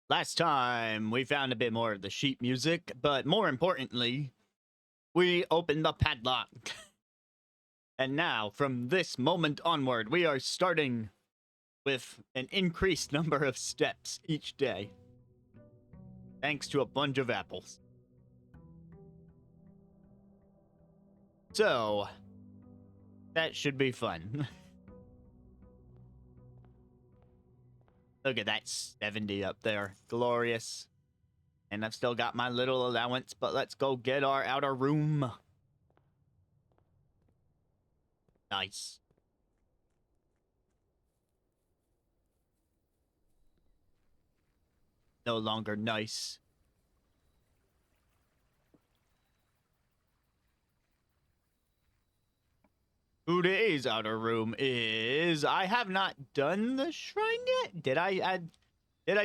Last time, we found a bit more of the sheet music, but more importantly, we opened the padlock. And now, from this moment onward, we are starting with an increased number of steps each day, thanks to a bunch of apples. So, that should be fun. Look at that 70 up there. Glorious. And I've still got my little allowance, but let's go get our outer room. Nice. No longer nice. Today's outer room is... I have not done the shrine yet. Did I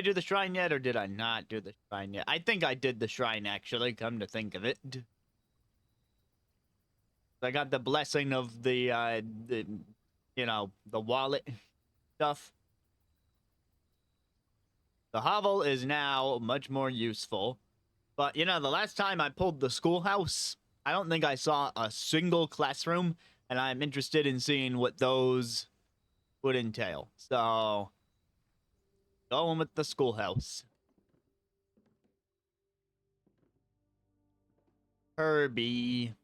do the shrine yet, or did I not do the shrine yet? I think I did the shrine, actually, come to think of it. I got the blessing of the wallet stuff. The hovel is now much more useful. But, the last time I pulled the schoolhouse, I don't think I saw a single classroom, and I'm interested in seeing what those would entail. So, going with the schoolhouse. Herbie.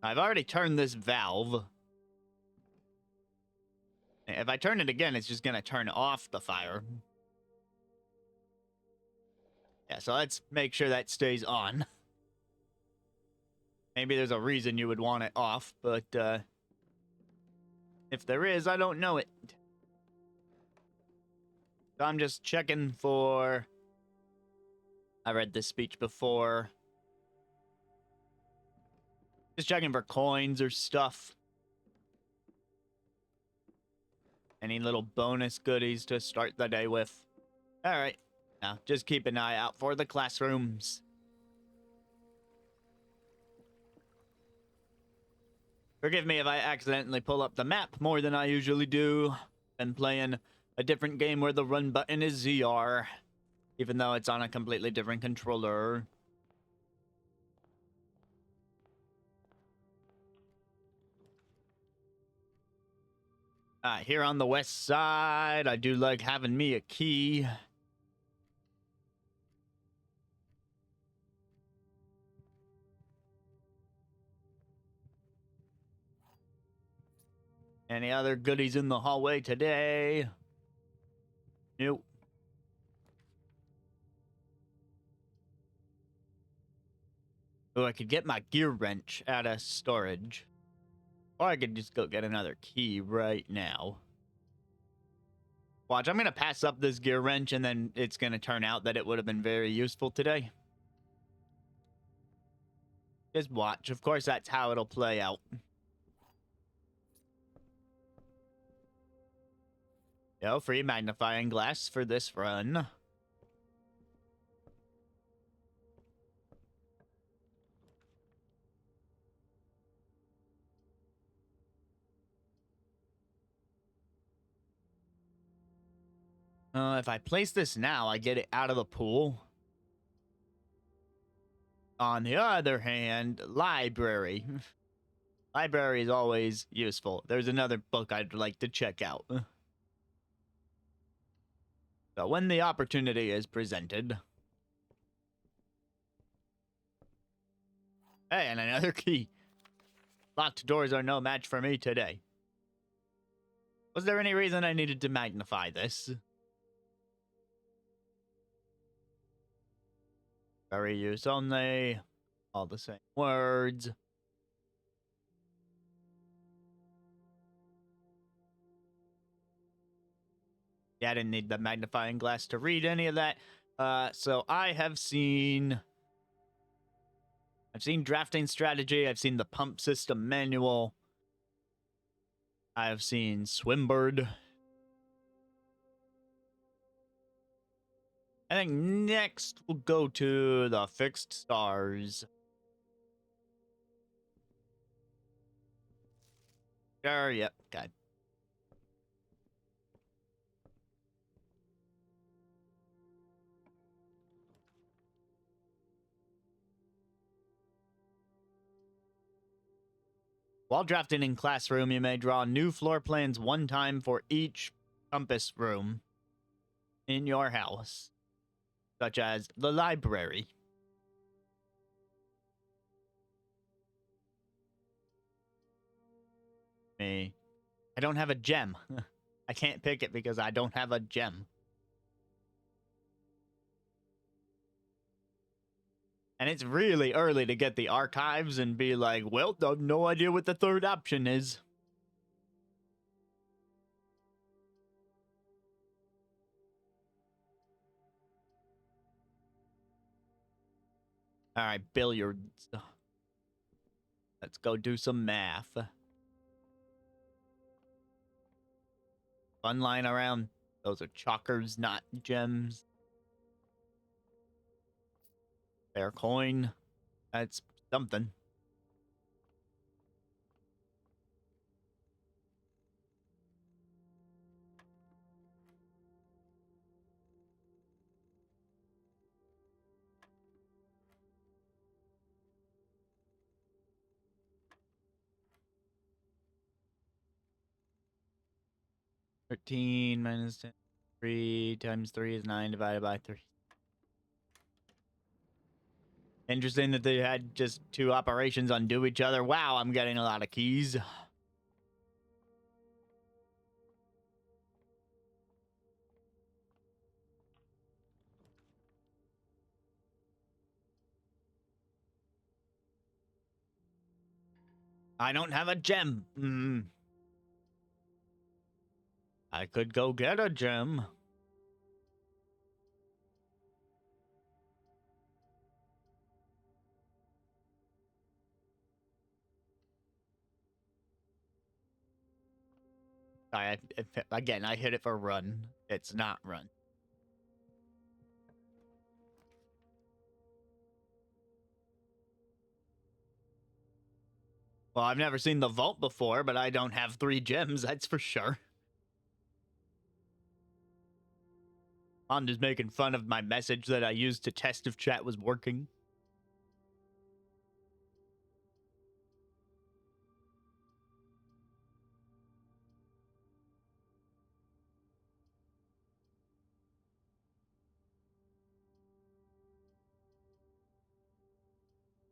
I've already turned this valve. If I turn it again, it's just going to turn off the fire. Yeah, so let's make sure that stays on. Maybe there's a reason you would want it off, but if there is, I don't know it. So I'm just checking for... I read this speech before. Just checking for coins or stuff. Any little bonus goodies to start the day with. Alright. Now, just keep an eye out for the classrooms. Forgive me if I accidentally pull up the map more than I usually do. I'm playing a different game where the run button is ZR, even though it's on a completely different controller. Here on the west side, I do like having me a key. Any other goodies in the hallway today? Nope. Oh, I could get my gear wrench out of storage. Or I could just go get another key right now. Watch, I'm going to pass up this gear wrench, and then it's going to turn out that it would have been very useful today. Just watch. Of course, that's how it'll play out. Yo, free magnifying glass for this run. If I place this now, I get it out of the pool. On the other hand, library. Library is always useful. There's another book I'd like to check out. So when the opportunity is presented. Hey, and another key. Locked doors are no match for me today. Was there any reason I needed to magnify this? Very use only. All the same words. Yeah, I didn't need the magnifying glass to read any of that. So I have seen... I've seen drafting strategy. I've seen the pump system manual. I've seen Swimbird. I think next we'll go to the fixed stars. Sure, yep, okay. While drafting in Classroom, you may draw new floor plans one time for each compass room in your house, such as the library. Me. I don't have a gem. I can't pick it because I don't have a gem. And it's really early to get the archives and be like, well, I have no idea what the third option is. All right, billiards. Let's go do some math. Fun line around. Those are chalkers, not gems. Fair coin. That's something. $13 minus 10. 3 times 3 is 9 divided by 3. Interesting that they had just two operations undo each other. Wow, I'm getting a lot of keys. I don't have a gem. I could go get a gem. Again, I hit it for run. It's not run. Well, I've never seen the vault before, but I don't have 3 gems, that's for sure. I'm just making fun of my message that I used to test if chat was working.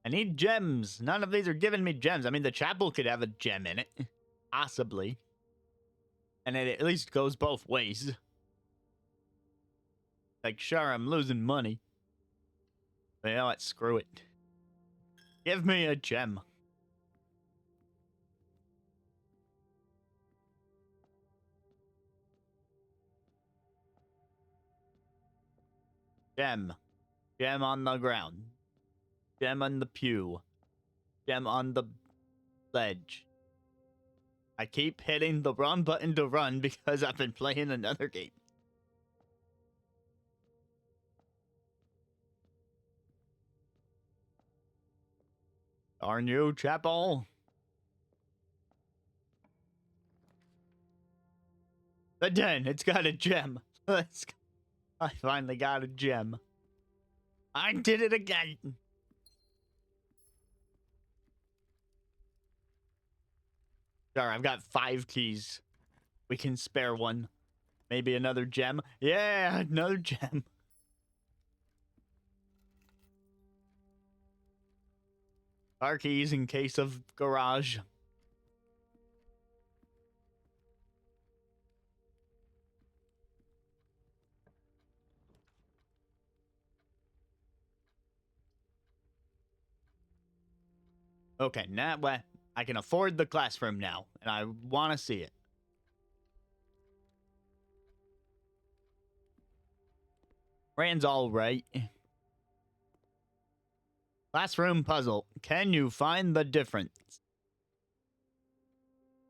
I need gems. None of these are giving me gems. I mean, the chapel could have a gem in it. Possibly. And it at least goes both ways. Like, sure, I'm losing money. But you know what? Screw it. Give me a gem. Gem. Gem on the ground. Gem on the pew. Gem on the ledge. I keep hitting the wrong button to run because I've been playing another game. Darn you, chapel. The den, it's got a gem. Let's go. I finally got a gem. I did it again. Sorry, I've got 5 keys. We can spare one. Maybe another gem. Yeah, another gem. Car keys in case of garage. Okay, now I can afford the classroom now, and I want to see it. Rand's all right. Classroom puzzle. Can you find the difference?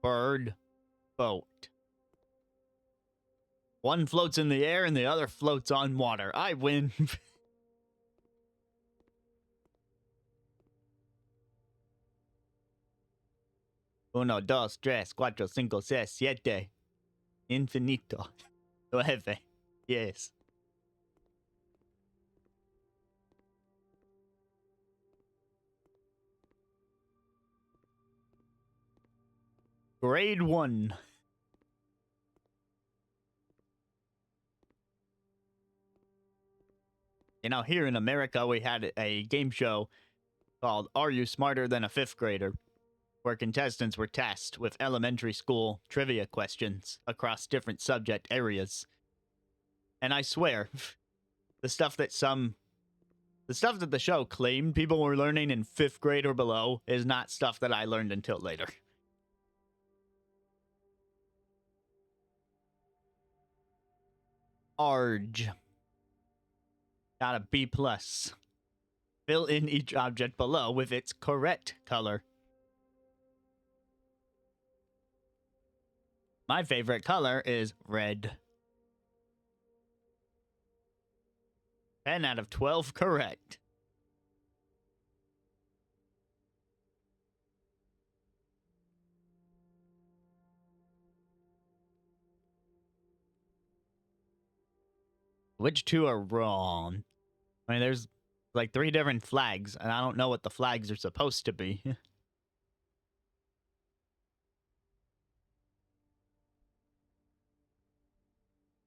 Bird, boat. One floats in the air and the other floats on water. I win. 1, 2, 3, 4, 5, 6, 7. Infinito. 9. Yes. Grade 1. You know, here in America, we had a game show called Are You Smarter Than a Fifth Grader? Where contestants were tasked with elementary school trivia questions across different subject areas. And I swear, the stuff that the show claimed people were learning in 5th grade or below is not stuff that I learned until later. Arg. Got a B+. Fill in each object below with its correct color. My favorite color is red. 10 out of 12 correct. Which two are wrong? I mean, there's like 3 different flags, and I don't know what the flags are supposed to be.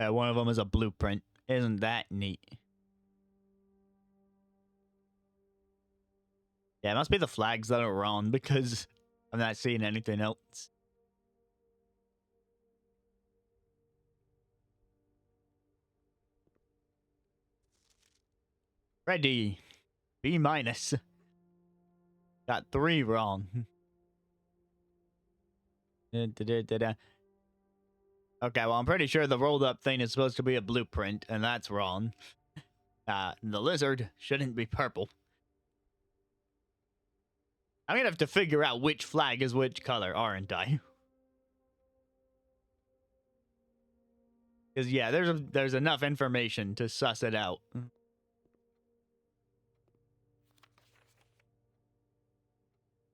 One of them is a blueprint. Isn't that neat? Yeah, it must be the flags that are wrong because I'm not seeing anything else. Ready. B-. Got 3 wrong. Okay, well, I'm pretty sure the rolled up thing is supposed to be a blueprint, and that's wrong. The lizard shouldn't be purple. I'm gonna have to figure out which flag is which color, aren't I? Because, yeah, there's enough information to suss it out.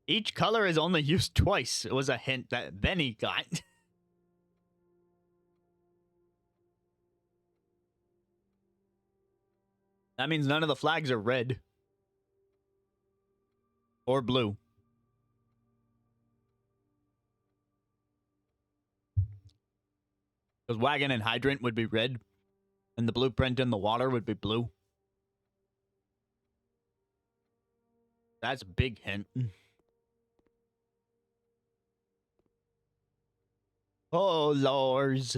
Each color is only used twice. It was a hint that Benny got. That means none of the flags are red. Or blue. Because wagon and hydrant would be red. And the blueprint in the water would be blue. That's a big hint. Oh, lords.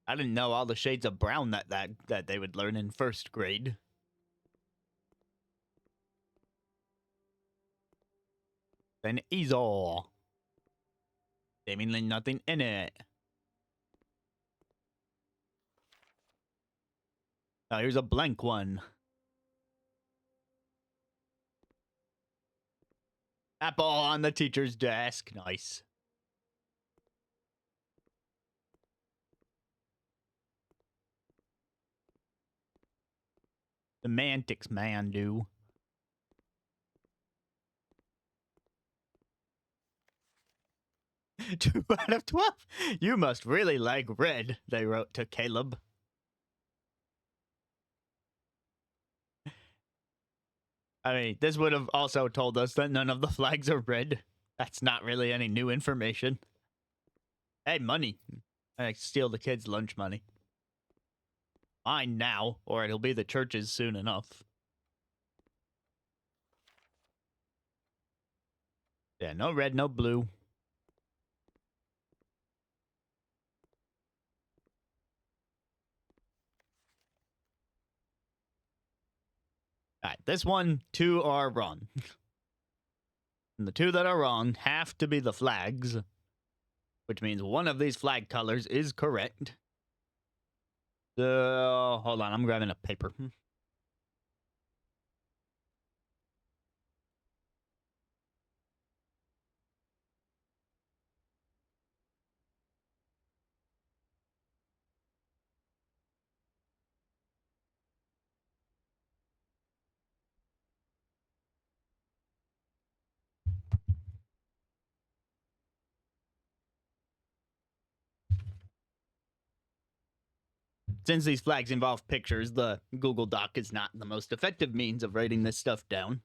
I didn't know all the shades of brown that they would learn in 1st grade. Then easel. Seemingly nothing in it. Oh, here's a blank one. Apple on the teacher's desk. Nice. Semantics, man, do. 2 out of 12. You must really like red, they wrote to Caleb. I mean, this would have also told us that none of the flags are red. That's not really any new information. Hey, money. I steal the kids' lunch money. Mine now, or it'll be the church's soon enough. Yeah, no red, no blue. Alright, this one, 2 are wrong. And the 2 that are wrong have to be the flags, which means one of these flag colors is correct. Hold on, I'm grabbing a paper. Since these flags involve pictures, the Google Doc is not the most effective means of writing this stuff down.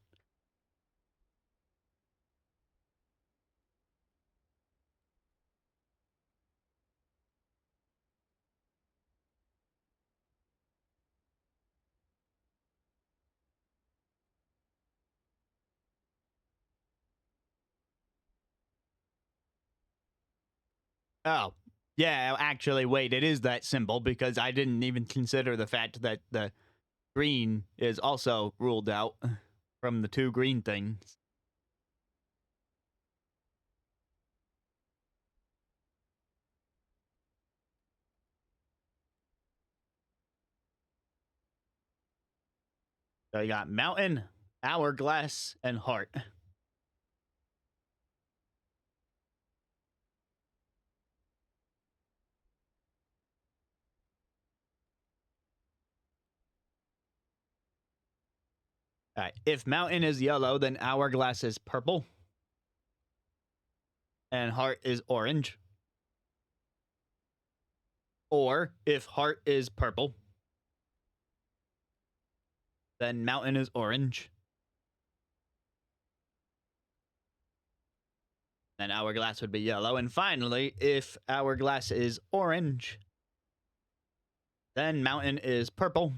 Oh, yeah, actually, wait, it is that simple because I didn't even consider the fact that the green is also ruled out from the two green things. So you got mountain, hourglass, and heart. All right. If mountain is yellow, then hourglass is purple, and heart is orange. Or if heart is purple, then mountain is orange, and hourglass would be yellow. And finally, if hourglass is orange, then mountain is purple,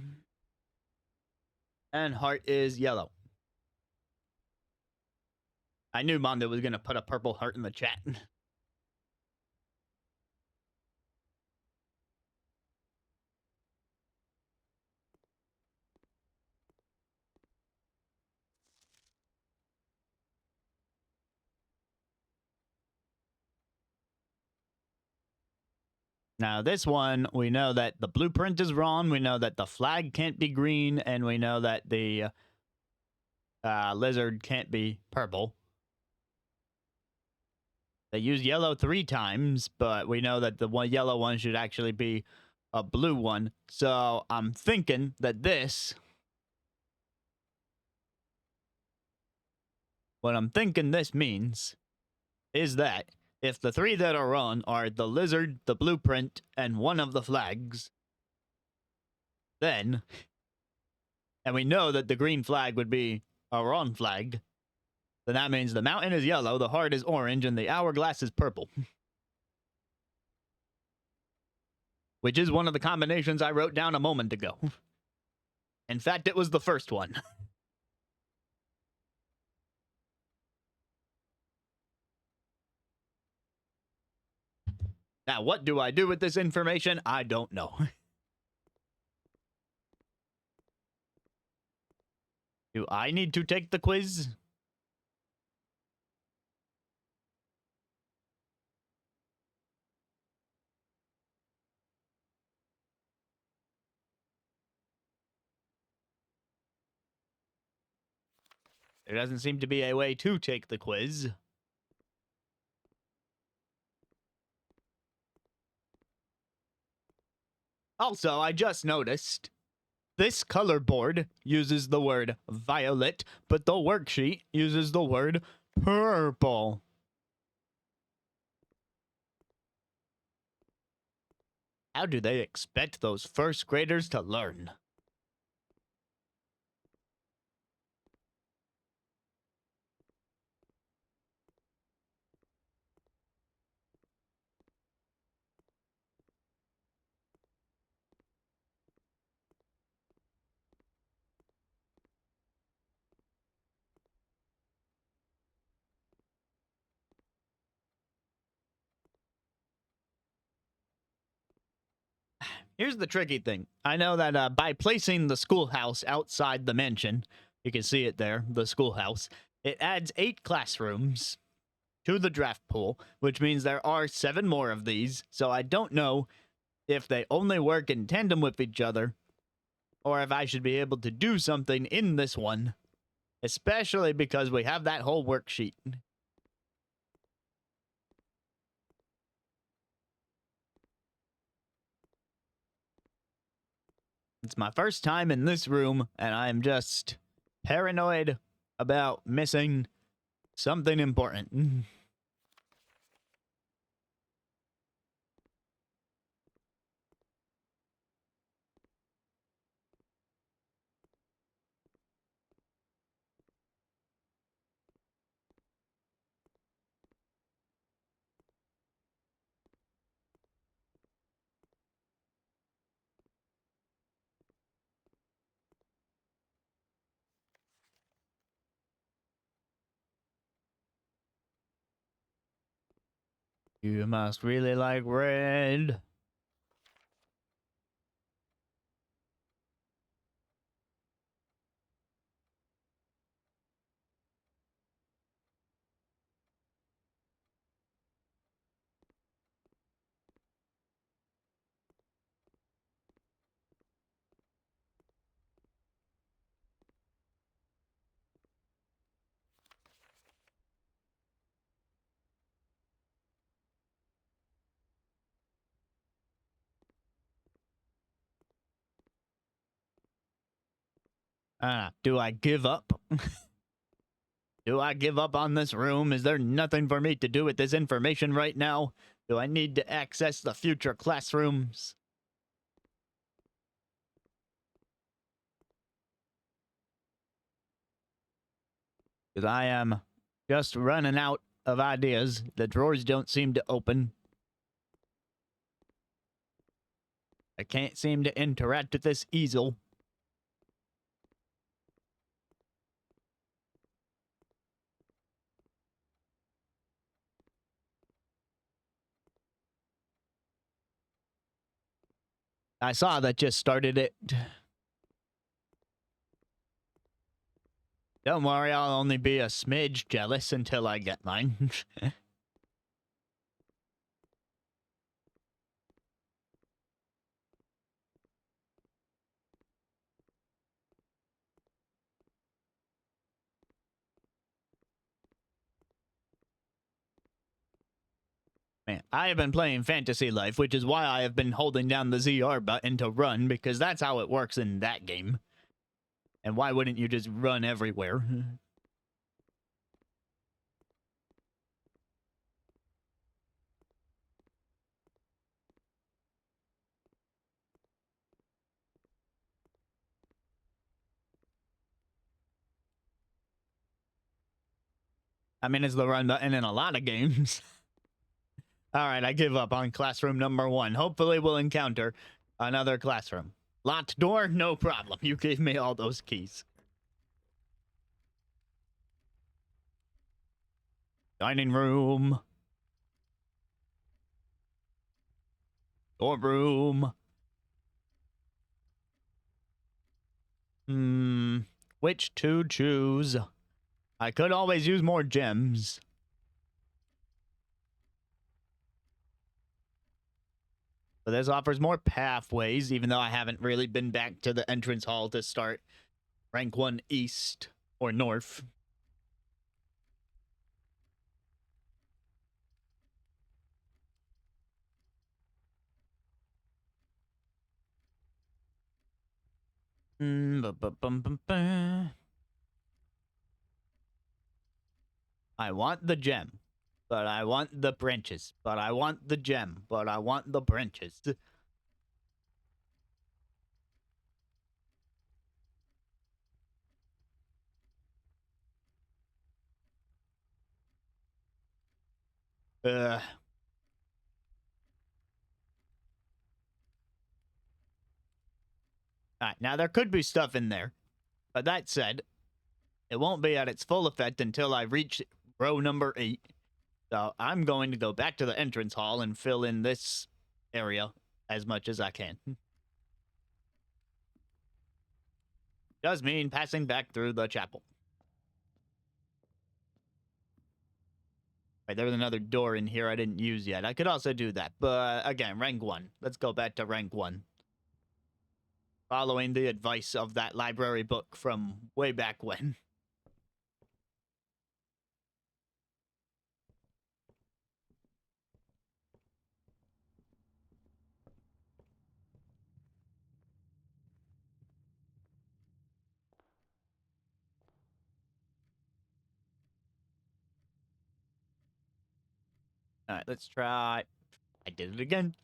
and heart is yellow. I knew Mondo was going to put a purple heart in the chat. Now, this one, we know that the blueprint is wrong. We know that the flag can't be green, and we know that the lizard can't be purple. They use yellow 3 times, but we know that the one yellow one should actually be a blue one. So I'm thinking that what I'm thinking this means is that if the 3 that are wrong are the lizard, the blueprint, and one of the flags, then, and we know that the green flag would be a wrong flag, then that means the mountain is yellow, the heart is orange, and the hourglass is purple. Which is one of the combinations I wrote down a moment ago. In fact, it was the first one. Now, what do I do with this information? I don't know. Do I need to take the quiz? There doesn't seem to be a way to take the quiz. Also, I just noticed this color board uses the word violet, but the worksheet uses the word purple. How do they expect those first graders to learn? Here's the tricky thing. I know that by placing the schoolhouse outside the mansion, you can see it there, the schoolhouse, it adds 8 classrooms to the draft pool, which means there are 7 more of these. So I don't know if they only work in tandem with each other, or if I should be able to do something in this one, especially because we have that whole worksheet. It's my first time in this room, and I'm just paranoid about missing something important. You must really like red. Do I give up? Do I give up on this room? Is there nothing for me to do with this information right now? Do I need to access the future classrooms? Because I am just running out of ideas. The drawers don't seem to open. I can't seem to interact with this easel. I saw that just started it. Don't worry, I'll only be a smidge jealous until I get mine. Man, I have been playing Fantasy Life, which is why I have been holding down the ZR button to run, because that's how it works in that game. And why wouldn't you just run everywhere? I mean, it's the run button in a lot of games. All right, I give up on classroom number 1. Hopefully we'll encounter another classroom. Locked door? No problem. You gave me all those keys. Dining room. Storeroom. Which to choose? I could always use more gems. But this offers more pathways, even though I haven't really been back to the entrance hall to start rank 1 east or north. I want the gem, but I want the branches, but I want the gem, but I want the branches. Alright, now there could be stuff in there, but that said, it won't be at its full effect until I reach row number 8. So I'm going to go back to the entrance hall and fill in this area as much as I can. Does mean passing back through the chapel. Right, there was another door in here I didn't use yet. I could also do that, but again, rank 1. Let's go back to rank 1. Following the advice of that library book from way back when. Alright, let's try. I did it again.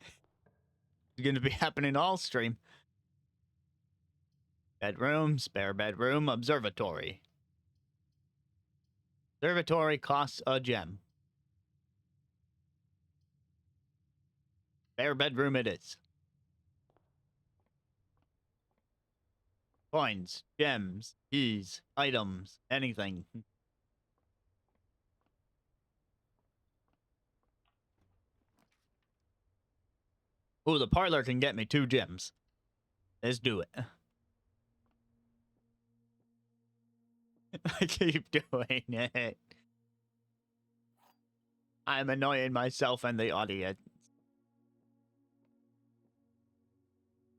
It's going to be happening all stream. Bedroom, spare bedroom, observatory. Observatory costs a gem. Spare bedroom it is. Coins, gems, keys, items, anything. Ooh, the parlor can get me 2 gems. Let's do it. I keep doing it. I'm annoying myself and the audience.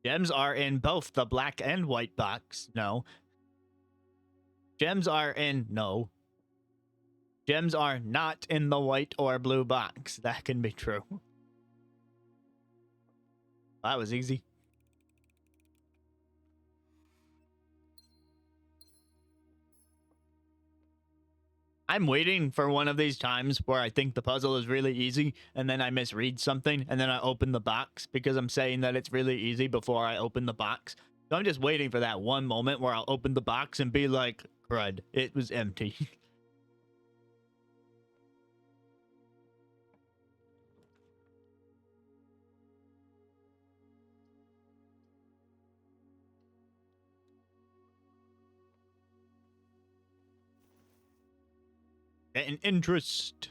Gems are in both the black and white box. No. Gems are in... No. Gems are not in the white or blue box. That can be true. That was easy. I'm waiting for one of these times where I think the puzzle is really easy, and then I misread something, and then I open the box because I'm saying that it's really easy before I open the box. So I'm just waiting for that one moment where I'll open the box and be like, crud, it was empty. Getting interest.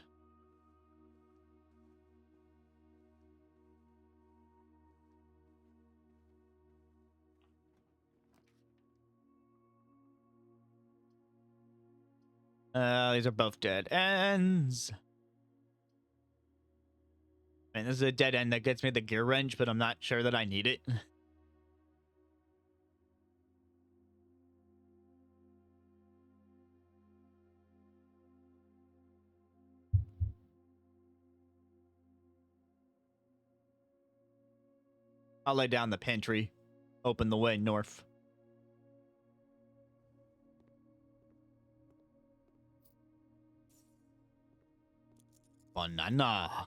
These are both dead ends. Man, this is a dead end that gets me the gear wrench, but I'm not sure that I need it. I'll lay down the pantry. Open the way north. Banana.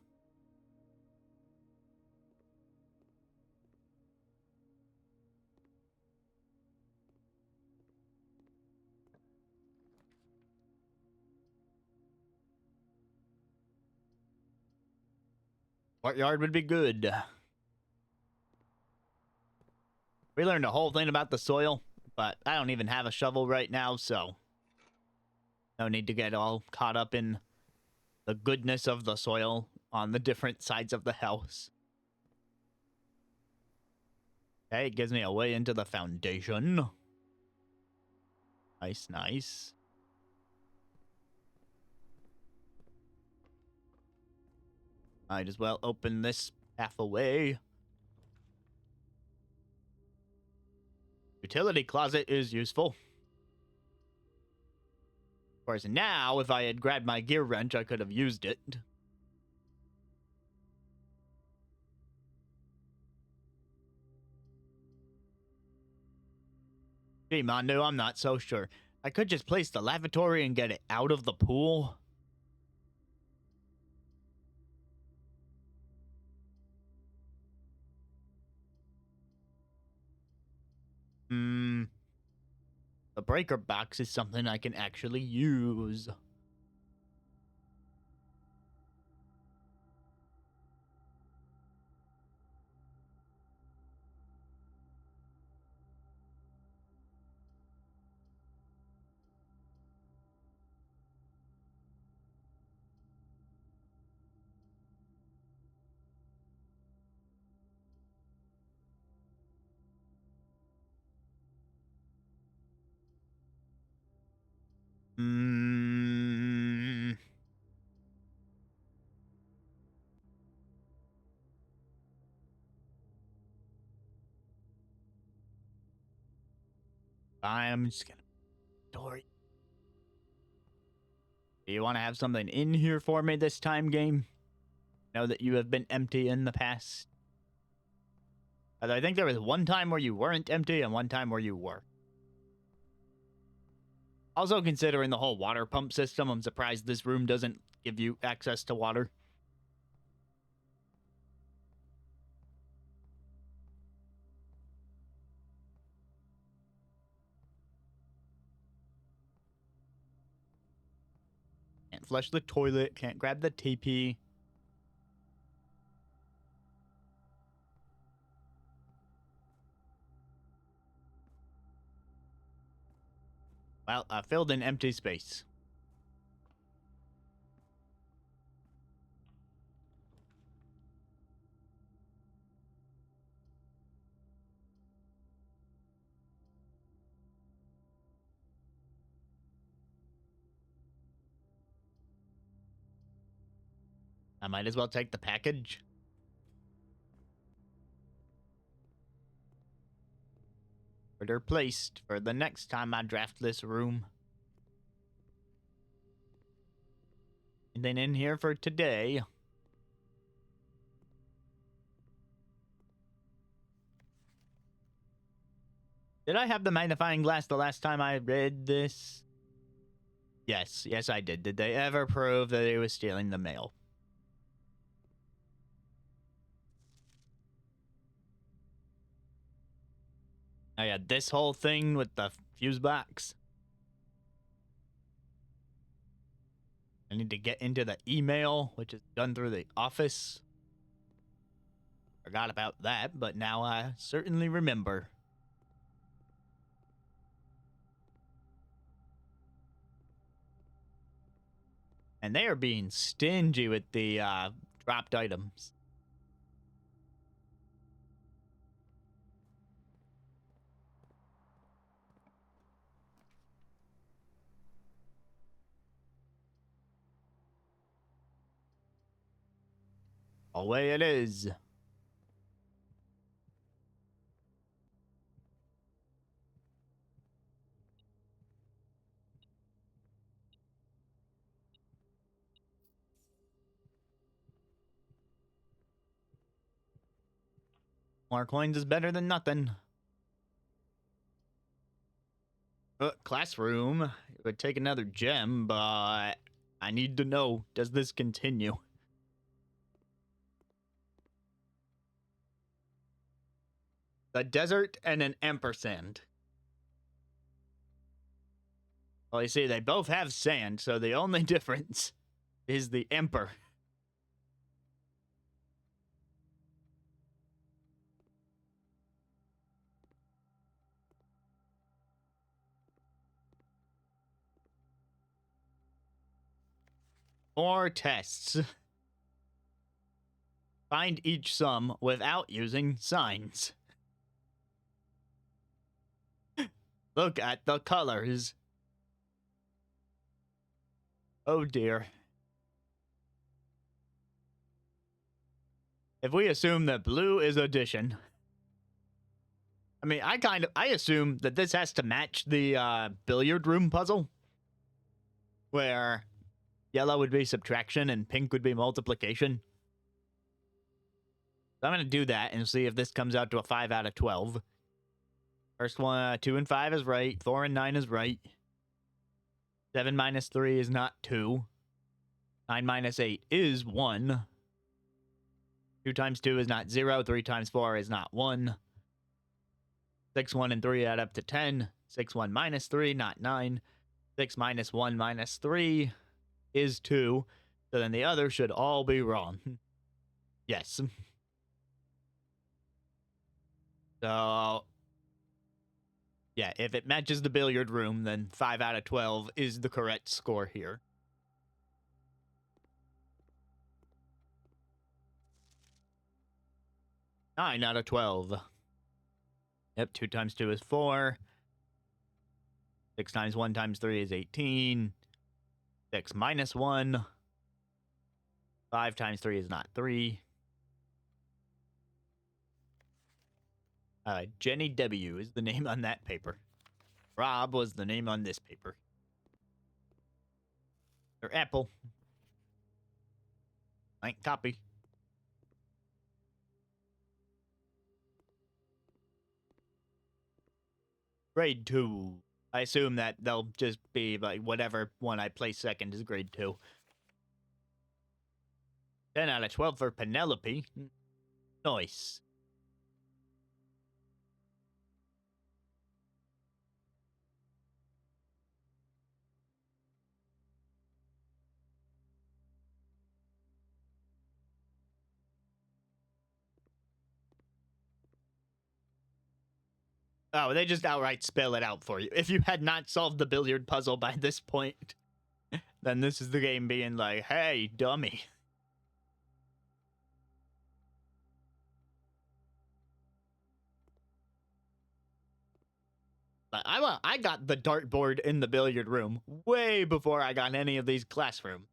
Courtyard would be good. We learned a whole thing about the soil, but I don't even have a shovel right now, so no need to get all caught up in the goodness of the soil on the different sides of the house. Okay, it gives me a way into the foundation. Nice, nice. Might as well open this half away. Utility closet is useful. Of course, now, if I had grabbed my gear wrench, I could have used it. Gee, Mondo, I'm not so sure. I could just place the lavatory and get it out of the pool. The breaker box is something I can actually use. I'm just gonna... Dory. Do you want to have something in here for me this time, game? Know that you have been empty in the past. Although I think there was one time where you weren't empty and one time where you were. Also, considering the whole water pump system, I'm surprised this room doesn't give you access to water. Can't flush the toilet, can't grab the TP. Well, I filled an empty space. I might as well take the package. Order placed for the next time I draft this room. And then in here for today. Did I have the magnifying glass the last time I read this? Yes, I did. Did they ever prove that it was stealing the mail? I had this whole thing with the fuse box. I need to get into the email, which is done through the office. Forgot about that, but now I certainly remember. And they are being stingy with the dropped items. Away it is. More coins is better than nothing. Classroom. It would take another gem, but I need to know, does this continue? The desert and an ampersand. Well, you see, they both have sand, so the only difference is the emper. More tests. Find each sum without using signs. Look at the colors. Oh dear. If we assume that blue is addition, I mean, I assume that this has to match the billiard room puzzle, where yellow would be subtraction and pink would be multiplication. So I'm going to do that and see if this comes out to a 5 out of 12. First one, 2 and 5 is right. 4 and 9 is right. 7 minus 3 is not 2. 9 minus 8 is 1. 2 times 2 is not 0. 3 times 4 is not 1. 6, 1, and 3 add up to 10. 6, 1 minus 3, not 9. 6 minus 1 minus 3 is 2. So then the other should all be wrong. Yes. So, yeah, if it matches the billiard room, then 5 out of 12 is the correct score here. Nine out of 12. Yep, 2 times 2 is 4. 6 times 1 times 3 is 18. 6 minus 1. 5 times 3 is not 3. Jenny W. is the name on that paper. Rob was the name on this paper. Or Apple. Blank copy. Grade 2. I assume that they'll just be like whatever one I place second is grade 2. 10 out of 12 for Penelope. Nice. Oh, they just outright spell it out for you. If you had not solved the billiard puzzle by this point, then this is the game being like, hey, dummy. I got the dartboard in the billiard room way before I got any of these classroom.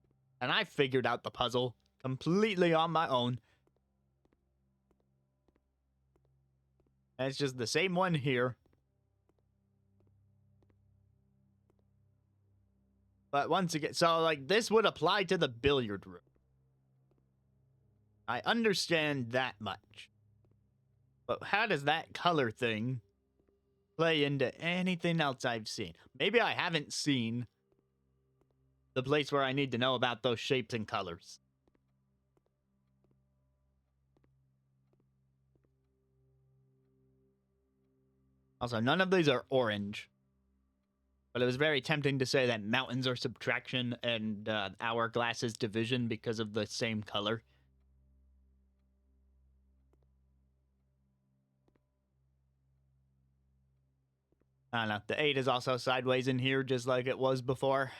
And I figured out the puzzle completely on my own. And it's just the same one here. But once again, so like this would apply to the billiard room. I understand that much. But how does that color thing play into anything else I've seen? Maybe I haven't seen the place where I need to know about those shapes and colors. Also, none of these are orange. But it was very tempting to say that mountains are subtraction and hourglass is division because of the same color. I don't know. The 8 is also sideways in here, just like it was before.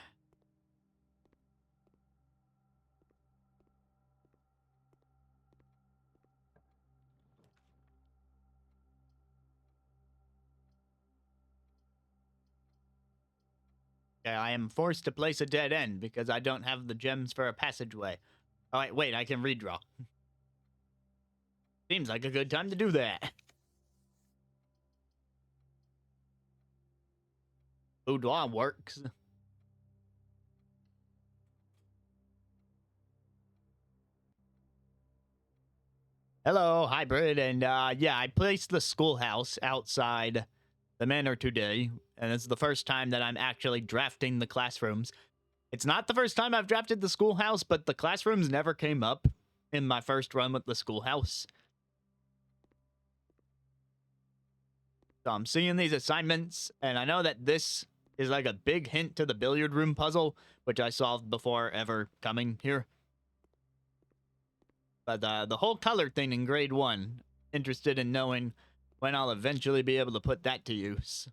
Okay, I am forced to place a dead end because I don't have the gems for a passageway. Oh, wait, I can redraw. Seems like a good time to do that. Boudoir works. Hello, hybrid, and yeah, I placed the schoolhouse outside the manor today, and it's the first time that I'm actually drafting the classrooms. It's not the first time I've drafted the schoolhouse, but the classrooms never came up in my first run with the schoolhouse. So I'm seeing these assignments, and I know that this is like a big hint to the billiard room puzzle, which I solved before ever coming here. But the whole color thing in grade 1, interested in knowing when I'll eventually be able to put that to use.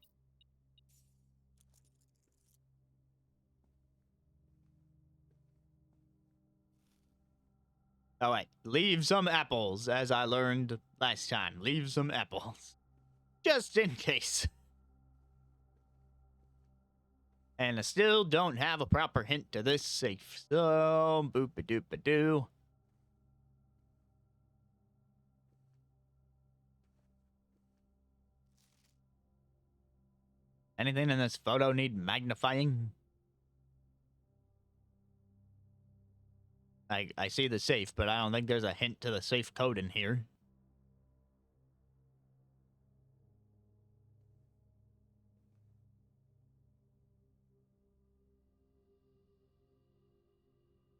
All right, leave some apples, as I learned last time. Leave some apples. Just in case. And I still don't have a proper hint to this safe. So, boop-a-doop-a-doo. Anything in this photo need magnifying? I see the safe, but I don't think there's a hint to the safe code in here.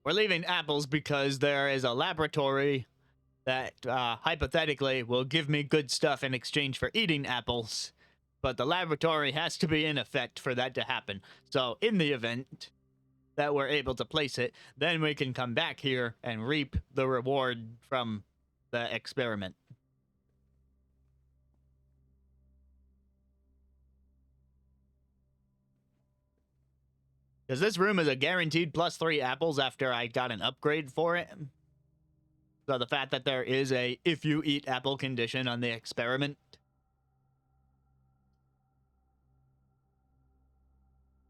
We're leaving apples because there is a laboratory that hypothetically will give me good stuff in exchange for eating apples. But the laboratory has to be in effect for that to happen. So in the event that we're able to place it, then we can come back here and reap the reward from the experiment. Because this room is a guaranteed +3 apples after I got an upgrade for it. So the fact that there is a if you eat apple condition on the experiment.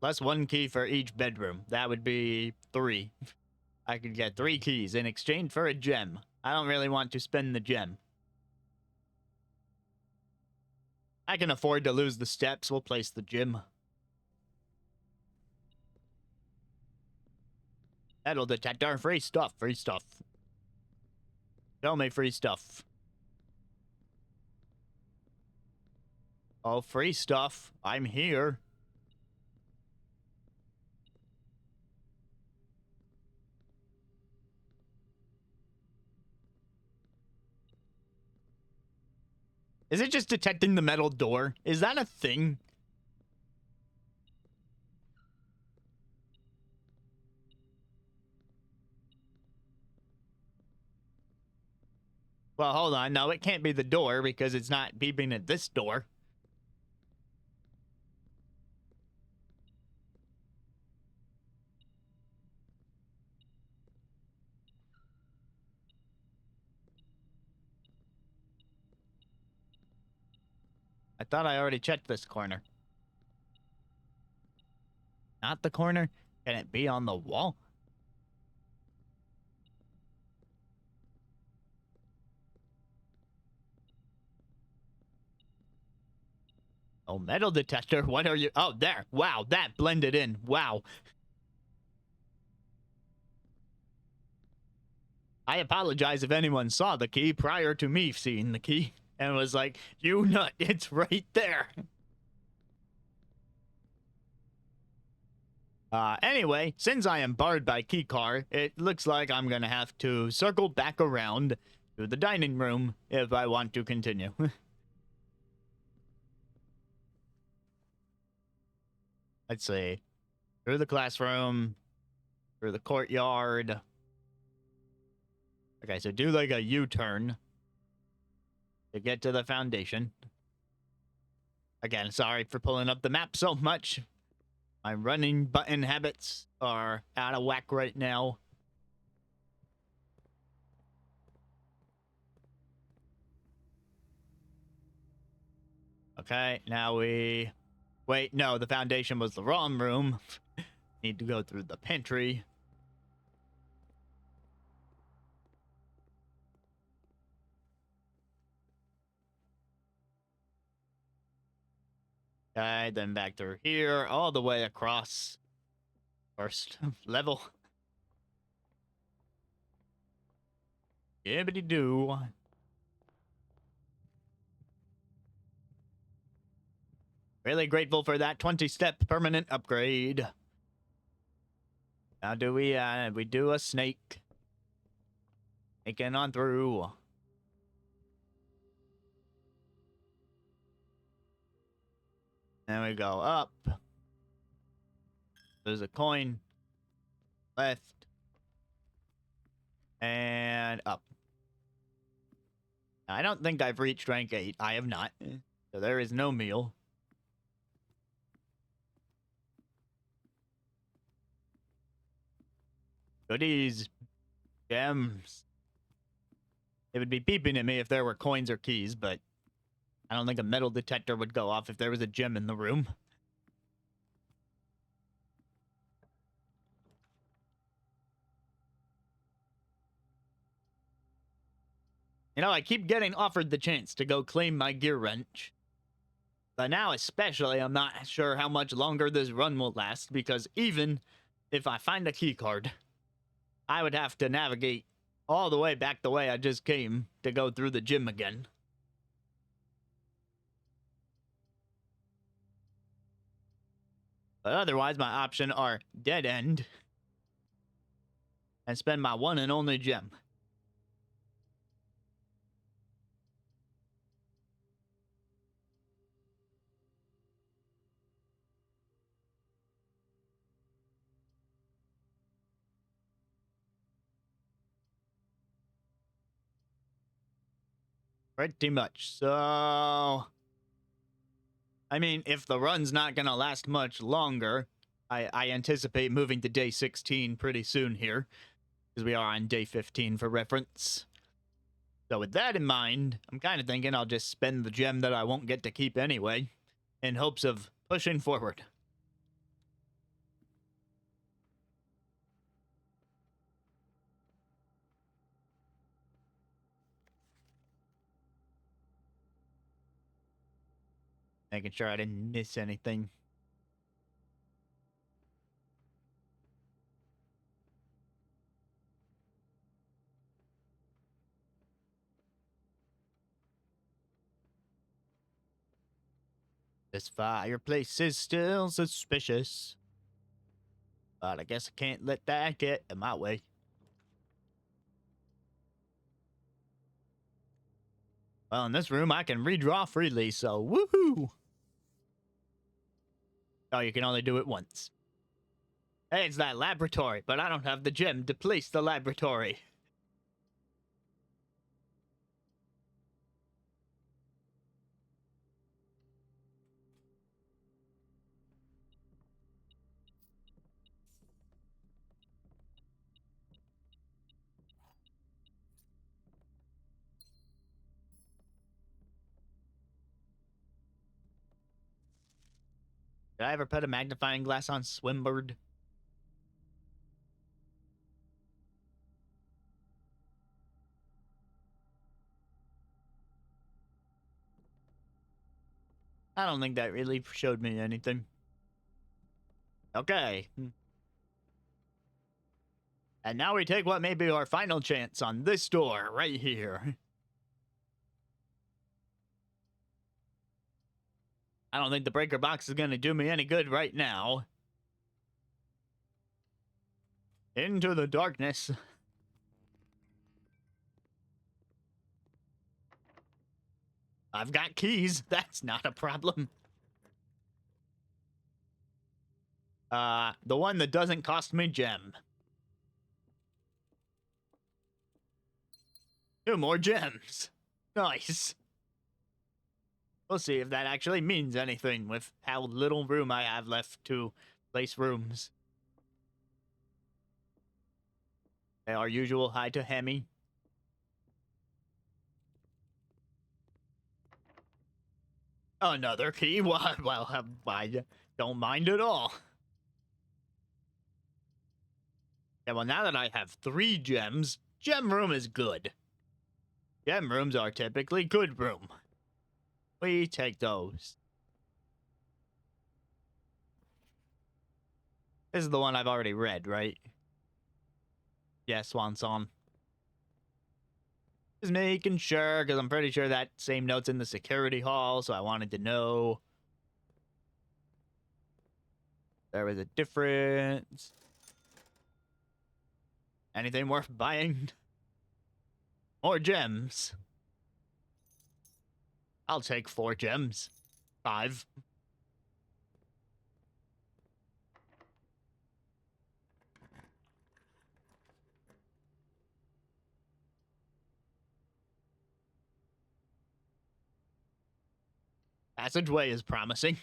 +1 key for each bedroom. That would be 3. I could get 3 keys in exchange for a gem. I don't really want to spend the gem. I can afford to lose the steps. We'll place the gem. Metal detector. Free stuff. Free stuff. Show me free stuff. Oh, free stuff. I'm here. Is it just detecting the metal door? Is that a thing? Well, hold on. No, it can't be the door because it's not beeping at this door. I thought I already checked this corner. Not the corner? Can it be on the wall? Oh, metal detector. What are you? Oh, there. Wow, that blended in. Wow. I apologize if anyone saw the key prior to me seeing the key and was like, you nut, it's right there. Anyway, since I am barred by keycard, it looks like I'm gonna have to circle back around to the dining room if I want to continue. Let's see. Through the classroom, through the courtyard. Okay, so do like a U-turn to get to the foundation. Again, sorry for pulling up the map so much. My running button habits are out of whack right now. Okay, now we... Wait, no, the foundation was the wrong room. Need to go through the pantry. Okay, then back through here, all the way across. First level. Yibbity-doo. Really grateful for that 20-step permanent upgrade. Now do we do a snake. Snaking on through. Then we go up. There's a coin. Left. And up. I don't think I've reached rank 8. I have not. So there is no meal. Goodies. Gems. It would be beeping at me if there were coins or keys, but I don't think a metal detector would go off if there was a gem in the room. You know, I keep getting offered the chance to go claim my gear wrench. But now especially, I'm not sure how much longer this run will last, because even if I find a key card, I would have to navigate all the way back the way I just came to go through the gym again. But otherwise, my options are dead end and spend my one and only gem. Pretty much. So, I mean, if the run's not going to last much longer, I anticipate moving to day 16 pretty soon here, because we are on day 15 for reference. So with that in mind, I'm kind of thinking I'll just spend the gem that I won't get to keep anyway, in hopes of pushing forward. Making sure I didn't miss anything. This fireplace is still suspicious. But I guess I can't let that get in my way. Well, in this room, I can redraw freely, so woohoo! Oh, you can only do it once. Hey, it's that laboratory, but I don't have the gem to place the laboratory. Did I ever put a magnifying glass on Swimbird? I don't think that really showed me anything. Okay. And now we take what may be our final chance on this door right here. I don't think the breaker box is going to do me any good right now. Into the darkness. I've got keys. That's not a problem. The one that doesn't cost me gem. 2 more gems. Nice. We'll see if that actually means anything with how little room I have left to place rooms. Our usual hi to Hemi. Another key? Well, I don't mind at all. Yeah, well, now that I have 3 gems, gem room is good. Gem rooms are typically good room. We take those. This is the one I've already read, right? Yeah, Swan Song. Just making sure, because I'm pretty sure that same note's in the security hall, so I wanted to know. There was a difference. Anything worth buying? More gems. I'll take 4 gems. 5. Passageway is promising.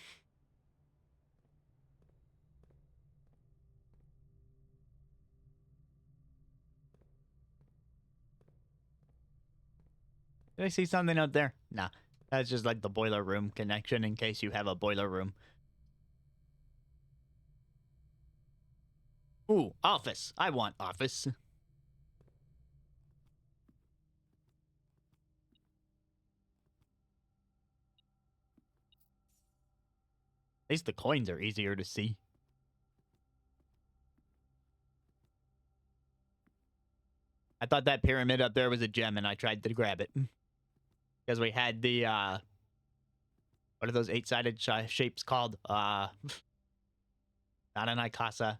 Did I see something out there? Nah. That's just like the boiler room connection in case you have a boiler room. Ooh, office. I want office. At least the coins are easier to see. I thought that pyramid up there was a gem and I tried to grab it. Because we had the, what are those 8-sided shapes called? Not an Icasa.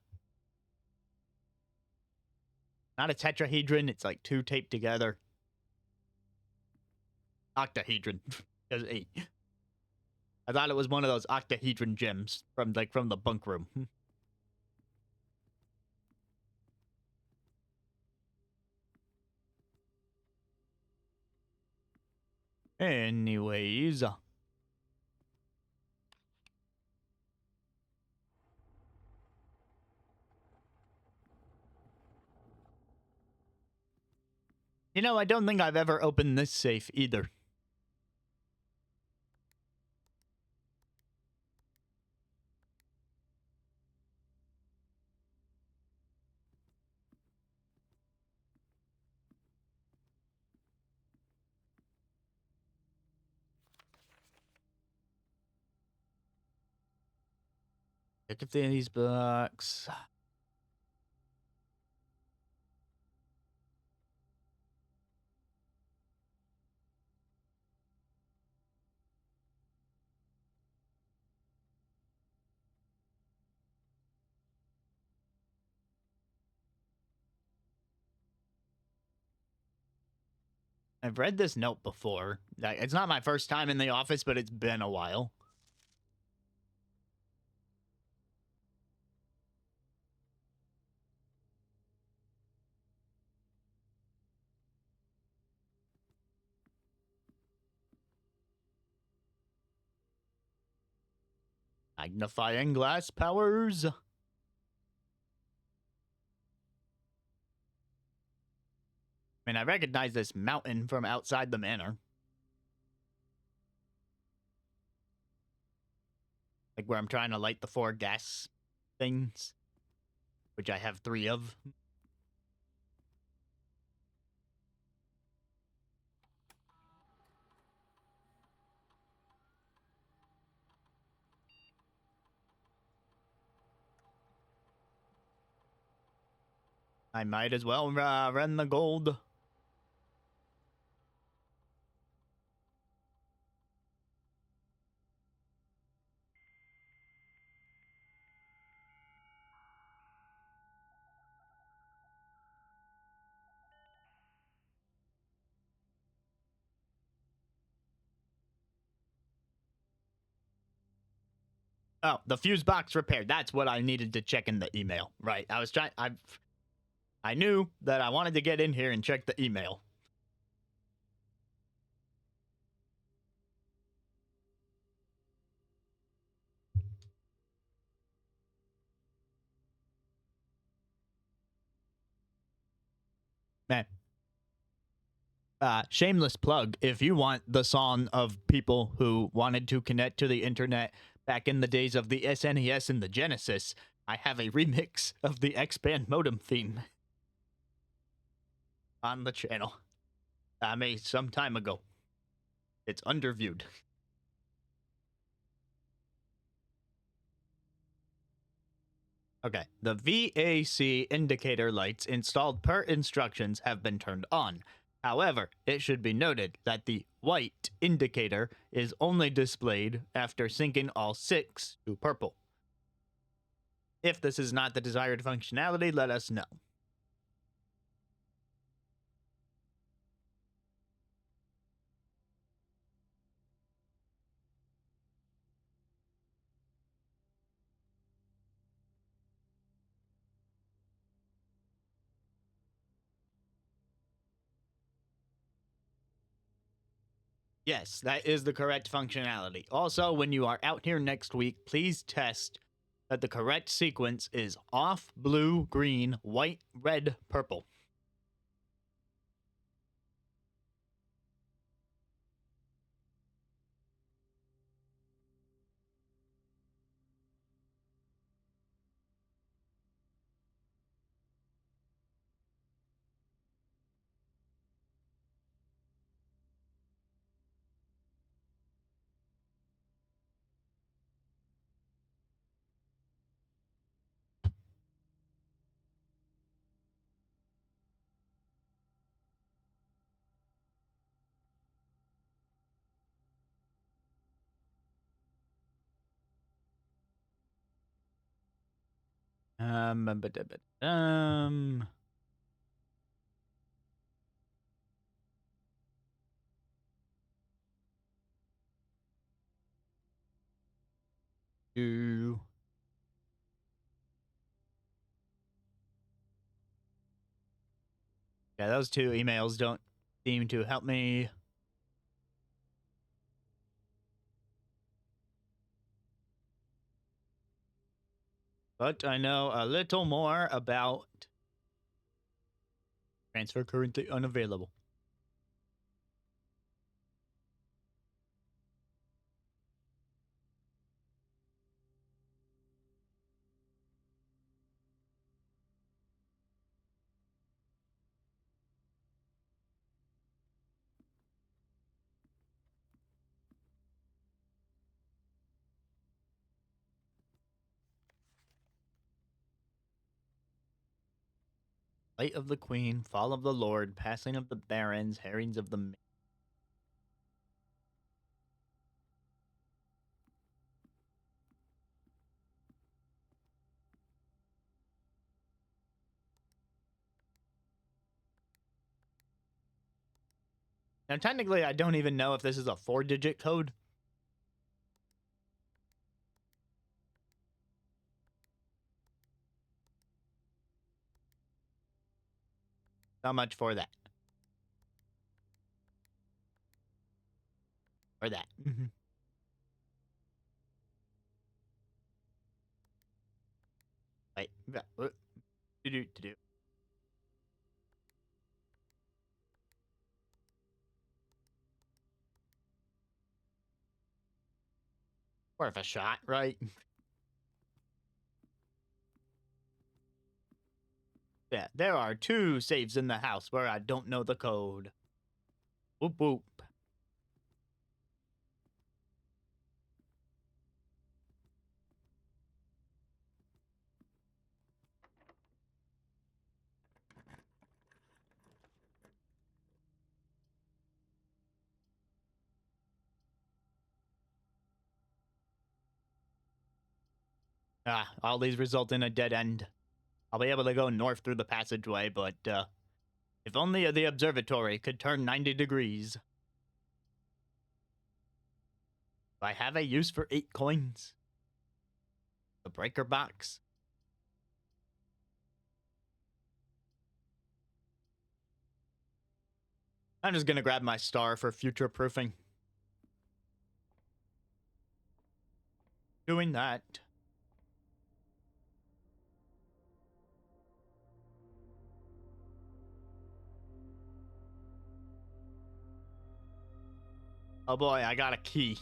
Not a tetrahedron. It's like 2 taped together. Octahedron. There's 8. I thought it was one of those octahedron gems from the bunk room. Anyways. You know, I don't think I've ever opened this safe either. Look at these books. I've read this note before. It's not my first time in the office, but it's been a while. Magnifying glass powers. I mean, I recognize this mountain from outside the manor. Like where I'm trying to light the 4 gas things, which I have 3 of. I might as well run the gold. Oh, the fuse box repaired. That's what I needed to check in the email. Right. I was trying. I knew that I wanted to get in here and check the email. Man. Shameless plug. If you want the song of people who wanted to connect to the internet back in the days of the SNES and the Genesis, I have a remix of the X-Band modem theme on the channel. I made some time ago. It's underviewed. Okay, the VAC indicator lights installed per instructions have been turned on. However, it should be noted that the white indicator is only displayed after syncing all 6 to purple. If this is not the desired functionality, let us know. Yes, that is the correct functionality. Also, when you are out here next week, please test that the correct sequence is off, blue, green, white, red, purple. But, do. Yeah, those 2 emails don't seem to help me. But I know a little more about transfer currently unavailable. Flight of the Queen, Fall of the Lord, Passing of the Barons, Herrings of the... Now, technically, I don't even know if this is a 4-digit code. Not much for that. For that. Wait. What? To do. Worth a shot, right? Yeah, there are 2 saves in the house where I don't know the code. Whoop whoop. All these result in a dead end. I'll be able to go north through the passageway, but if only the observatory could turn 90 degrees. Do I have a use for 8 coins? The breaker box? I'm just gonna grab my star for future proofing. Doing that. Oh boy, I got a key.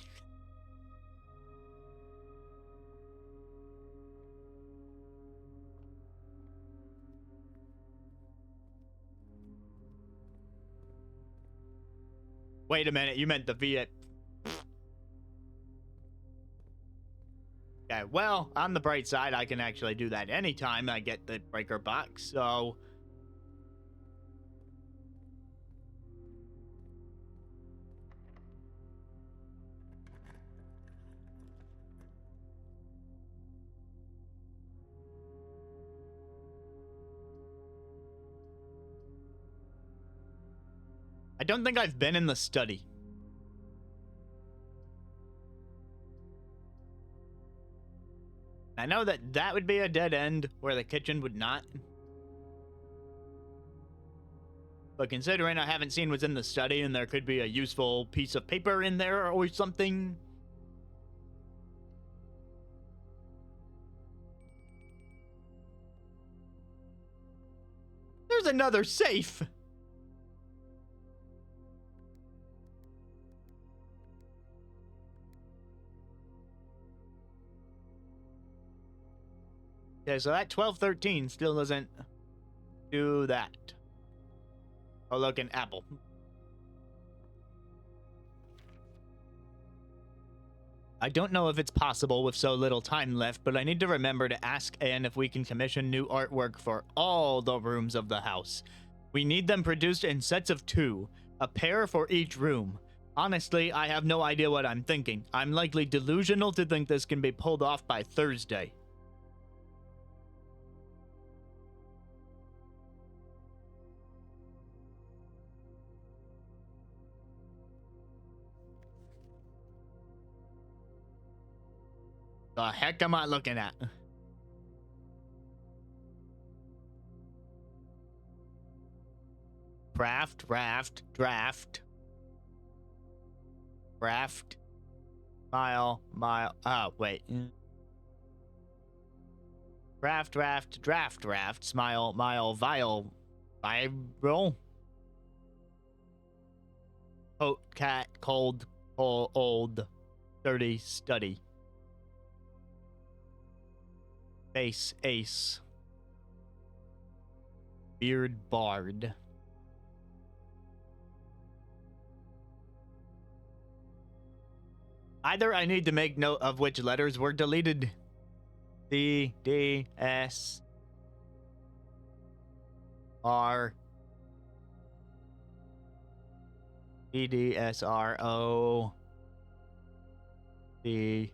Wait a minute, you meant the V8. Okay, well, on the bright side, I can actually do that anytime I get the breaker box, so... I don't think I've been in the study. I know that that would be a dead end where the kitchen would not. But considering I haven't seen what's in the study and there could be a useful piece of paper in there or something. There's another safe. Okay, so that 1213 still doesn't do that. Oh, look, an apple. I don't know if it's possible with so little time left, but I need to remember to ask Anne if we can commission new artwork for all the rooms of the house. We need them produced in sets of 2, a pair for each room. Honestly, I have no idea what I'm thinking. I'm likely delusional to think this can be pulled off by Thursday. The heck am I looking at? Craft, raft, draft. Raft. Mile. Oh, wait. Craft, raft, draft. Smile, mile, vial. Viral. Coat, cat, cold, old. Dirty, study. Face, ace. Beard, bard. Either I need to make note of which letters were deleted. C, D, S, R, E, D, S, R, O, D,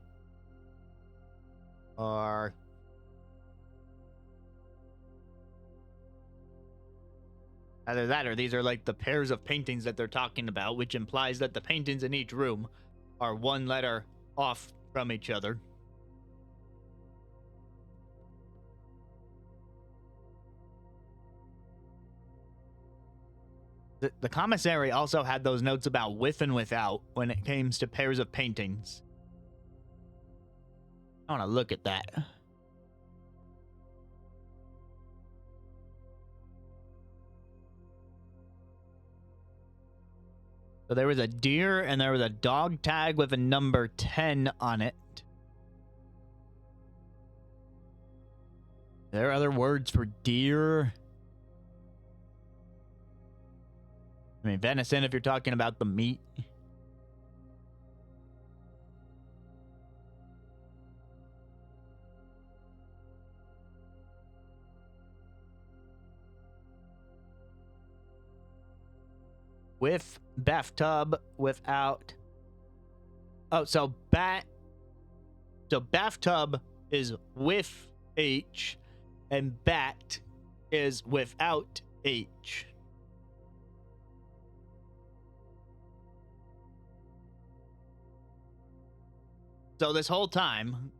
R. Either that or these are like the pairs of paintings that they're talking about, which implies that the paintings in each room are one letter off from each other. The commissary also had those notes about with and without when it came to pairs of paintings. I want to look at that. So there was a deer and there was a dog tag with a number 10 on it. Are there other words for deer? I mean, venison if you're talking about the meat. With bathtub, without. Oh, so bathtub is with H and bat is without H. So this whole time,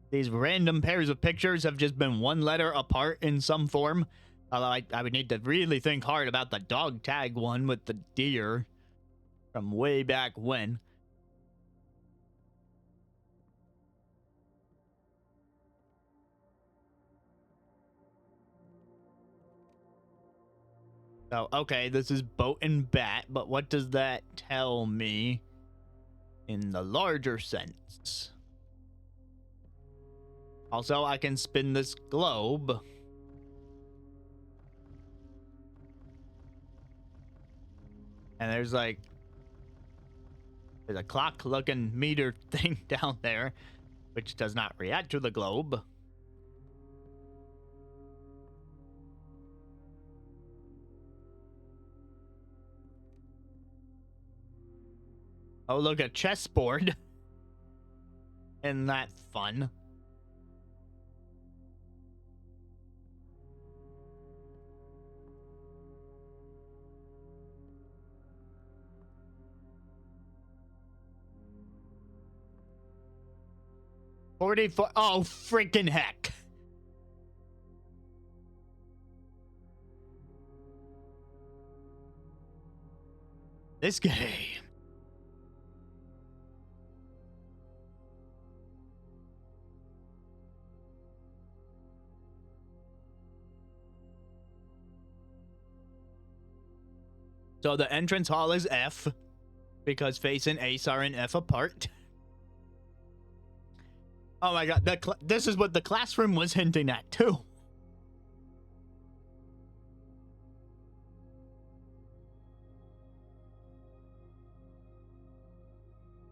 these random pairs of pictures have just been one letter apart in some form. Although I would need to really think hard about the dog tag one with the deer from way back when. Oh, okay, this is boat and bat, but what does that tell me in the larger sense? Also, I can spin this globe. And there's a clock looking meter thing down there, which does not react to the globe. Oh, look, a chessboard. Isn't that fun? $44. Oh, freaking heck. This game. So the entrance hall is F, because Face and Ace are an F apart. Oh my god, this is what the classroom was hinting at, too.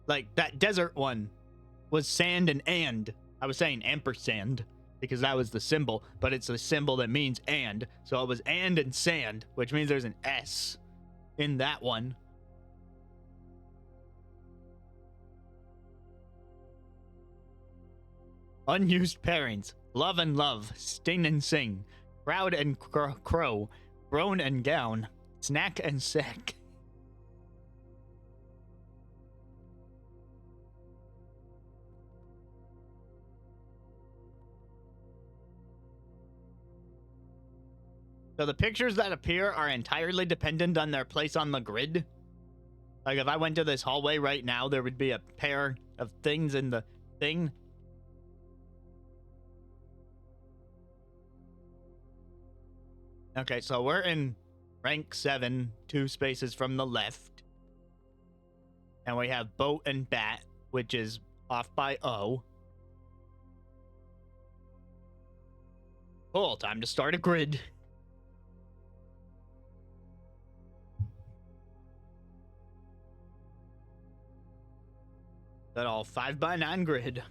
Like, that desert one was sand and. I was saying ampersand, because that was the symbol, but it's a symbol that means and. So it was and sand, which means there's an S in that one. Unused pairings. Love and love. Sting and sing. Proud and crow. Grown and gown. Snack and sack. So the pictures that appear are entirely dependent on their place on the grid. Like if I went to this hallway right now, there would be a pair of things in the thing. Okay, so we're in rank 7, 2 spaces from the left. And we have boat and bat, which is off by O. Cool, time to start a grid. That all 5x9 grid.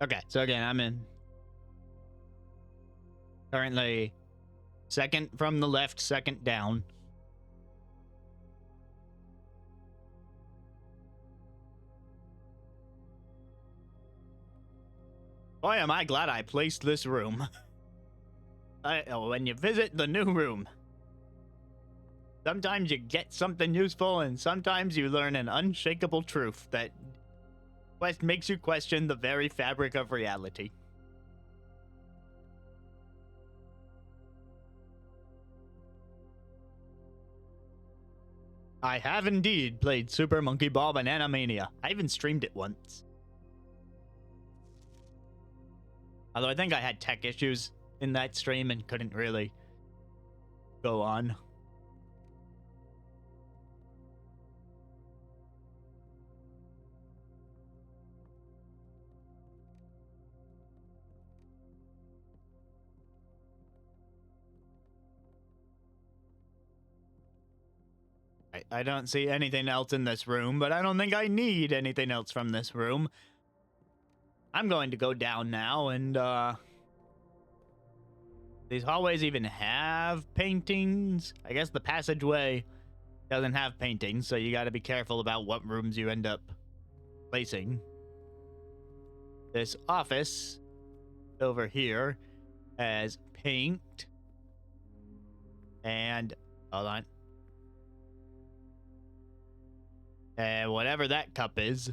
Okay, so again, I'm in currently second from the left, second down. Boy, am I glad I placed this room. When you visit the new room, sometimes you get something useful, and sometimes you learn an unshakable truth that makes you question the very fabric of reality. I have indeed played Super Monkey Ball Banana Mania. I even streamed it once. Although I think I had tech issues in that stream and couldn't really go on. I don't see anything else in this room, but I don't think I need anything else from this room. I'm going to go down now, and these hallways even have paintings. I guess the passageway doesn't have paintings, so you got to be careful about what rooms you end up placing. This office over here has paint, and hold on. And whatever that cup is.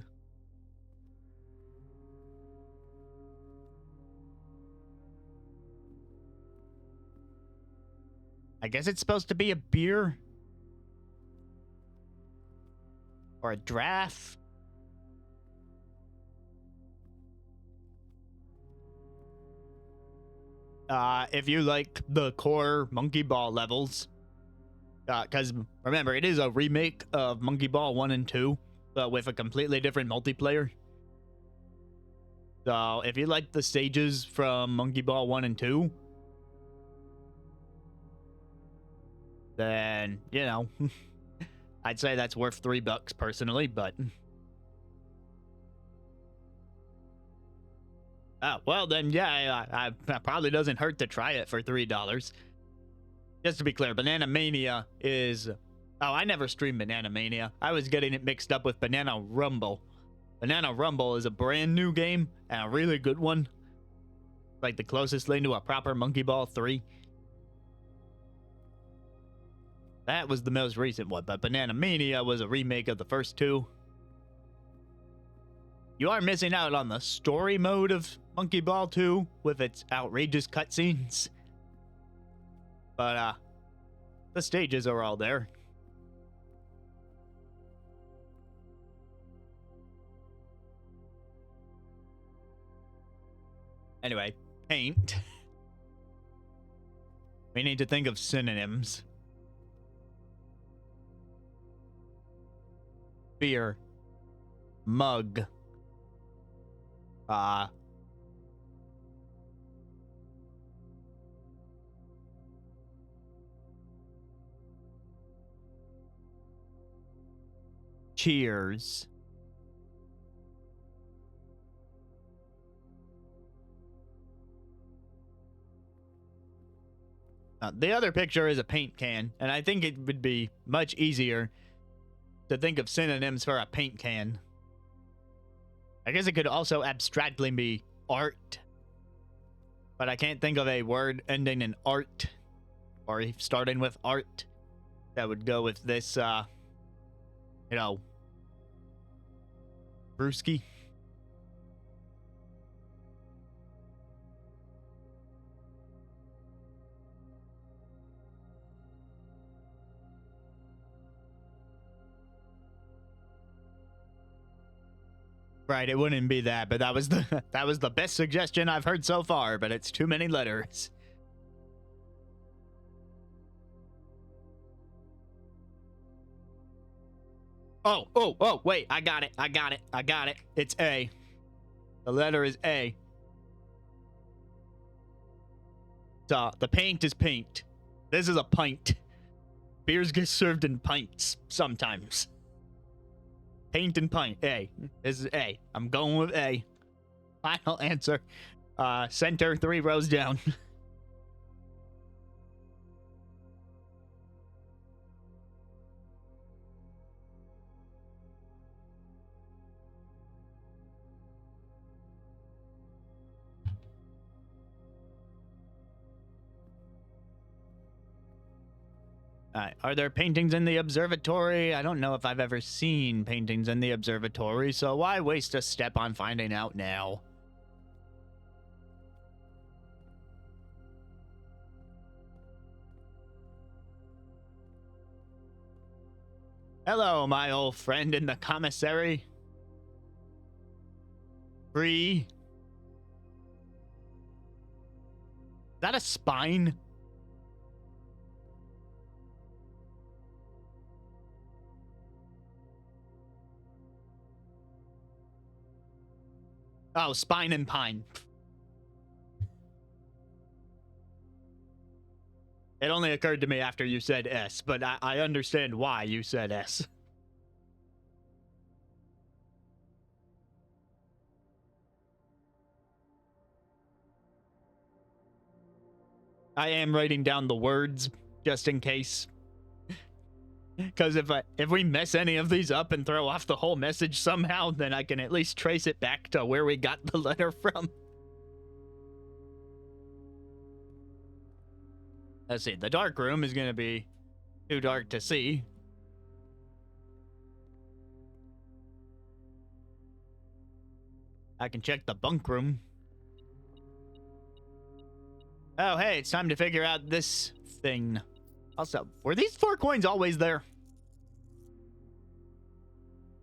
I guess it's supposed to be a beer. Or a draft. If you like the core Monkey Ball levels. Because remember, it is a remake of Monkey Ball 1 and 2, but with a completely different multiplayer. So if you like the stages from Monkey Ball 1 and 2, then, you know, I'd say that's worth $3 personally, but... Oh, well then, yeah, it probably doesn't hurt to try it for $3. Just to be clear, Banana Mania is... Oh, I never streamed Banana Mania. I was getting it mixed up with Banana Rumble. Banana Rumble is a brand new game, and a really good one. Like the closest thing to a proper Monkey Ball 3. That was the most recent one, but Banana Mania was a remake of the first two. You are missing out on the story mode of Monkey Ball 2 with its outrageous cutscenes. But, the stages are all there. Anyway, paint. We need to think of synonyms. Beer. Mug. Cheers. The other picture is a paint can, and I think it would be much easier to think of synonyms for a paint can. I guess it could also abstractly be art, but I can't think of a word ending in art or starting with art that would go with this, you know, brewski. Right, it wouldn't be that, but that was the best suggestion I've heard so far, but it's too many letters. Oh, wait, I got it. It's A. The letter is A. So, the paint is paint. This is a pint. Beers get served in pints sometimes. Paint and pint. A. This is A. I'm going with A. Final answer. Center, 3 rows down. Are there paintings in the observatory? I don't know if I've ever seen paintings in the observatory, so why waste a step on finding out now? Hello, my old friend in the commissary. Free. Is that a spine? Oh, spine and pine. It only occurred to me after you said S, but I understand why you said S. I am writing down the words just in case. Because if we mess any of these up and throw off the whole message somehow, then I can at least trace it back to where we got the letter from. Let's see. The dark room is going to be too dark to see. I can check the bunk room. Oh, hey, it's time to figure out this thing. Also, were these 4 coins always there?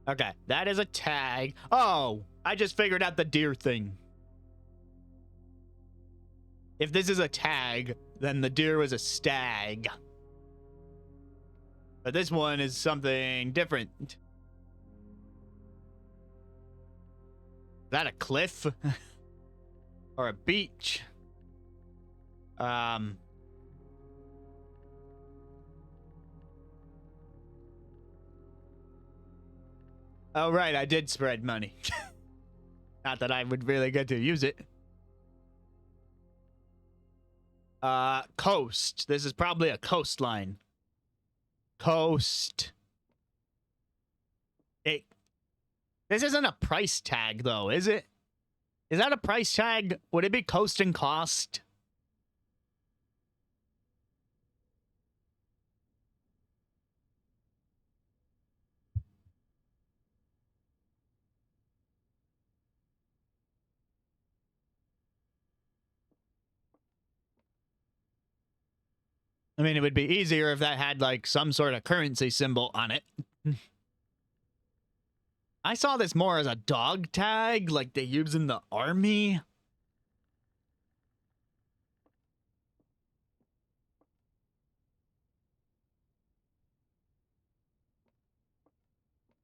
Okay, that is a tag. Oh, I just figured out the deer thing. If this is a tag, then the deer was a stag. But this one is something different. Is that a cliff? Or a beach? Oh, right, I did spread money. Not that I would really get to use it. Coast. This is probably a coastline. Coast. This isn't a price tag, though, is it? Is that a price tag? Would it be coast and cost? I mean, it would be easier if that had, like, some sort of currency symbol on it. I saw this more as a dog tag, like they use in the army.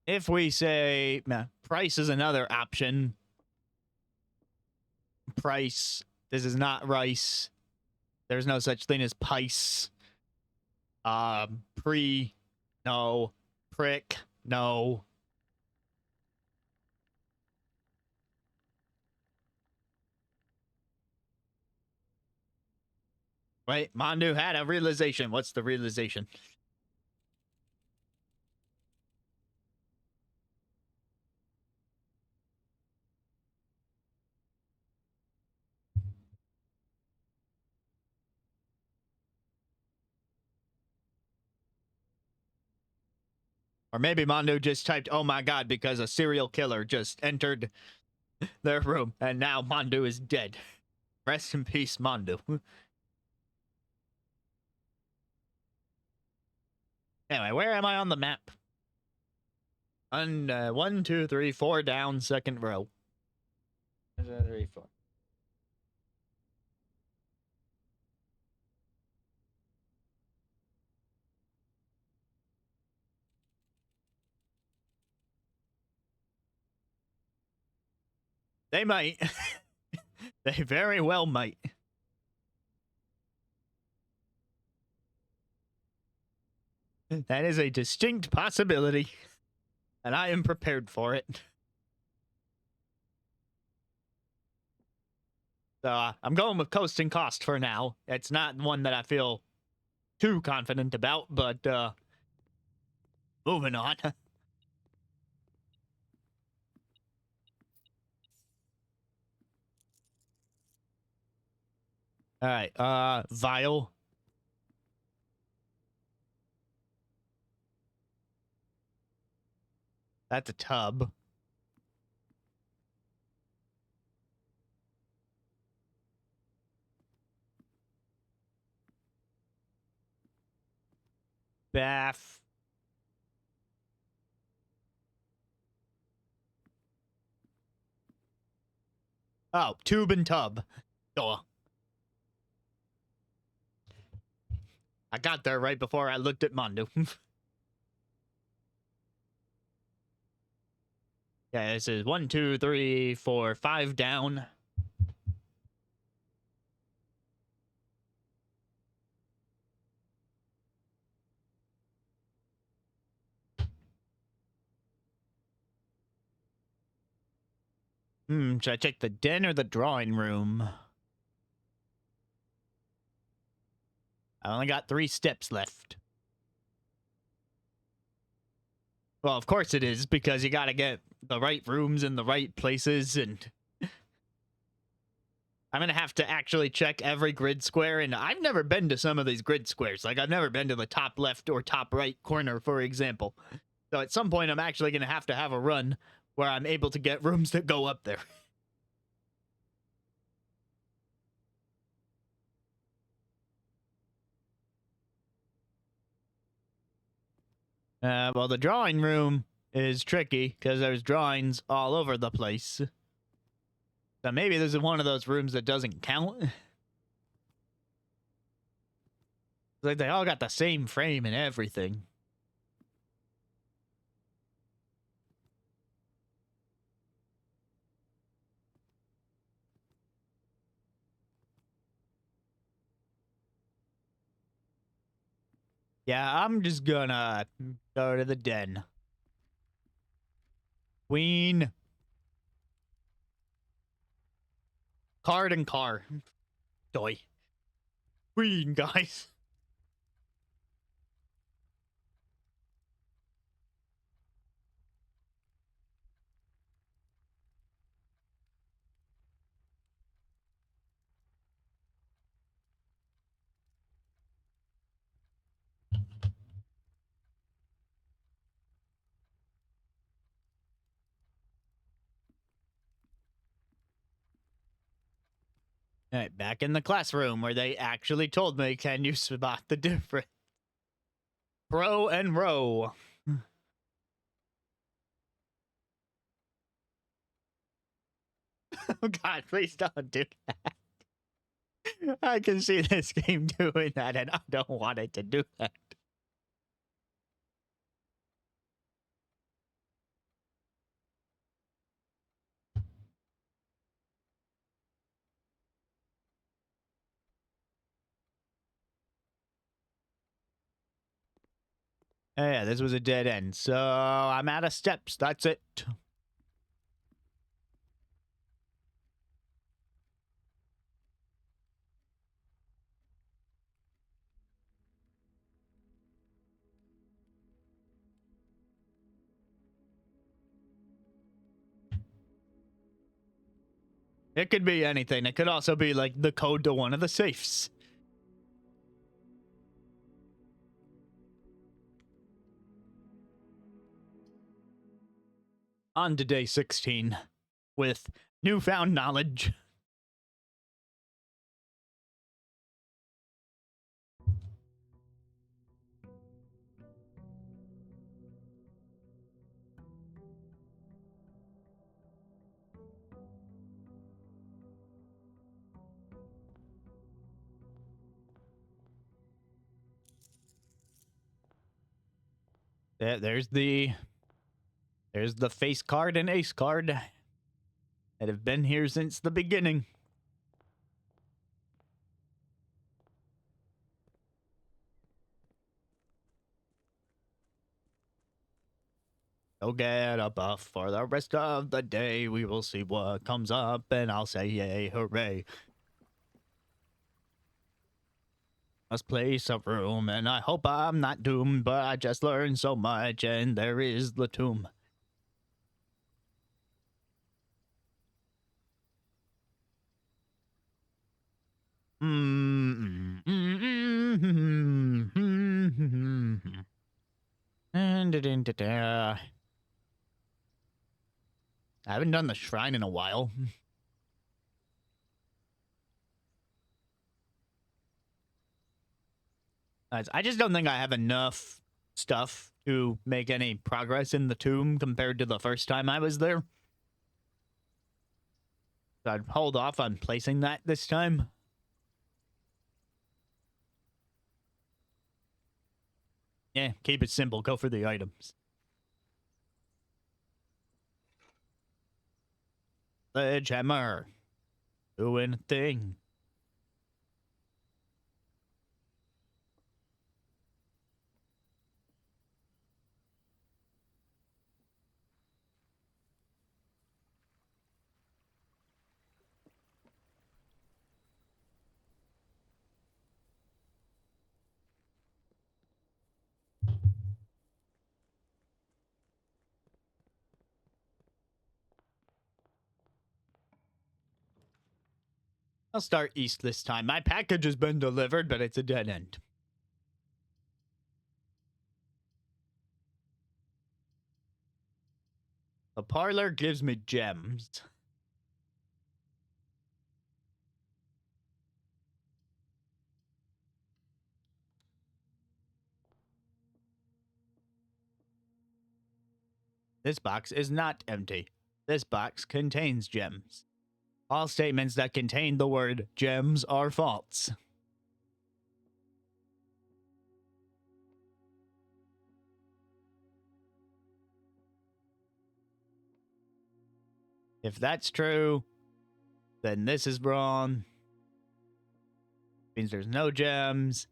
If we say price is another option. Price. This is not rice. There's no such thing as pice. Pre. No. Prick. No. Wait, Mondu had a realization. What's the realization? Or maybe Mondo just typed, oh my god, because a serial killer just entered their room, and now Mondo is dead. Rest in peace, Mondo. Anyway, where am I on the map? 1, 2, 3, 4 down, second row. 1, 2, 3, 4. They might. They very well might. That is a distinct possibility, and I am prepared for it. So I'm going with coast and cost for now. It's not one that I feel too confident about, but moving on. All right, vial. That's a tub. Bath. Oh, tube and tub. Duh. I got there right before I looked at Mondo. Yeah, this is 1, 2, 3, 4, 5 down. Should I take the den or the drawing room? I only got 3 steps left. Well, of course it is, because you gotta get the right rooms in the right places, and I'm gonna have to actually check every grid square, and I've never been to some of these grid squares. Like, I've never been to the top left or top right corner, for example. So at some point, I'm actually gonna have a run where I'm able to get rooms that go up there. Well, the drawing room is tricky because there's drawings all over the place. So maybe this is one of those rooms that doesn't count. Like, they all got the same frame and everything. Yeah, I'm just gonna go to the den. Queen. Card and car. Doy. Queen, guys. All right, back in the classroom where they actually told me, can you spot the difference? Pro and row. Oh God, please don't do that. I can see this game doing that, and I don't want it to do that. Yeah, this was a dead end, so I'm out of steps. That's it. It could be anything. It could also be like the code to one of the safes. On to day 16 with newfound knowledge. There's the face card and ace card that have been here since the beginning. So get a buff for the rest of the day. We will see what comes up, and I'll say yay, hooray. Must place a room, and I hope I'm not doomed, but I just learned so much, and there is the tomb. I haven't done the shrine in a while. I just don't think I have enough stuff to make any progress in the tomb compared to the first time I was there. So I'd hold off on placing that this time. Yeah, keep it simple. Go for the items. Sledgehammer. Doing a thing. I'll start east this time. My package has been delivered, but it's a dead end. The parlor gives me gems. This box is not empty. This box contains gems. All statements that contain the word gems are false. If that's true, then this is wrong. Means there's no gems.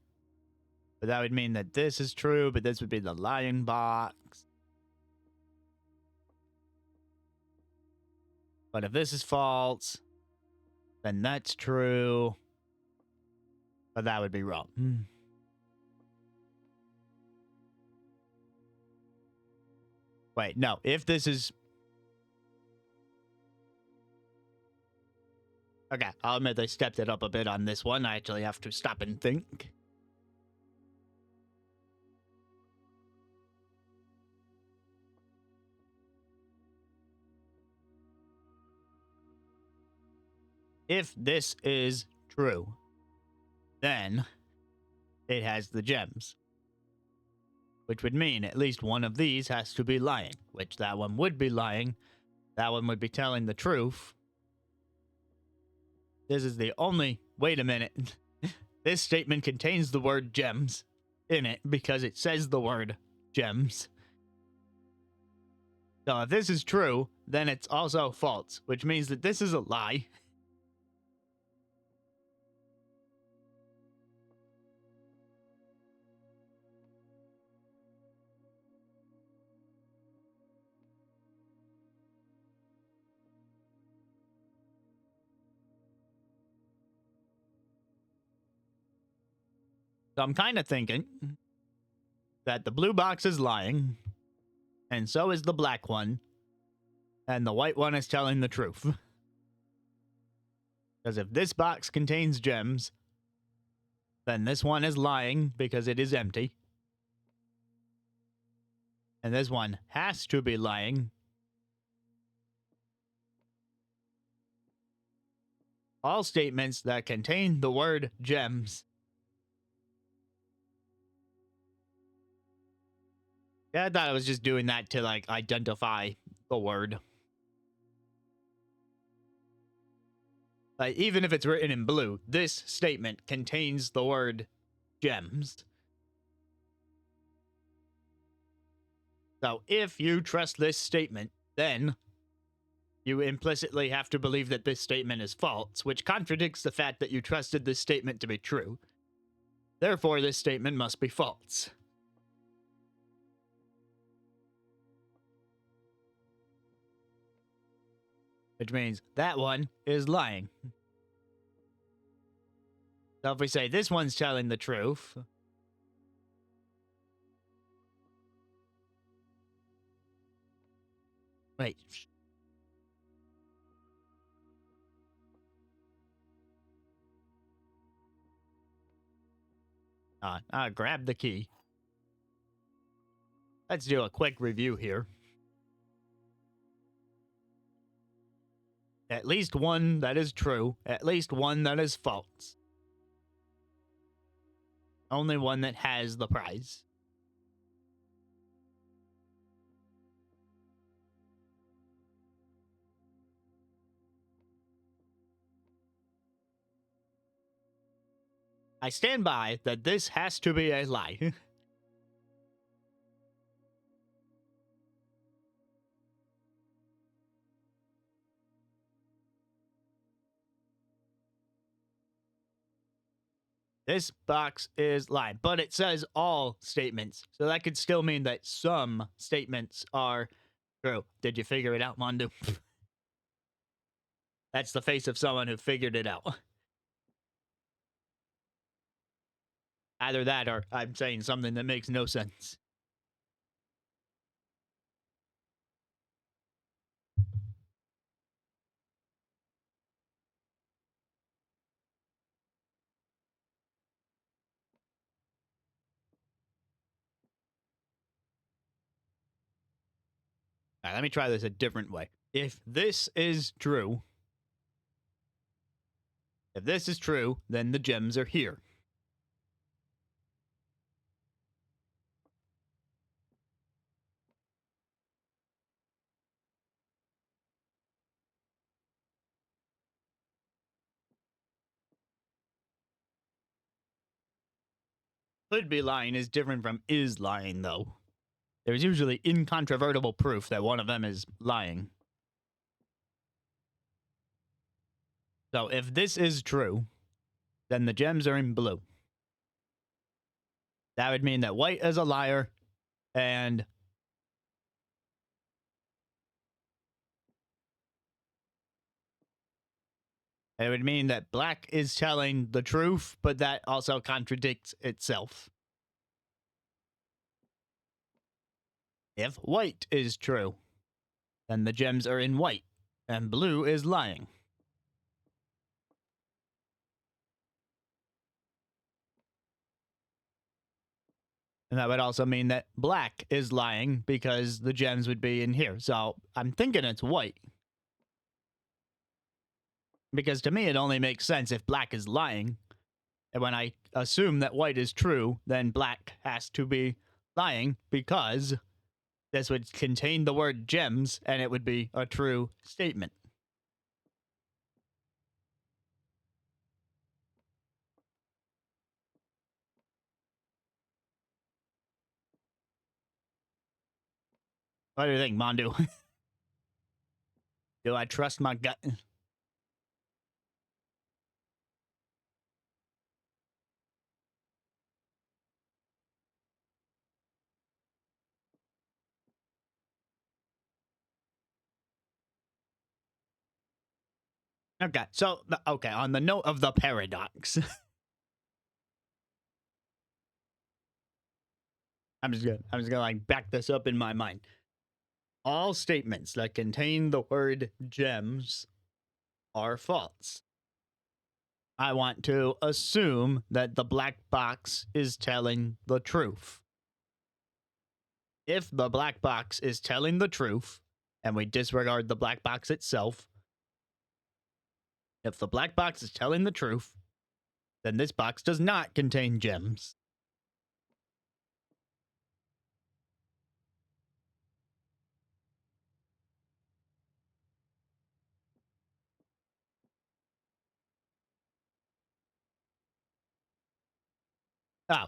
But that would mean that this is true, but this would be the lying box. But if this is false, then that's true. But that would be wrong. Wait, no. If this is... Okay, I'll admit they stepped it up a bit on this one. I actually have to stop and think. If this is true, then it has the gems. Which would mean at least one of these has to be lying. Which that one would be lying. That one would be telling the truth. This is the only... Wait a minute. This statement contains the word gems in it because it says the word gems. So if this is true, then it's also false, which means that this is a lie. So I'm kind of thinking that the blue box is lying, and so is the black one, and the white one is telling the truth. Because if this box contains gems, then this one is lying because it is empty. And this one has to be lying. All statements that contain the word gems. Yeah, I thought I was just doing that to, like, identify the word. Like, even if it's written in blue, this statement contains the word gems. So if you trust this statement, then you implicitly have to believe that this statement is false, which contradicts the fact that you trusted this statement to be true. Therefore, this statement must be false. Which means that one is lying. So if we say this one's telling the truth... Wait. Grab the key. Let's do a quick review here. At least one that is true. At least one that is false. Only one that has the prize. I stand by that this has to be a lie. This box is lying, but it says all statements. So that could still mean that some statements are true. Did you figure it out, Mondu? That's the face of someone who figured it out. Either that or I'm saying something that makes no sense. All right, let me try this a different way. If this is true, then the gems are here. Could be lying is different from is lying, though. There's usually incontrovertible proof that one of them is lying. So if this is true, then the gems are in blue. That would mean that white is a liar, and it would mean that black is telling the truth, but that also contradicts itself. If white is true, then the gems are in white, and blue is lying. And that would also mean that black is lying because the gems would be in here. So I'm thinking it's white. Because to me, it only makes sense if black is lying. And when I assume that white is true, then black has to be lying because this would contain the word gems and it would be a true statement. What do you think, Mondu? Do I trust my gut? Okay, so on the note of the paradox, I'm just gonna like back this up in my mind. All statements that contain the word gems are false. I want to assume that the black box is telling the truth. If the black box is telling the truth, and we disregard the black box itself, if the black box is telling the truth, then this box does not contain gems.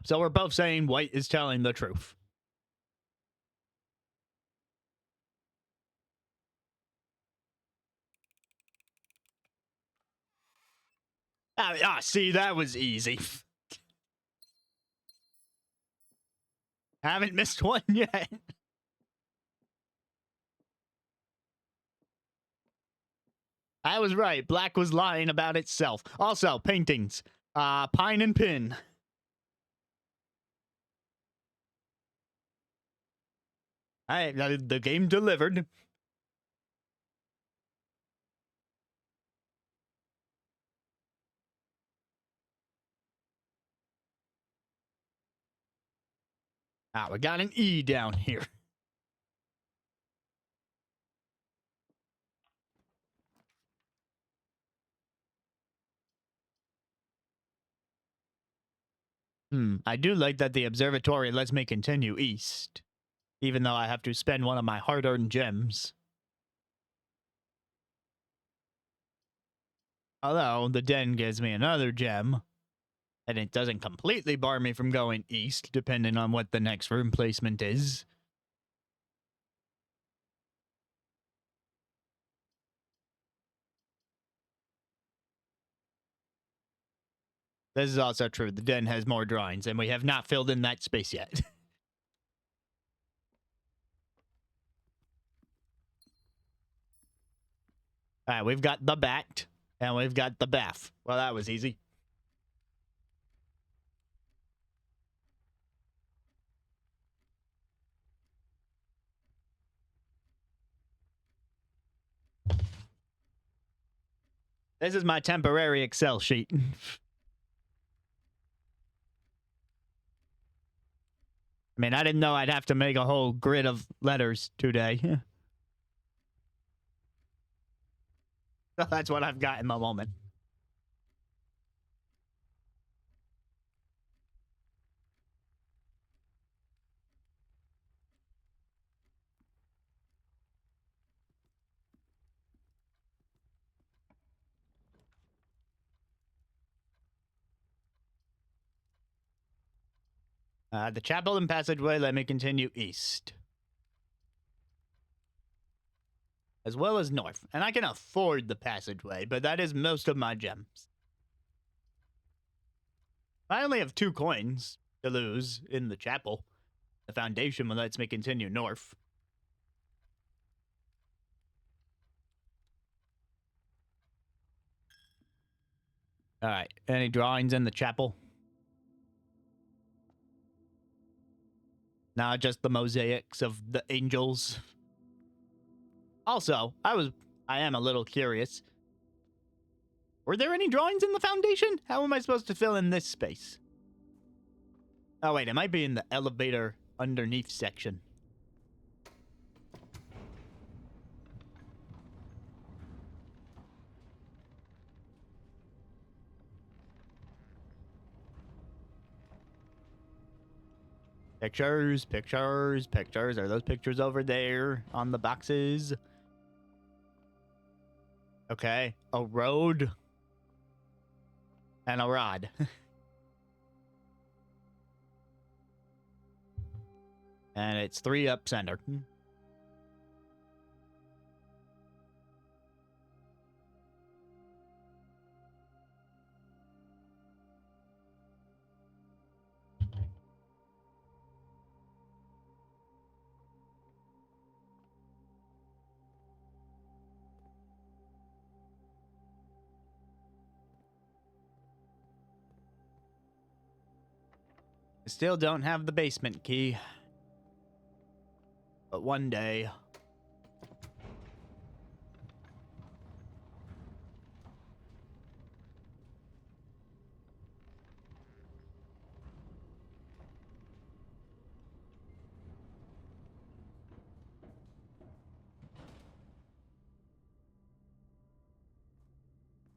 So we're both saying white is telling the truth. See, that was easy. Haven't missed one yet. I was right. Black was lying about itself. Also, paintings. Pine and Pin. The game delivered. We got an E down here. I do like that the observatory lets me continue east, even though I have to spend one of my hard-earned gems. Although, the den gives me another gem. And it doesn't completely bar me from going east, depending on what the next room placement is. This is also true. The den has more drawings, and we have not filled in that space yet. All right, we've got the bat, and we've got the bath. Well, that was easy. This is my temporary Excel sheet. I mean, I didn't know I'd have to make a whole grid of letters today. So that's what I've got in the moment. The chapel and passageway let me continue east. As well as north. And I can afford the passageway, but that is most of my gems. I only have 2 coins to lose in the chapel. The foundation one lets me continue north. Alright, any drawings in the chapel? Nah, just the mosaics of the angels. Also, I am a little curious. Were there any drawings in the foundation? How am I supposed to fill in this space? Oh wait, it might be in the elevator underneath section. Pictures, pictures, pictures. Are those pictures over there on the boxes? Okay, a road and a rod. And it's 3 up center. I still don't have the basement key. But one day.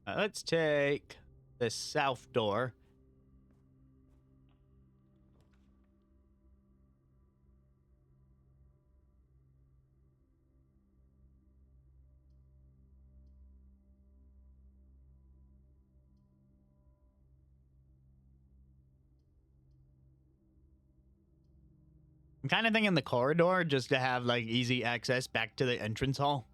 Let's take the south door. I'm kind of thinking the corridor just to have like easy access back to the entrance hall.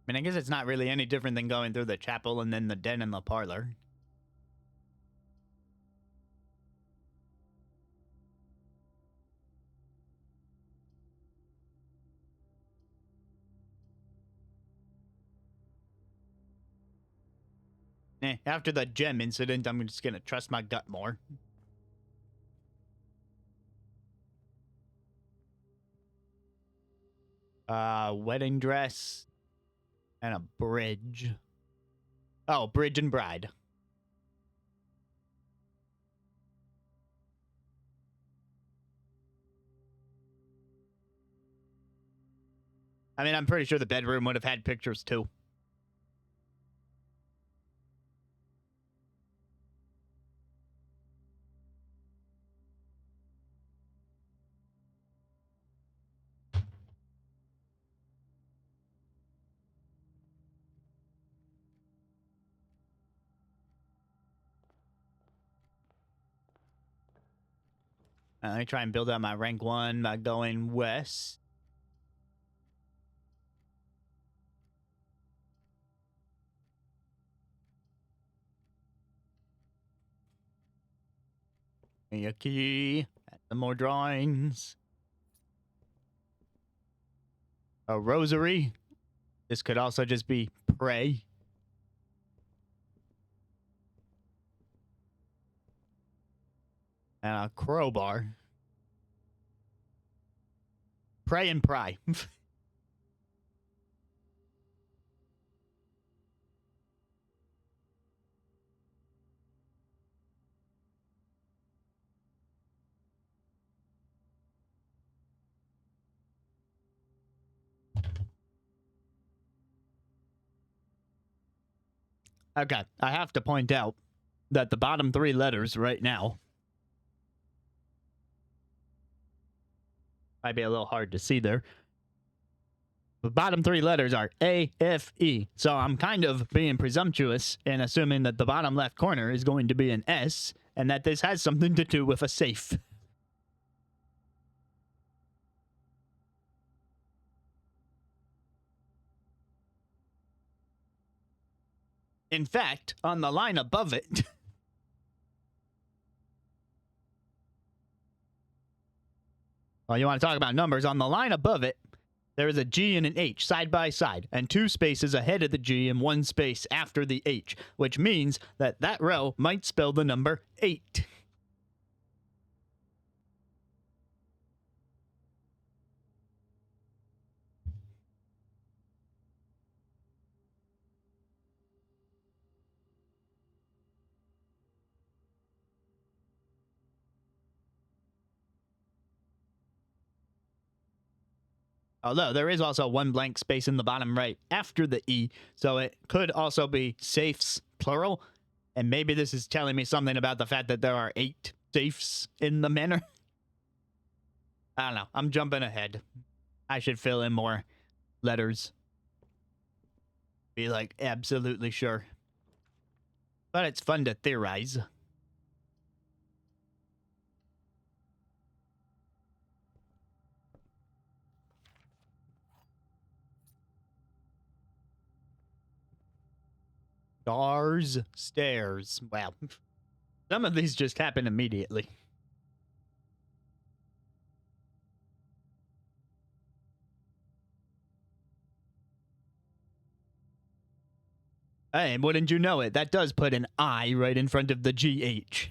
I mean, I guess it's not really any different than going through the chapel and then the den and the parlor. After the gem incident, I'm just gonna trust my gut more. Wedding dress and a bridge. Oh, bridge and bride. I mean, I'm pretty sure the bedroom would have had pictures too. I try and build out my rank 1 by going west. A key. Some more drawings. A rosary. This could also just be pray. And a crowbar. Pray and pry. Okay, I have to point out that the bottom 3 letters right now might be a little hard to see there. The bottom 3 letters are A, F, E. So I'm kind of being presumptuous in assuming that the bottom left corner is going to be an S and that this has something to do with a safe. In fact, on the line above it... Well, you want to talk about numbers. On the line above it, there is a G and an H side by side, and 2 spaces ahead of the G and 1 space after the H, which means that that row might spell the number 8. Although there is also 1 blank space in the bottom right after the E, so it could also be safes, plural. And maybe this is telling me something about the fact that there are 8 safes in the manor. I don't know. I'm jumping ahead. I should fill in more letters. Be like absolutely sure. But it's fun to theorize. Stairs. Wow. Some of these just happen immediately. Hey, wouldn't you know it? That does put an I right in front of the GH.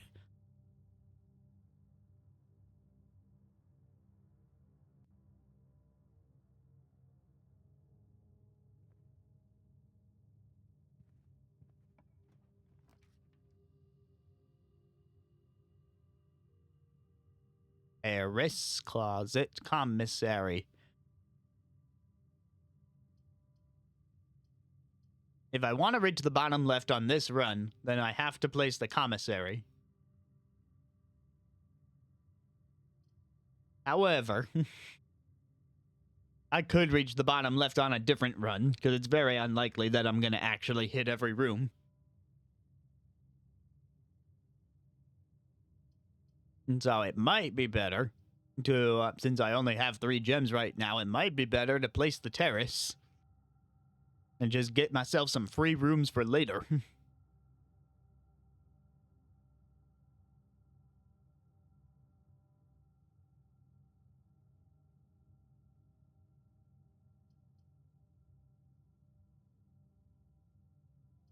Heiress, closet, commissary. If I want to reach the bottom left on this run, then I have to place the commissary. However, I could reach the bottom left on a different run, because it's very unlikely that I'm going to actually hit every room. And so it might be better to, since I only have 3 gems right now, it might be better to place the terrace and just get myself some free rooms for later.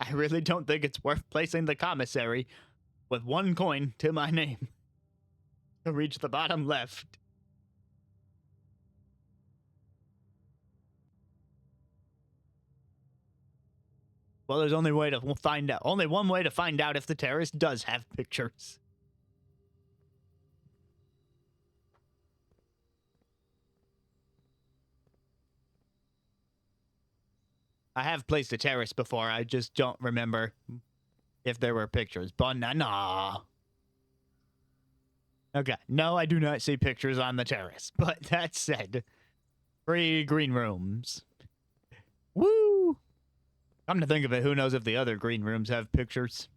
I really don't think it's worth placing the commissary with 1 coin to my name to reach the bottom left. Well, there's only way to find out. Only one way to find out if the terrace does have pictures. I have placed a terrace before. I just don't remember if there were pictures. Banana. Okay. No, I do not see pictures on the terrace. But that said, free green rooms. Woo! Come to think of it, who knows if the other green rooms have pictures?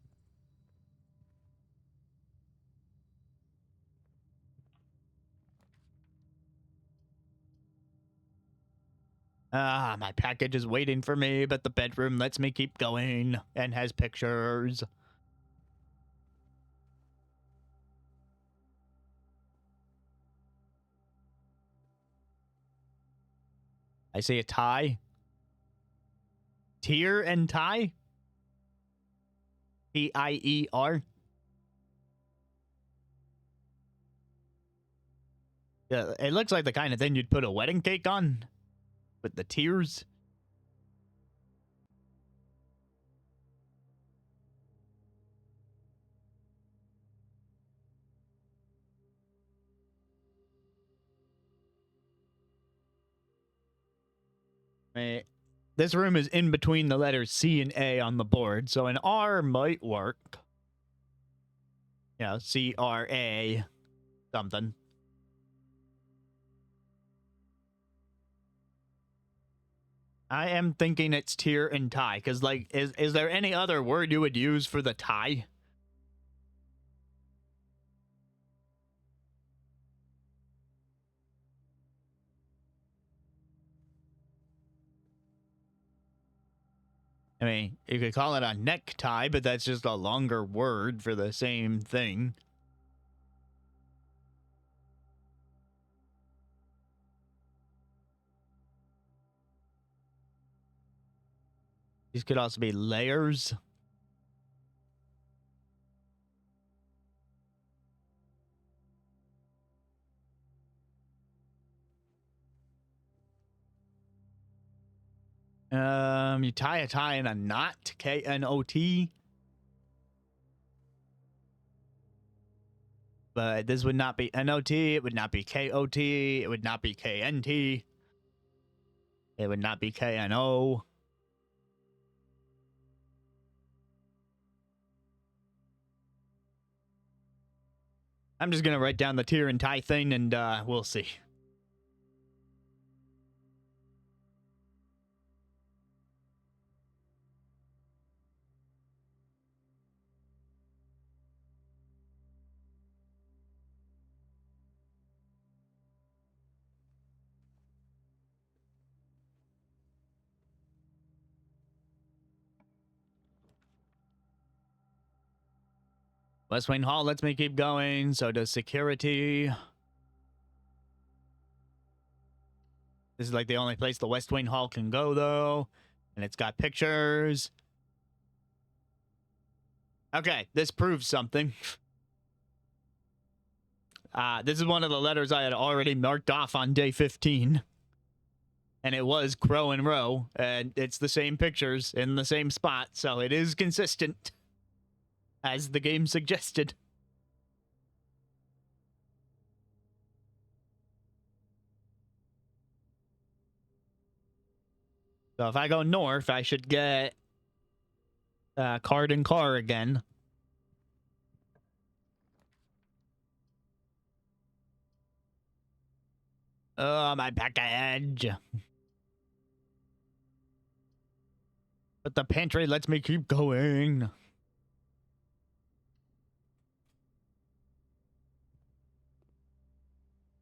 Ah, my package is waiting for me, but the bedroom lets me keep going and has pictures. I see a tie. Tier and tie? T-I-E-R? Yeah, it looks like the kind of thing you'd put a wedding cake on. With the tears. This room is in between the letters C and A on the board, so an R might work. Yeah, C-R-A something. I am thinking it's tier and tie, because, like, is there any other word you would use for the tie? I mean, you could call it a necktie, but that's just a longer word for the same thing. These could also be layers. You tie a tie in a knot, K-N-O-T. But this would not be N-O-T, it would not be K-O-T, it would not be K-N-T. It would not be K-N-O. I'm just gonna write down the tier and tie thing and we'll see. West Wing Hall lets me keep going, so does security. This is like the only place the West Wing Hall can go, though. And it's got pictures. Okay, this proves something. This is one of the letters I had already marked off on day 15. And it was Crow and Row. And it's the same pictures in the same spot, so it is consistent. As the game suggested. So if I go north, I should get card and car again. Oh, my package. But the pantry lets me keep going.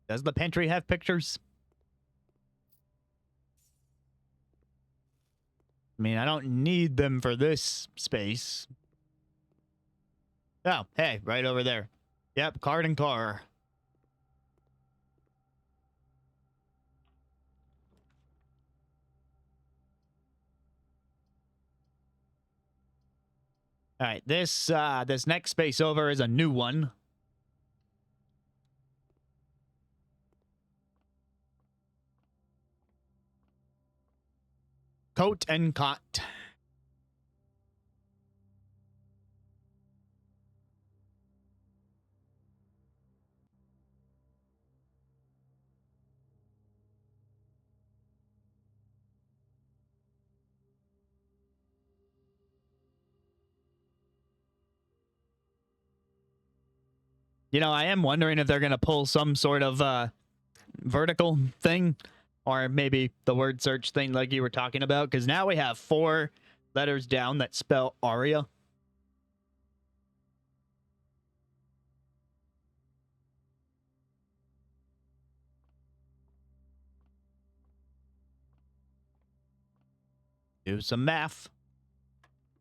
Does the pantry have pictures? I mean, I don't need them for this space. Oh, hey, right over there. Yep, card and car. All right, this next space over is a new one. Coat and cot. You know, I am wondering if they're going to pull some sort of vertical thing, or maybe the word search thing like you were talking about, because now we have 4 letters down that spell aria. Do some math.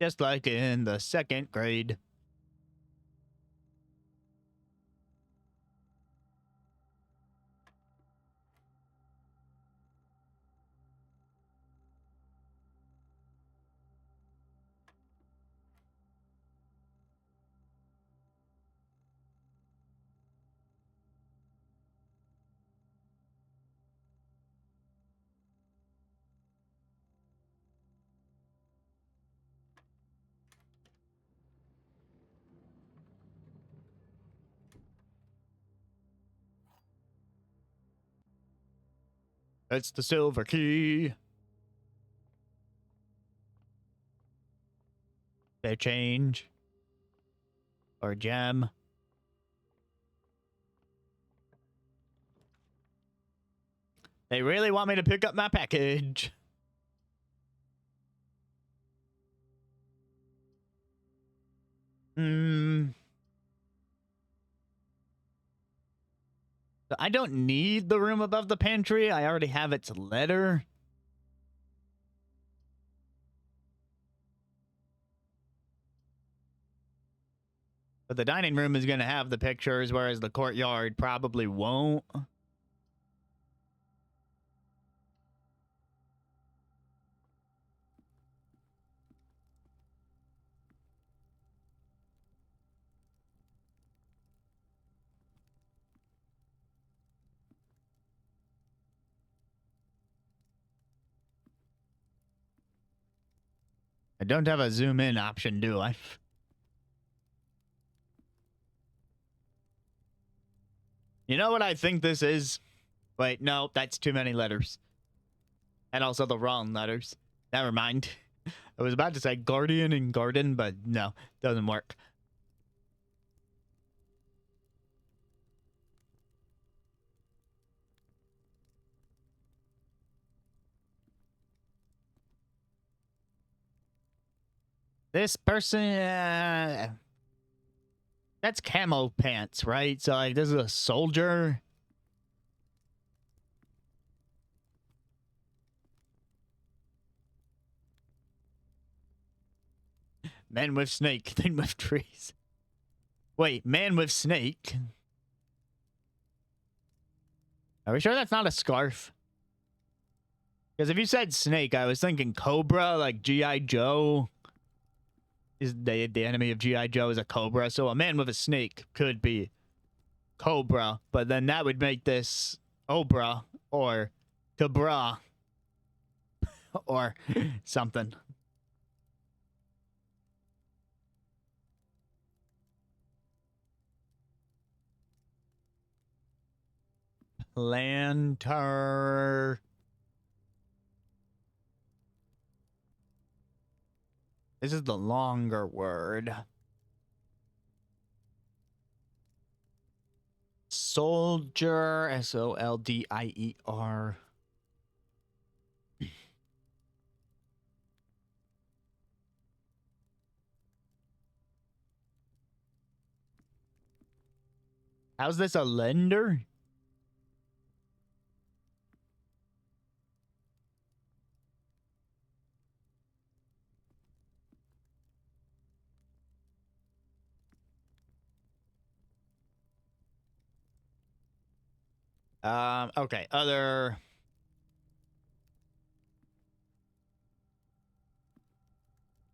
Just like in the 2nd grade. It's the silver key. They change. Or gem. They really want me to pick up my package. I don't need the room above the pantry. I already have its letter. But the dining room is going to have the pictures, whereas the courtyard probably won't. I don't have a zoom in option, do I? You know what I think this is? Wait, no, that's too many letters. And also the wrong letters. Never mind. I was about to say guardian and garden, but no, doesn't work. This person, that's camo pants, right? So like, this is a soldier. Man with snake, thing with trees. Wait, man with snake? Are we sure that's not a scarf? Because if you said snake, I was thinking cobra, like G.I. Joe. Is the enemy of G.I. Joe is a cobra, so a man with a snake could be cobra, but then that would make this obra or cabra or something. Planter. This is the longer word. Soldier. Soldier. How's this a lender? Okay, other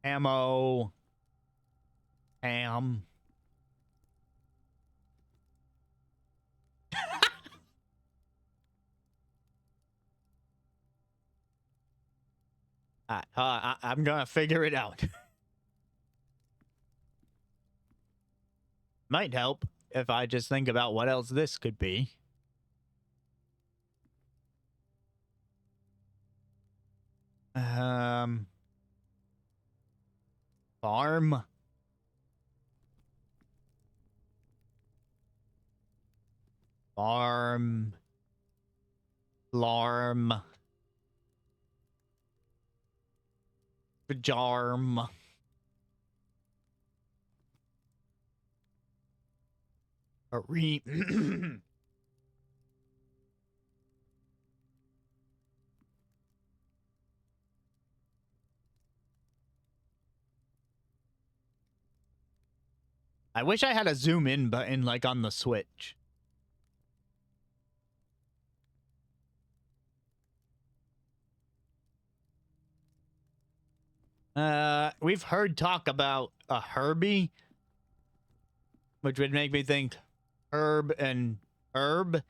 ammo, ham. I'm gonna figure it out. Might help if I just think about what else this could be. Farm. Farm. Larm. Jarm. I wish I had a zoom in button like on the Switch. We've heard talk about a Herbie, which would make me think herb and herb,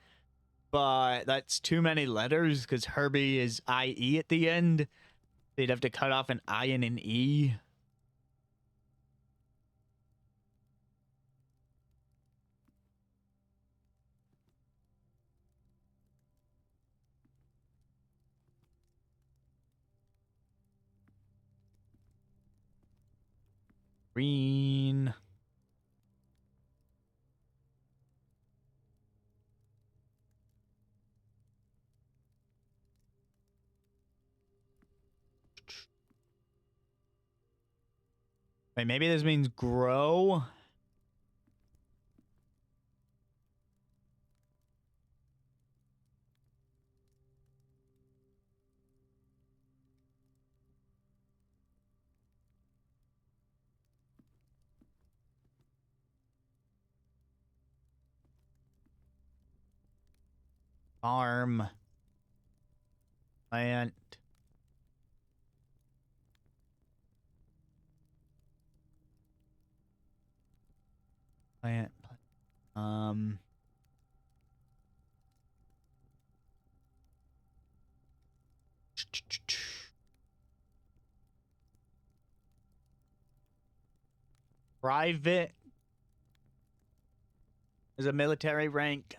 but that's too many letters because Herbie is IE at the end. They'd have to cut off an I and an E. Green. Wait, maybe this means grow? Farm. Plant. Plant. Private is a military rank.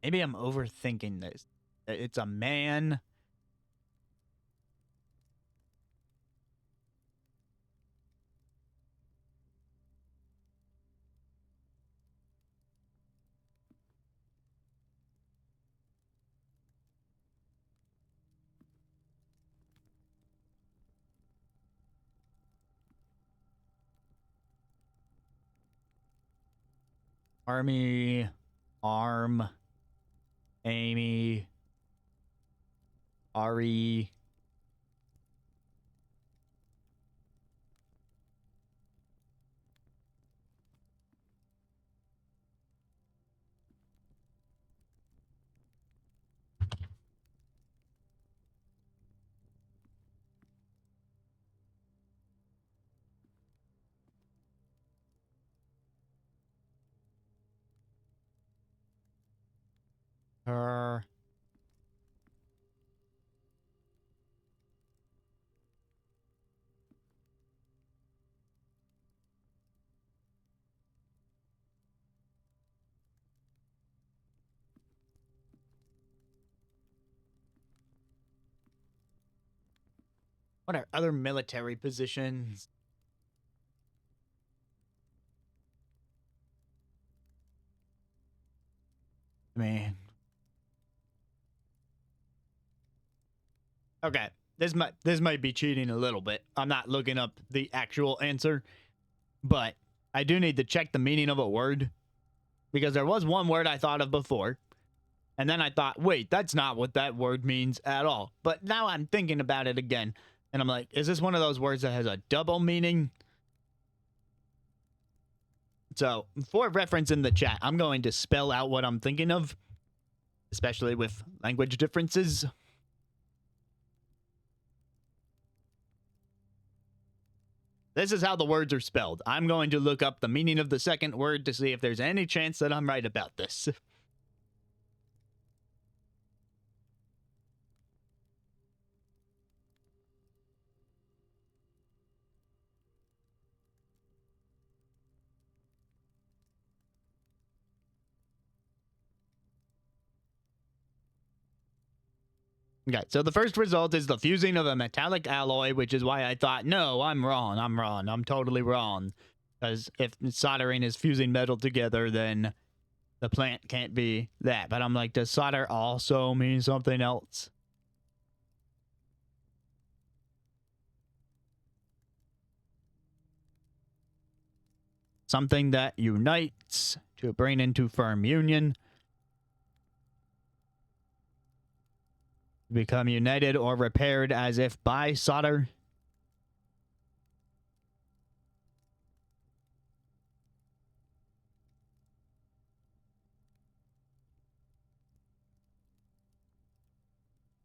Maybe I'm overthinking this. It's a man. Army. Arm. Amy. Ari. Her. What are other military positions? Man. Okay. This might be cheating a little bit. I'm not looking up the actual answer, but I do need to check the meaning of a word because there was one word I thought of before. And then I thought, wait, that's not what that word means at all. But now I'm thinking about it again. And I'm like, is this one of those words that has a double meaning? So, for reference in the chat, I'm going to spell out what I'm thinking of, especially with language differences. This is how the words are spelled. I'm going to look up the meaning of the second word to see if there's any chance that I'm right about this. Okay, so the first result is the fusing of a metallic alloy, which is why I thought, no, I'm wrong. I'm totally wrong. Because if soldering is fusing metal together, then the plant can't be that. But I'm like, does solder also mean something else? Something that unites to bring into firm union. Become united or repaired as if by solder.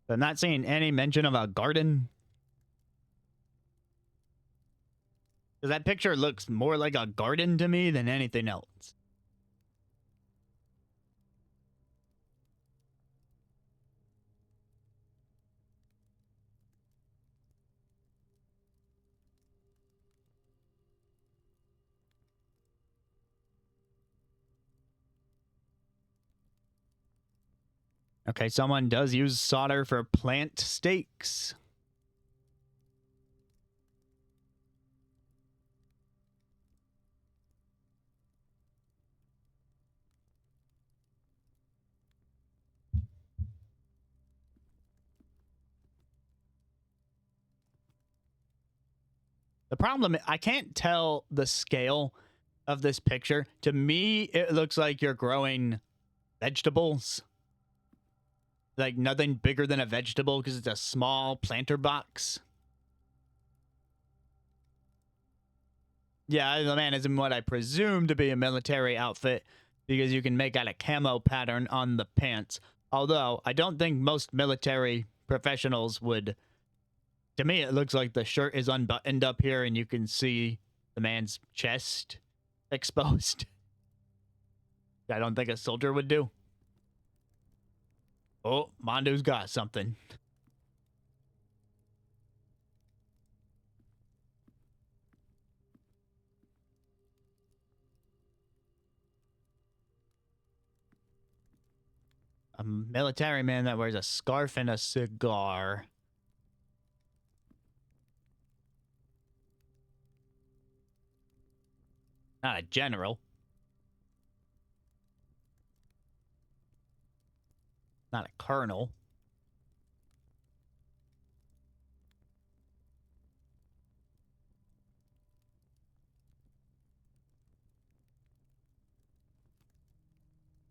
I'm not seeing any mention of a garden. Because that picture looks more like a garden to me than anything else. Okay, someone does use solder for plant stakes. The problem, I can't tell the scale of this picture. To me, it looks like you're growing vegetables. Like nothing bigger than a vegetable because it's a small planter box. Yeah, the man is in what I presume to be a military outfit because you can make out a camo pattern on the pants. Although, I don't think most military professionals would. To me, it looks like the shirt is unbuttoned up here and you can see the man's chest exposed. I don't think a soldier would do. Oh, Mondo's got something. A military man that wears a scarf and a cigar. Not a general. Not a colonel.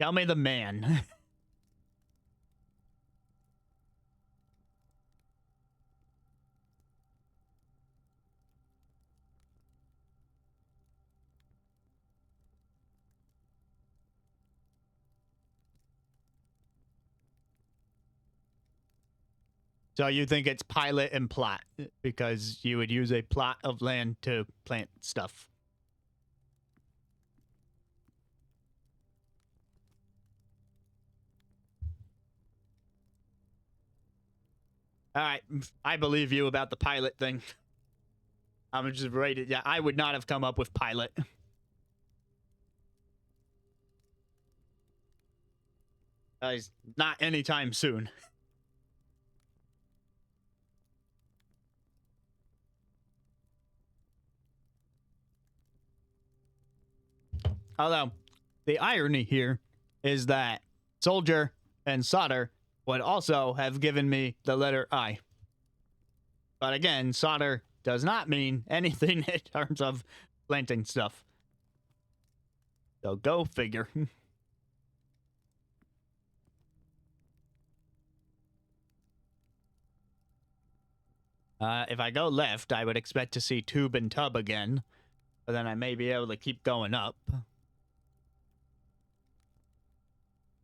Tell me the man. So you think it's pilot and plot because you would use a plot of land to plant stuff. All right, I believe you about the pilot thing. I'm just rated. Yeah, I would not have come up with pilot. Not anytime soon. Although, the irony here is that soldier and solder would also have given me the letter I. But again, solder does not mean anything in terms of planting stuff. So go figure. If I go left, I would expect to see tube and tub again. But then I may be able to keep going up.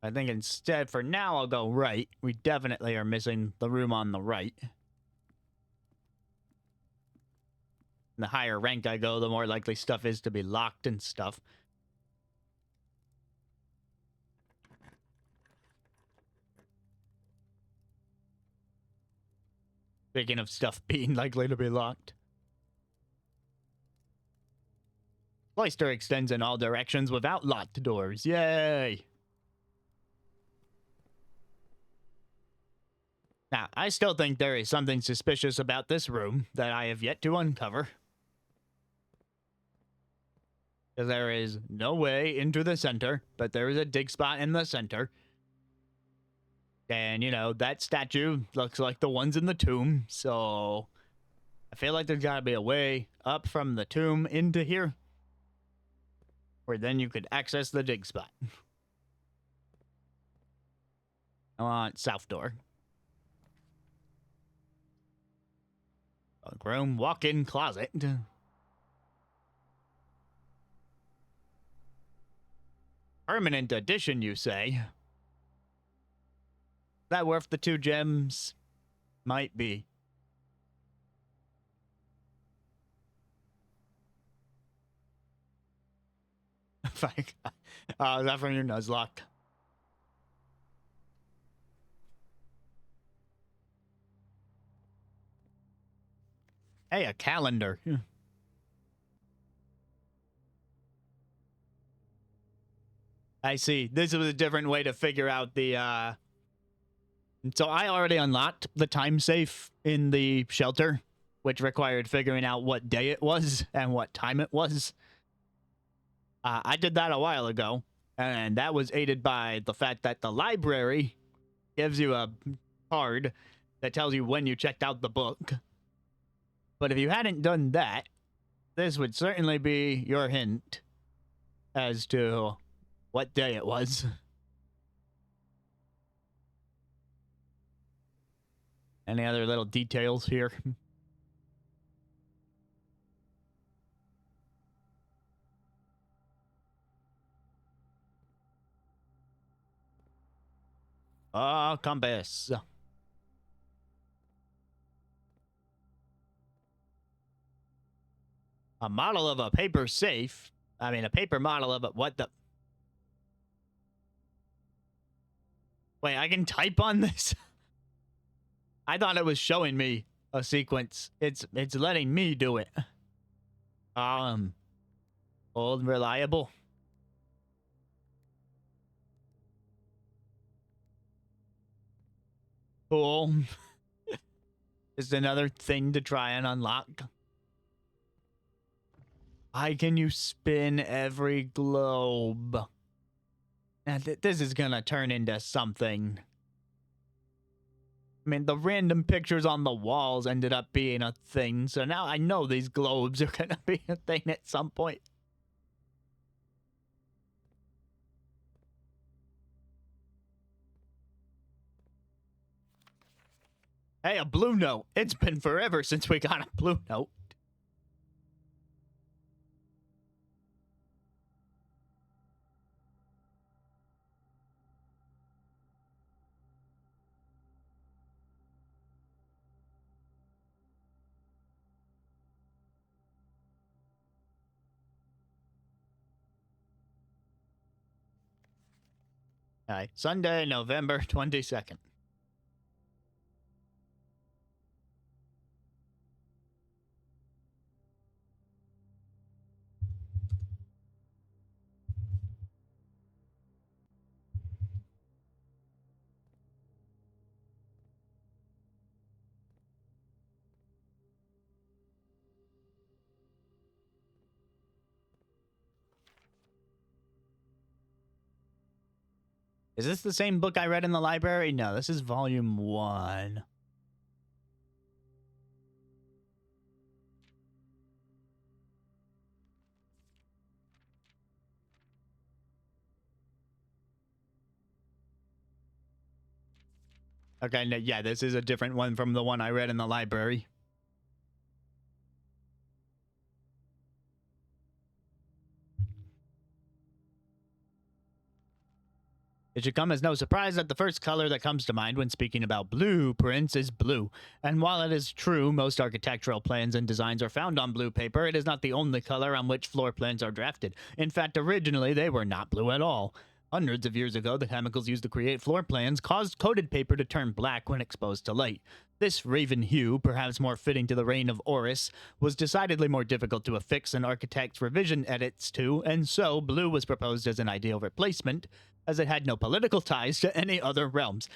I think instead, for now, I'll go right. We definitely are missing the room on the right. The higher rank I go, the more likely stuff is to be locked and stuff. Speaking of stuff being likely to be locked. Cloister extends in all directions without locked doors. Yay! Now, I still think there is something suspicious about this room that I have yet to uncover. Because there is no way into the center, but there is a dig spot in the center. And, you know, that statue looks like the ones in the tomb, so I feel like there's got to be a way up from the tomb into here, where then you could access the dig spot. I want south door. Bunk room, walk-in closet. Permanent addition, you say? Is that worth the 2 gems? Might be. Oh, is that from your Nuzlocke? Hey, a calendar. I see. This was a different way to figure out the, So I already unlocked the time safe in the shelter, which required figuring out what day it was and what time it was. I did that a while ago, and that was aided by the fact that the library gives you a card that tells you when you checked out the book. But if you hadn't done that, this would certainly be your hint as to what day it was. Any other little details here? Oh, compass. A model of a paper safe. I mean, a paper model of a... What the... Wait, I can type on this? I thought it was showing me a sequence. It's letting me do it. Old reliable. Cool. Just another thing to try and unlock. Why can you spin every globe? Now, this is gonna turn into something. I mean, the random pictures on the walls ended up being a thing, so now I know these globes are gonna be a thing at some point. Hey, a blue note. It's been forever since we got a blue note. All right, Sunday, November 22nd. Is this the same book I read in the library? No, this is volume 1. Okay, no, yeah, this is a different one from the one I read in the library. It should come as no surprise that the first color that comes to mind when speaking about blueprints is blue. And while it is true most architectural plans and designs are found on blue paper, it is not the only color on which floor plans are drafted. In fact, originally they were not blue at all. Hundreds of years ago, the chemicals used to create floor plans caused coated paper to turn black when exposed to light. This raven hue, perhaps more fitting to the reign of Horus, was decidedly more difficult to affix an architect's revision edits to, and so blue was proposed as an ideal replacement, as it had no political ties to any other realms.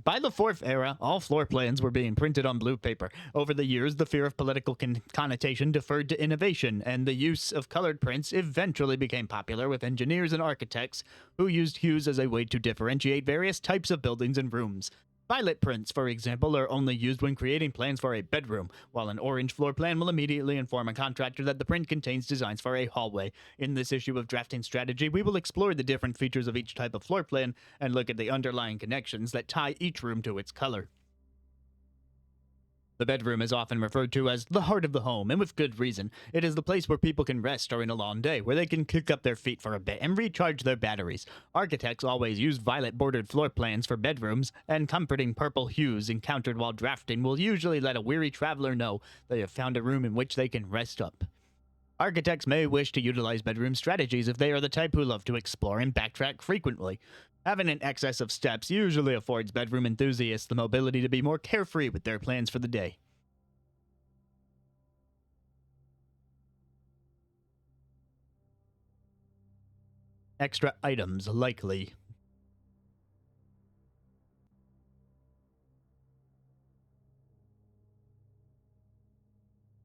By the Fourth Era, all floor plans were being printed on blue paper. Over the years, the fear of political connotation deferred to innovation, and the use of colored prints eventually became popular with engineers and architects who used hues as a way to differentiate various types of buildings and rooms. Violet prints, for example, are only used when creating plans for a bedroom, while an orange floor plan will immediately inform a contractor that the print contains designs for a hallway. In this issue of Drafting Strategy, we will explore the different features of each type of floor plan and look at the underlying connections that tie each room to its color. The bedroom is often referred to as the heart of the home, and with good reason. It is the place where people can rest during a long day, where they can kick up their feet for a bit and recharge their batteries. Architects always use violet-bordered floor plans for bedrooms, and comforting purple hues encountered while drafting will usually let a weary traveler know they have found a room in which they can rest up. Architects may wish to utilize bedroom strategies if they are the type who love to explore and backtrack frequently. Having an excess of steps usually affords bedroom enthusiasts the mobility to be more carefree with their plans for the day. Extra items likely.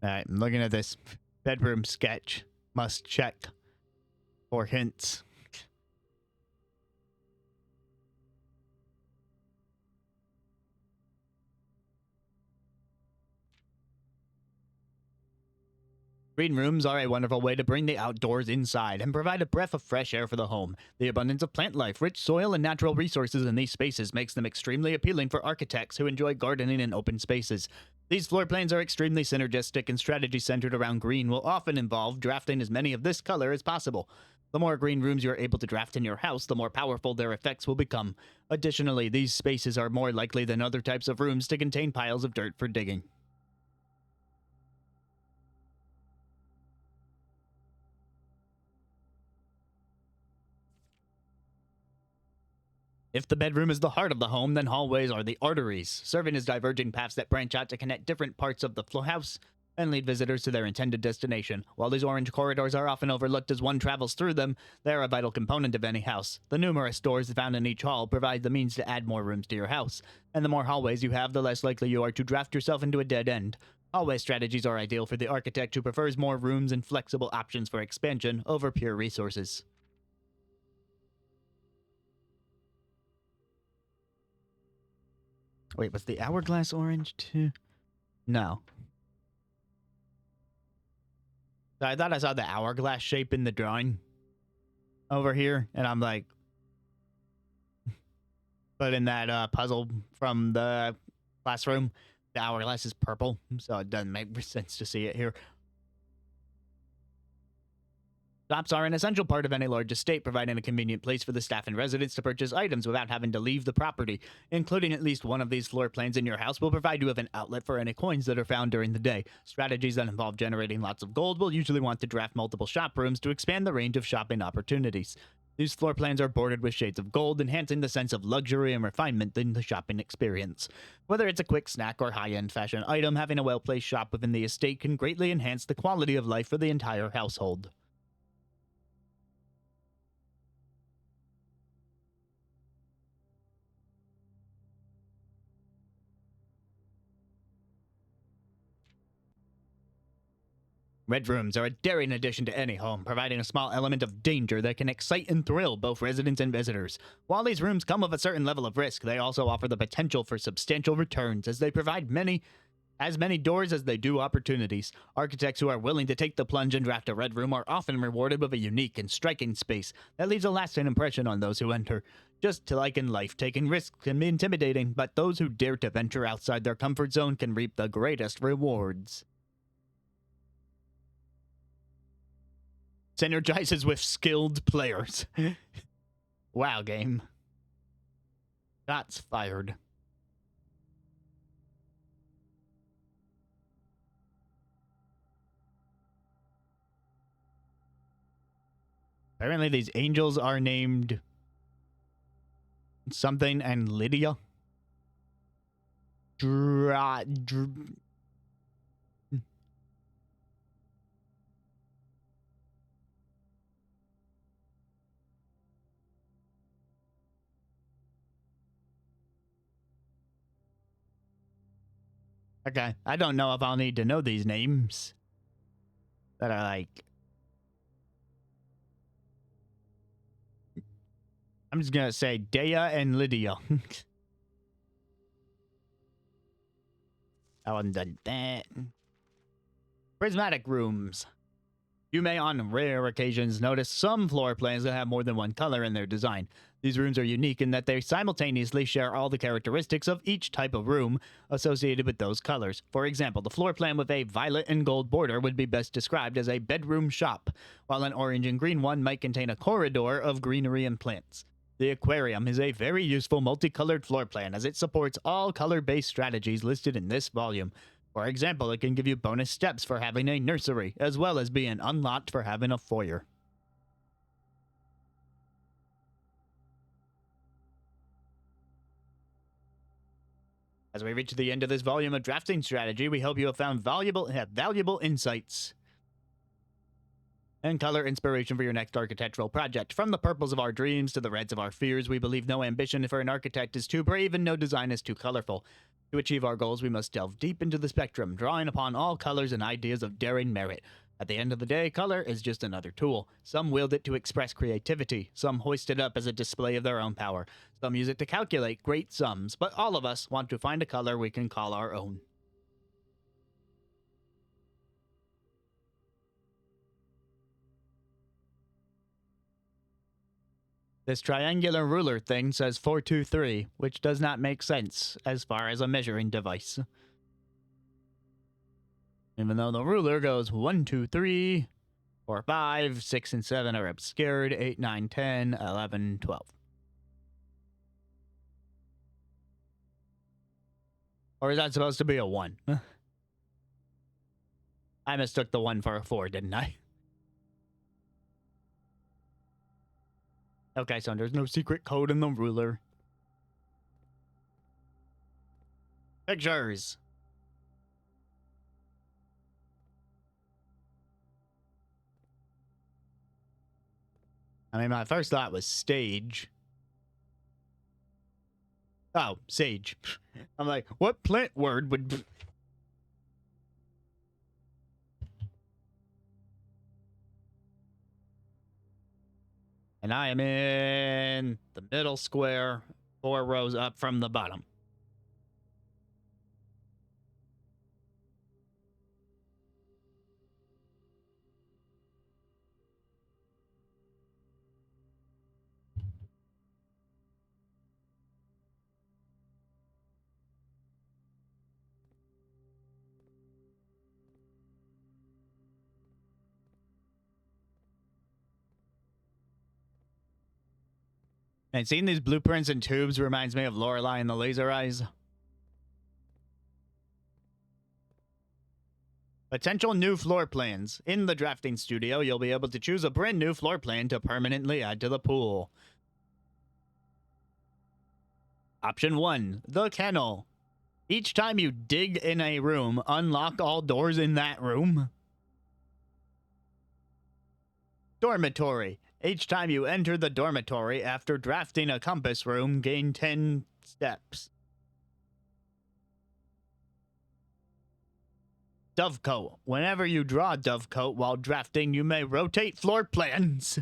Alright, I'm looking at this bedroom sketch. Must check for hints. Green rooms are a wonderful way to bring the outdoors inside and provide a breath of fresh air for the home. The abundance of plant life, rich soil, and natural resources in these spaces makes them extremely appealing for architects who enjoy gardening in open spaces. These floor plans are extremely synergistic, and strategy centered around green will often involve drafting as many of this color as possible. The more green rooms you're able to draft in your house, the more powerful their effects will become. Additionally, these spaces are more likely than other types of rooms to contain piles of dirt for digging. If the bedroom is the heart of the home, then hallways are the arteries, serving as diverging paths that branch out to connect different parts of the house and lead visitors to their intended destination. While these orange corridors are often overlooked as one travels through them, they are a vital component of any house. The numerous doors found in each hall provide the means to add more rooms to your house, and the more hallways you have, the less likely you are to draft yourself into a dead end. Hallway strategies are ideal for the architect who prefers more rooms and flexible options for expansion over pure resources. Wait, was the hourglass orange too? No. I thought I saw the hourglass shape in the drawing over here, and I'm like, but in that puzzle from the classroom, the hourglass is purple, so it doesn't make sense to see it here. Shops are an essential part of any large estate, providing a convenient place for the staff and residents to purchase items without having to leave the property. Including at least one of these floor plans in your house will provide you with an outlet for any coins that are found during the day. Strategies that involve generating lots of gold will usually want to draft multiple shop rooms to expand the range of shopping opportunities. These floor plans are bordered with shades of gold, enhancing the sense of luxury and refinement in the shopping experience. Whether it's a quick snack or high-end fashion item, having a well-placed shop within the estate can greatly enhance the quality of life for the entire household. Red rooms are a daring addition to any home, providing a small element of danger that can excite and thrill both residents and visitors. While these rooms come with a certain level of risk, they also offer the potential for substantial returns as they provide as many doors as they do opportunities. Architects who are willing to take the plunge and draft a red room are often rewarded with a unique and striking space that leaves a lasting impression on those who enter. Just like in life, taking risks can be intimidating, but those who dare to venture outside their comfort zone can reap the greatest rewards. Synergizes with skilled players. Wow, game. Shots fired. Apparently these angels are named something and Lydia. Okay, I don't know if I'll need to know these names that are like. I'm just gonna say Dea and Lydia. I haven't done that. Prismatic rooms. You may on rare occasions notice some floor plans that have more than one color in their design. These rooms are unique in that they simultaneously share all the characteristics of each type of room associated with those colors. For example, the floor plan with a violet and gold border would be best described as a bedroom shop, while an orange and green one might contain a corridor of greenery and plants. The aquarium is a very useful multicolored floor plan as it supports all color-based strategies listed in this volume. For example, it can give you bonus steps for having a nursery, as well as being unlocked for having a foyer. As we reach the end of this volume of drafting strategy, we hope you have found valuable insights and color inspiration for your next architectural project. From the purples of our dreams to the reds of our fears, we believe no ambition for an architect is too brave and no design is too colorful. To achieve our goals, we must delve deep into the spectrum, drawing upon all colors and ideas of daring merit. At the end of the day, color is just another tool. Some wield it to express creativity. Some hoist it up as a display of their own power. Some use it to calculate great sums. But all of us want to find a color we can call our own. This triangular ruler thing says 423, which does not make sense as far as a measuring device. Even though the ruler goes 1, 2, 3, 4, 5, 6, and 7 are obscured, 8, 9, 10, 11, 12. Or is that supposed to be a 1? I mistook the 1 for a 4, didn't I? Okay, so there's no secret code in the ruler. Pictures. I mean, my first thought was stage. Oh, sage. I'm like, what plant word would... And I am in the middle square, 4 rows up from the bottom. And seeing these blueprints and tubes reminds me of Lorelei and the Laser Eyes. Potential new floor plans. In the drafting studio, you'll be able to choose a brand new floor plan to permanently add to the pool. Option 1, the kennel. Each time you dig in a room, unlock all doors in that room. Dormitory. Each time you enter the dormitory after drafting a compass room, gain 10 steps. Dovecote. Whenever you draw Dovecote while drafting, you may rotate floor plans.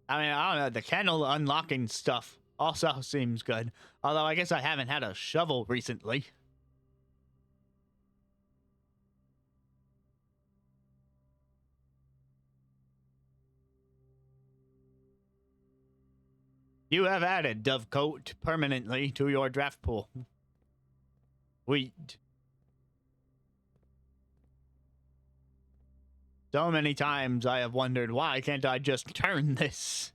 I mean, I don't know, the kennel unlocking stuff also seems good. Although I guess I haven't had a shovel recently. You have added Dovecote permanently to your draft pool. Sweet. So many times I have wondered, why can't I just turn this?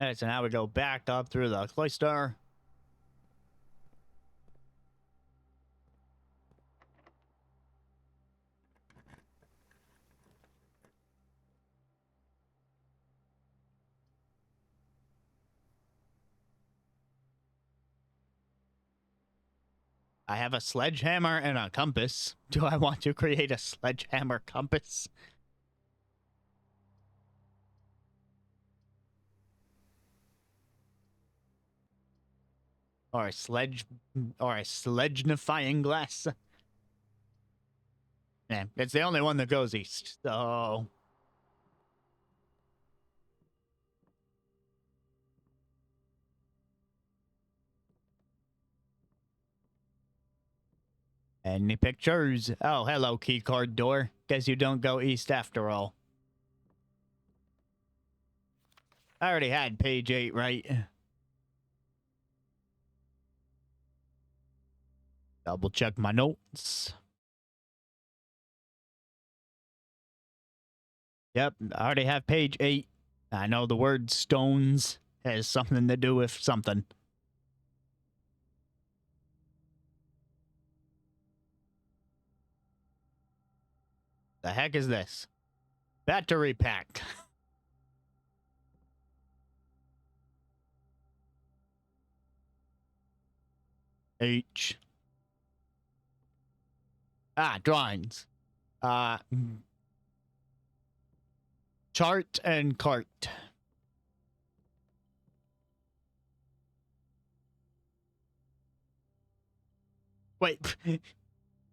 Alright, so now we go back up through the cloister. I have a sledgehammer and a compass. Do I want to create a sledgehammer compass? Or a sledgenifying glass? Yeah, it's the only one that goes east, so... Any pictures? Oh, hello, keycard door. Guess you don't go east after all. I already had page 8, right? Double check my notes. Yep, I already have page 8. I know the word stones has something to do with something. The heck is this? Battery pack. H. Ah, drawings. Chart and cart. Wait,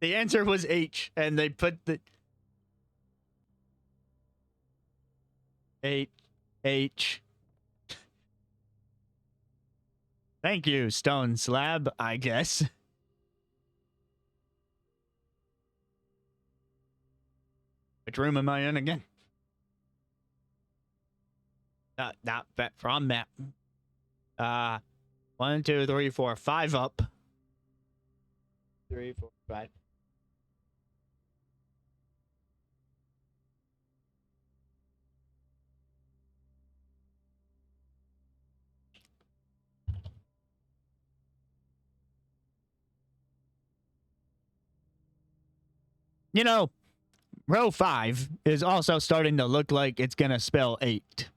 the answer was H, and they put the... H. Thank you, stone slab, I guess. Which room am I in again? Not from map. 1, 2, 3, 4, 5 up. 3, 4, 5. You know, row 5 is also starting to look like it's gonna spell 8.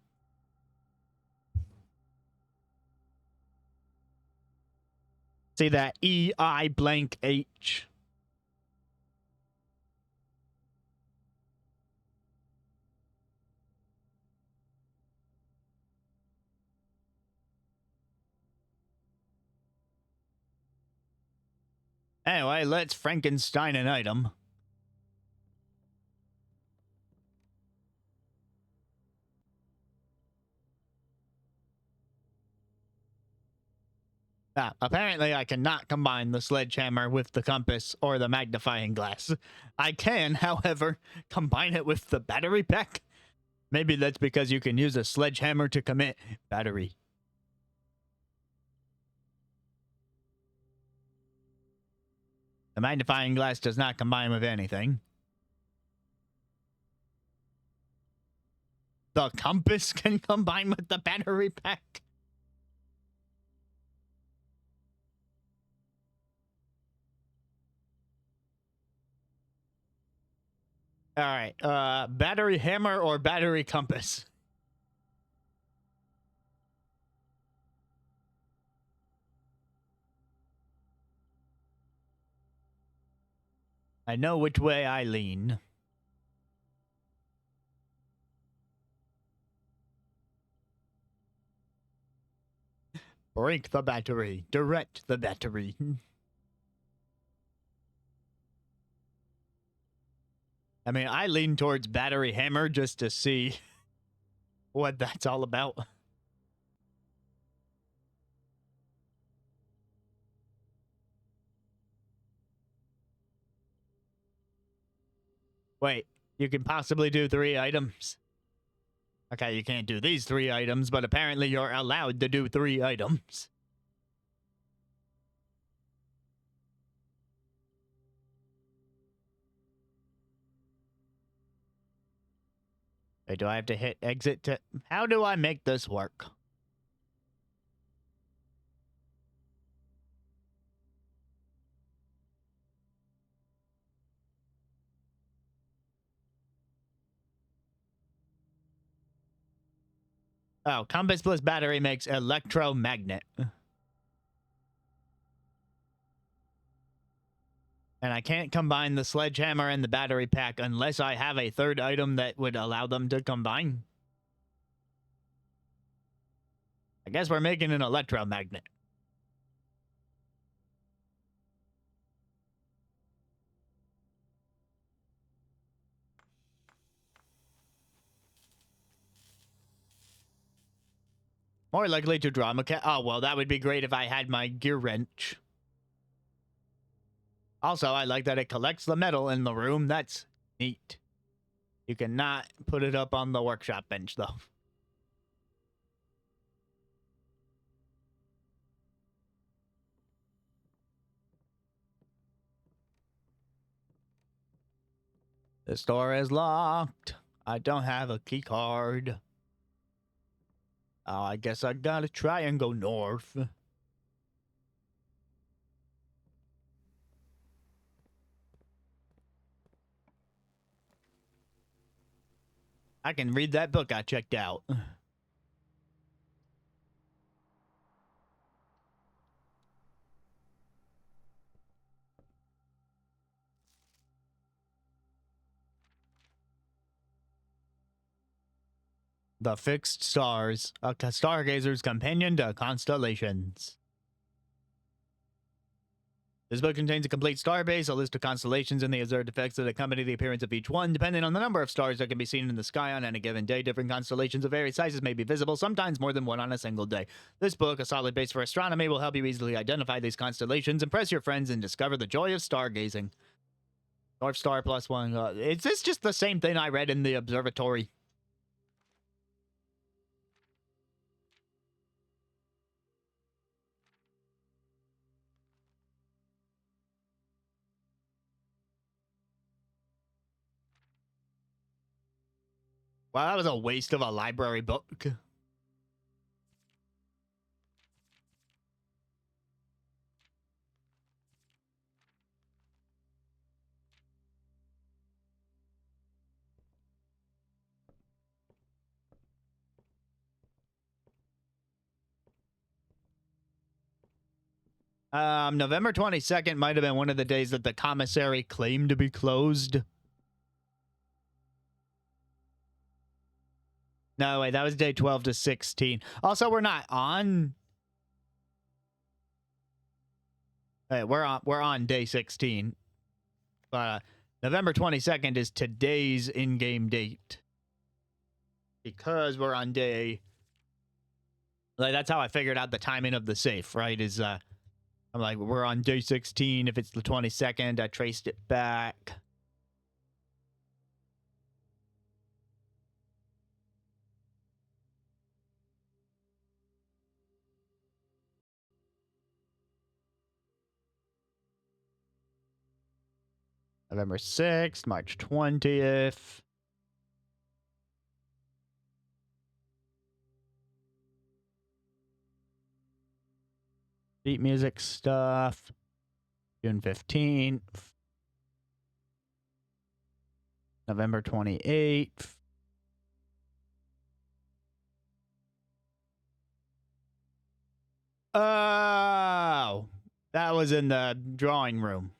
See that E-I blank H? Anyway, let's Frankenstein an item. Apparently I cannot combine the sledgehammer with the compass or the magnifying glass. I can, however, combine it with the battery pack. Maybe that's because you can use a sledgehammer to commit battery. The magnifying glass does not combine with anything. The compass can combine with the battery pack. All right, battery hammer or battery compass? I know which way I lean. Break the battery. Direct the battery. I mean, I lean towards battery hammer just to see what that's all about. Wait, you can possibly do 3 items? Okay, you can't do these 3 items, but apparently you're allowed to do 3 items. Wait, do I have to hit exit to... How do I make this work? Oh, compass plus battery makes electromagnet. And I can't combine the sledgehammer and the battery pack unless I have a third item that would allow them to combine. I guess we're making an electromagnet. More likely to draw oh, well, that would be great if I had my gear wrench. Also, I like that it collects the metal in the room. That's neat. You cannot put it up on the workshop bench, though. The store is locked. I don't have a key card. Oh, I guess I gotta try and go north. I can read that book I checked out. The Fixed Stars, a stargazer's companion to constellations. This book contains a complete star base, a list of constellations, and the observed effects that accompany the appearance of each one. Depending on the number of stars that can be seen in the sky on any given day, different constellations of various sizes may be visible, sometimes more than one on a single day. This book, a solid base for astronomy, will help you easily identify these constellations, impress your friends, and discover the joy of stargazing. North Star +1. Is this just the same thing I read in the observatory? Wow, that was a waste of a library book. November 22nd might have been one of the days that the commissary claimed to be closed. No, wait, that was day 12 to 16. Also, we're not on... Hey, we're on day 16. But November 22nd is today's in-game date. Because we're on day... Like, that's how I figured out the timing of the safe, right? Is, I'm like, we're on day 16. If it's the 22nd, I traced it back. November 6th, March 20th. Beat music stuff. June 15th. November 28th. Oh, that was in the drawing room.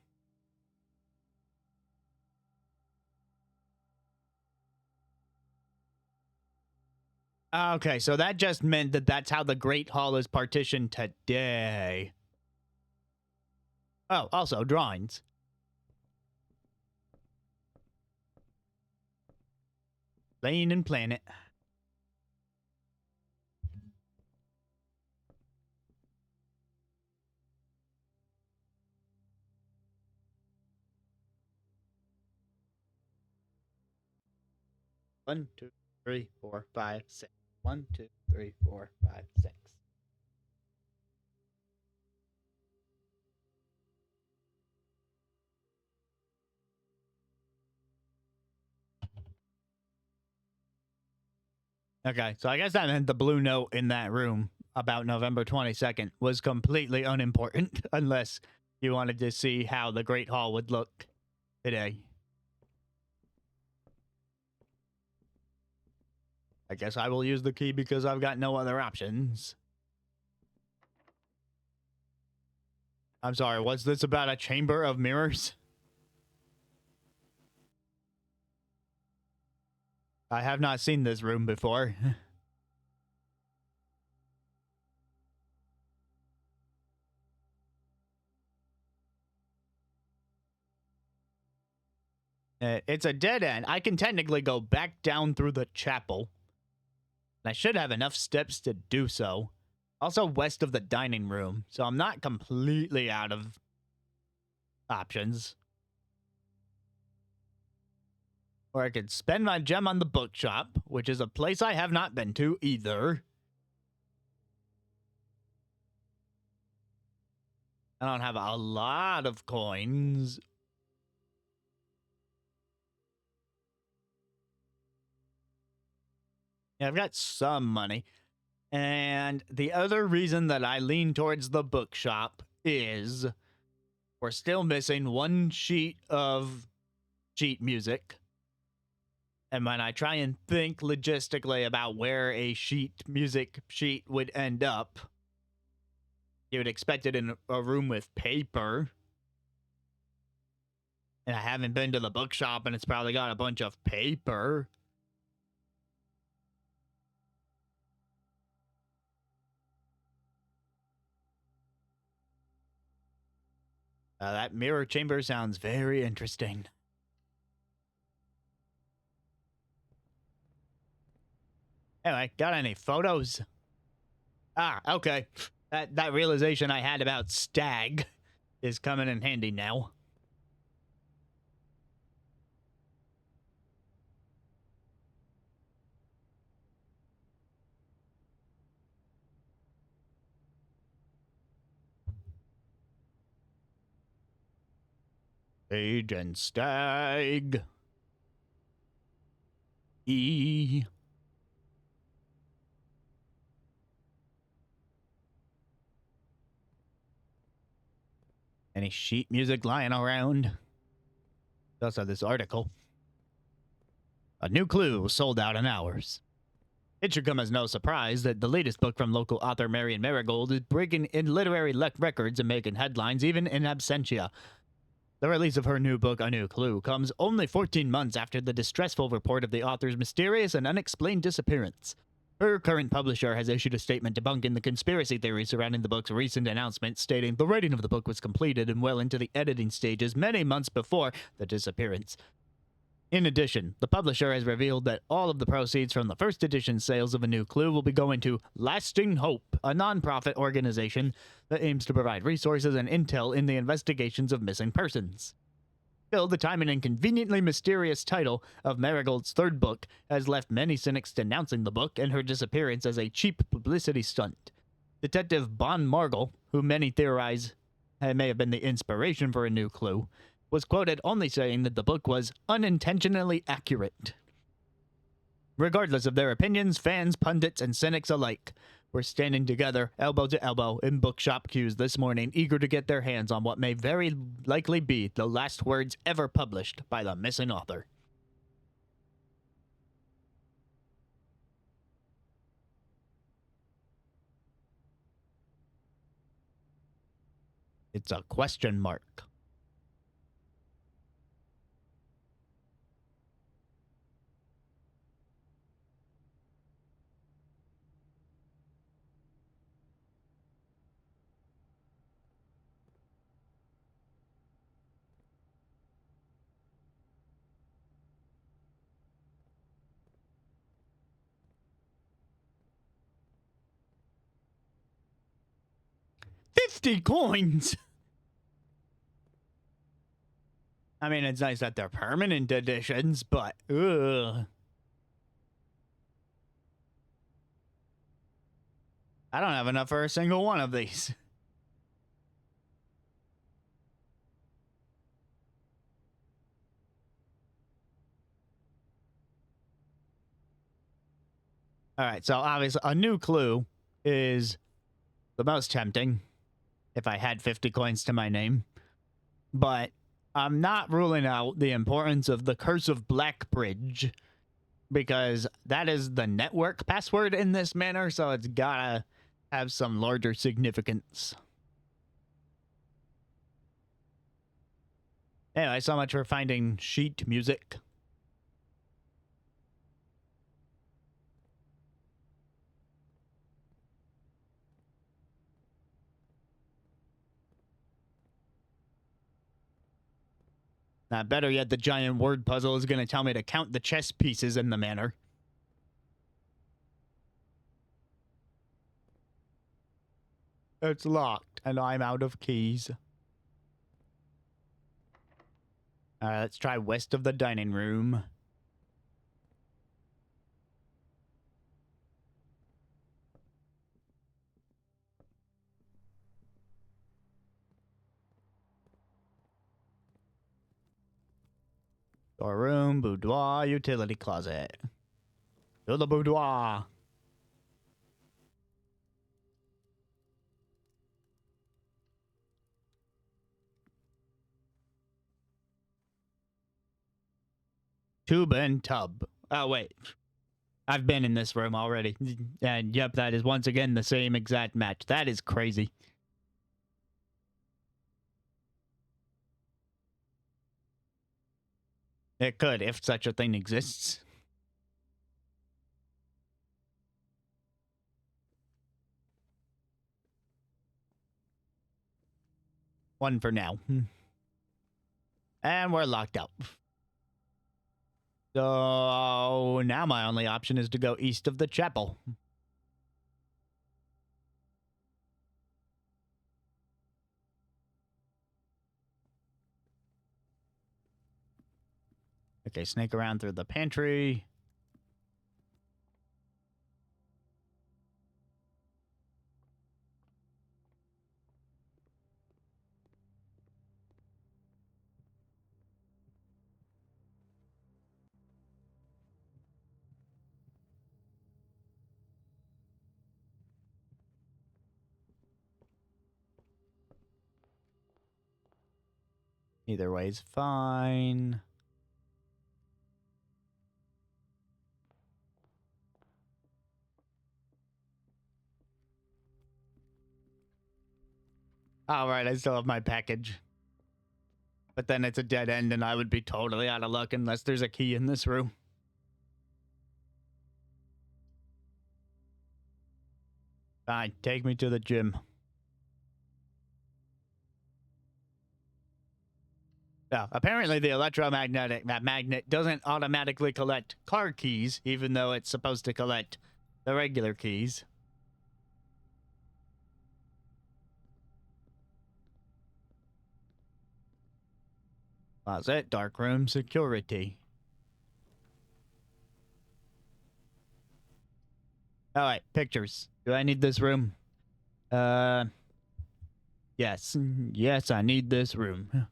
Okay, so that just meant that that's how the Great Hall is partitioned today. Oh, also drawings. Plane and planet. One, two, three, four, five, six. 1, 2, 3, 4, 5, 6. Okay, so I guess that meant the blue note in that room about November 22nd was completely unimportant unless you wanted to see how the Great Hall would look today. I guess I will use the key because I've got no other options. I'm sorry, what's this about a chamber of mirrors? I have not seen this room before. It's a dead end. I can technically go back down through the chapel. And I should have enough steps to do so. Also west of the dining room, so I'm not completely out of options. Or I could spend my gem on the bookshop, which is a place I have not been to either. I don't have a lot of coins. Yeah, I've got some money. And the other reason that I lean towards the bookshop is we're still missing one sheet of sheet music. And when I try and think logistically about where a music sheet would end up, you would expect it in a room with paper. And I haven't been to the bookshop, and it's probably got a bunch of paper. That mirror chamber sounds very interesting. Anyway, got any photos? Ah, okay. That realization I had about Stag is coming in handy now. Agent Stag. E. Any sheet music lying around? Also, this article. A new clue sold out in hours. It should come as no surprise that the latest book from local author Marion Marigold is breaking in literary records and making headlines even in absentia. The release of her new book, A New Clue, comes only 14 months after the distressful report of the author's mysterious and unexplained disappearance. Her current publisher has issued a statement debunking the conspiracy theory surrounding the book's recent announcement, stating the writing of the book was completed and well into the editing stages many months before the disappearance. In addition, the publisher has revealed that all of the proceeds from the first edition sales of A New Clue will be going to Lasting Hope, a non-profit organization that aims to provide resources and intel in the investigations of missing persons. Still, the time and inconveniently mysterious title of Marigold's third book has left many cynics denouncing the book and her disappearance as a cheap publicity stunt. Detective Bon Margle, who many theorize may have been the inspiration for A New Clue, was quoted only saying that the book was unintentionally accurate. Regardless of their opinions, fans, pundits, and cynics alike were standing together, elbow to elbow, in bookshop queues this morning, eager to get their hands on what may very likely be the last words ever published by the missing author. It's a question mark. $50! I mean, it's nice that they're permanent editions, but ugh. I don't have enough for a single one of these. All right, so obviously A New Clue is the most tempting if I had 50 coins to my name. But I'm not ruling out the importance of the Curse of Blackbridge, because that is the network password in this manner, so it's gotta have some larger significance. Anyway, so much for finding sheet music. Better yet, the giant word puzzle is going to tell me to count the chess pieces in the manor. It's locked, and I'm out of keys. Alright, let's try west of the dining room. Storeroom, boudoir, utility closet. To the boudoir. Tube and tub. Oh, wait. I've been in this room already. And yep, that is once again the same exact match. That is crazy. It could, if such a thing exists. One for now. And we're locked out. So now my only option is to go east of the chapel. Okay, snake around through the pantry. Either way is fine. Alright, I still have my package. But then it's a dead end and I would be totally out of luck unless there's a key in this room. Fine, take me to the gym. Yeah, apparently the electromagnetic magnet doesn't automatically collect car keys, even though it's supposed to collect the regular keys. Closet, dark room, security. Alright, pictures. Do I need this room? Yes. Yes, I need this room.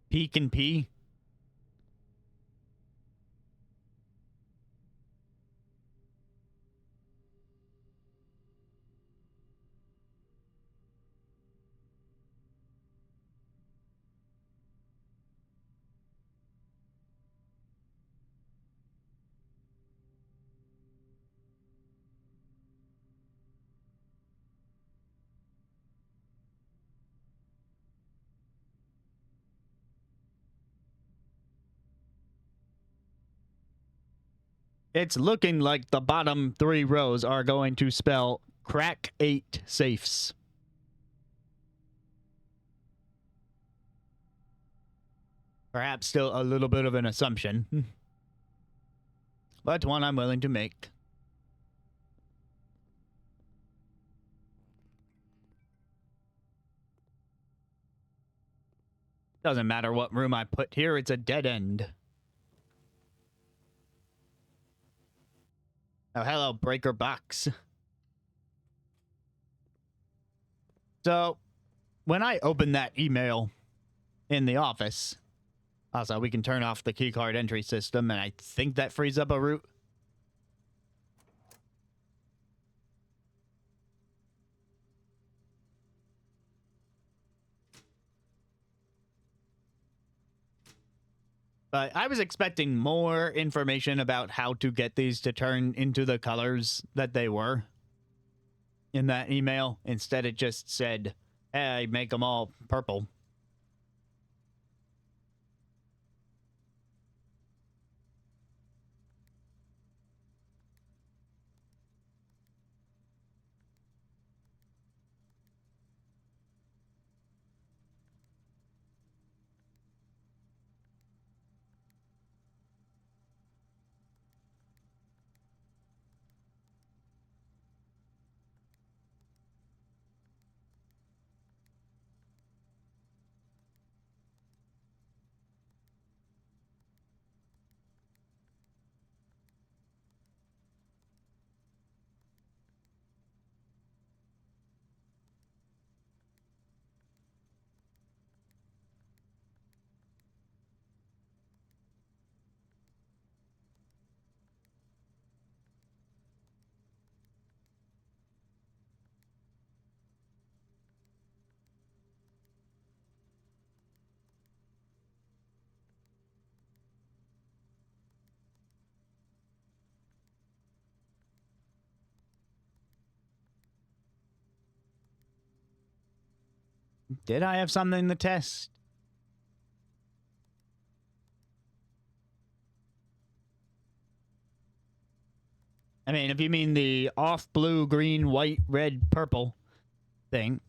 Peek and pee? It's looking like the bottom 3 rows are going to spell crack 8 safes. Perhaps still a little bit of an assumption. But one I'm willing to make. Doesn't matter what room I put here, it's a dead end. Oh, hello, breaker box. So, when I open that email in the office, also, we can turn off the keycard entry system, and I think that frees up a route. But I was expecting more information about how to get these to turn into the colors that they were in that email. Instead, it just said, hey, make them all purple. Did I have something to test? I mean, if you mean the off blue, green, white, red, purple thing.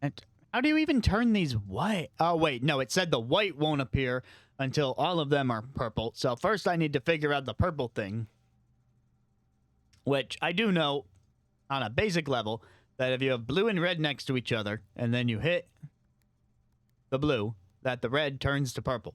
And how do you even turn these white? Oh, wait, no, it said the white won't appear until all of them are purple. So first I need to figure out the purple thing, which I do know on a basic level that if you have blue and red next to each other and then you hit the blue, that the red turns to purple.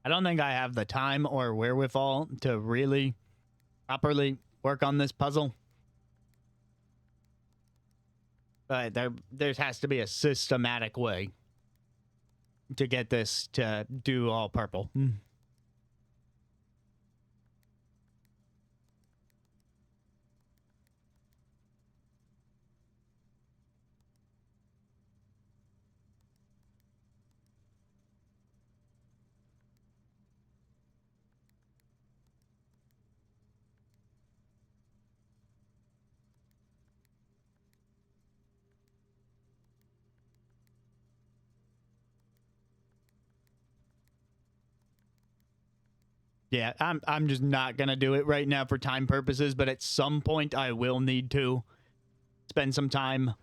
I don't think I have the time or wherewithal to really properly work on this puzzle. But there has to be a systematic way to get this to do all purple. Yeah, I'm just not gonna do it right now for time purposes, but at some point I will need to spend some time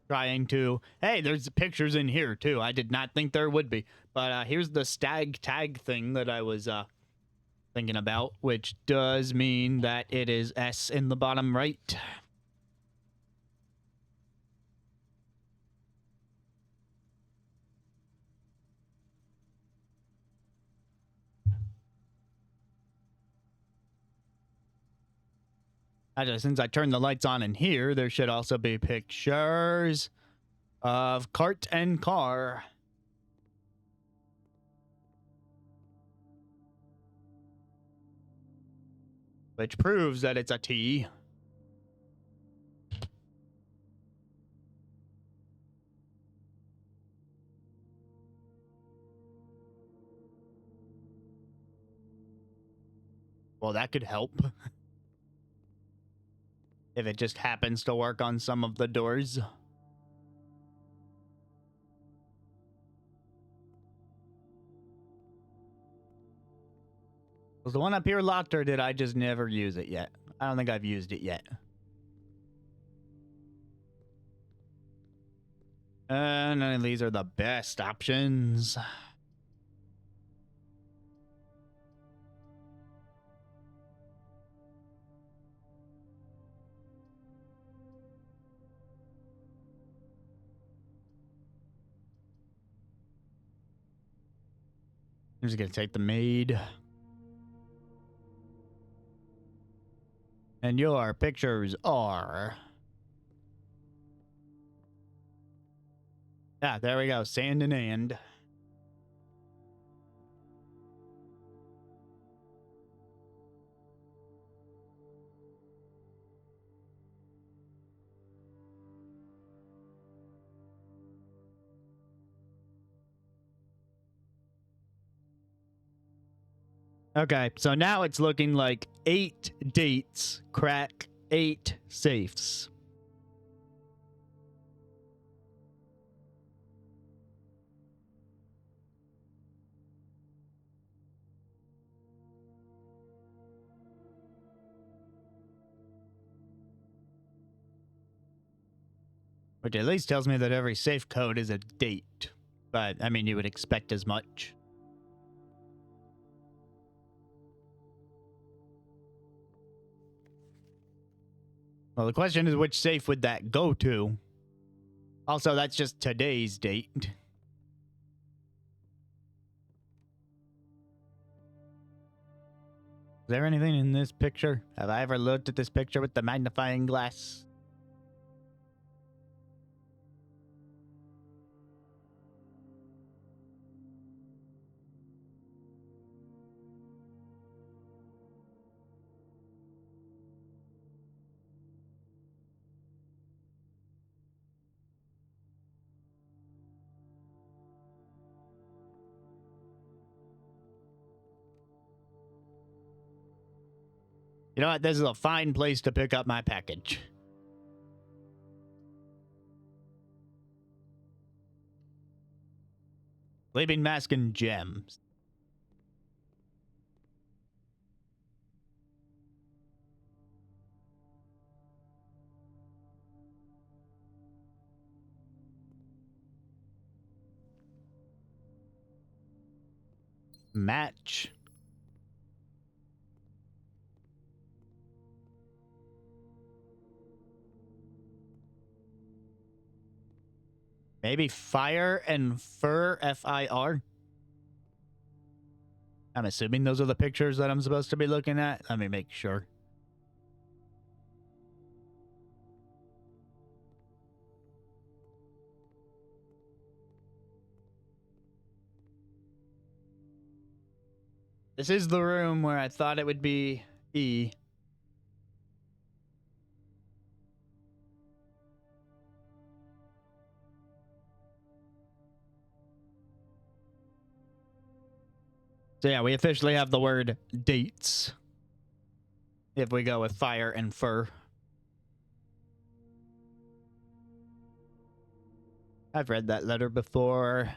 trying to. Hey, there's pictures in here too. I did not think there would be, but here's the stag tag thing that I was thinking about, which does mean that it is S in the bottom right. Since I turned the lights on in here, there should also be pictures of cart and car. Which proves that it's a T. Well, that could help. If it just happens to work on some of the doors. Was the one up here locked, or did I just never use it yet? I don't think I've used it yet. None of these are the best options. I'm just gonna take the maid. And your pictures are... Yeah, there we go. Sand and. Okay, so now it's looking like 8 dates crack 8 safes. Which at least tells me that every safe code is a date. But, I mean, you would expect as much. Well, the question is, which safe would that go to? Also, that's just today's date. Is there anything in this picture? Have I ever looked at this picture with the magnifying glass? You know what? This is a fine place to pick up my package. Leaving mask and gems. Match. Maybe fire and fur, F-I-R. I'm assuming those are the pictures that I'm supposed to be looking at. Let me make sure. This is the room where I thought it would be E. So yeah, we officially have the word dates. If we go with fire and fur. I've read that letter before.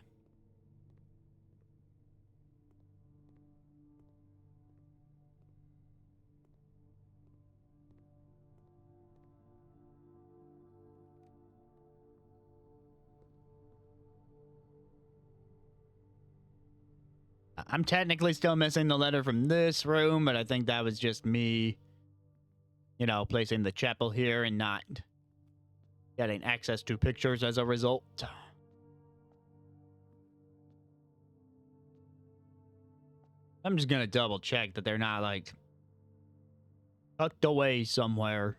I'm technically still missing the letter from this room, but I think that was just me, you know, placing the chapel here and not getting access to pictures as a result. I'm just gonna double check that they're not, like, tucked away somewhere.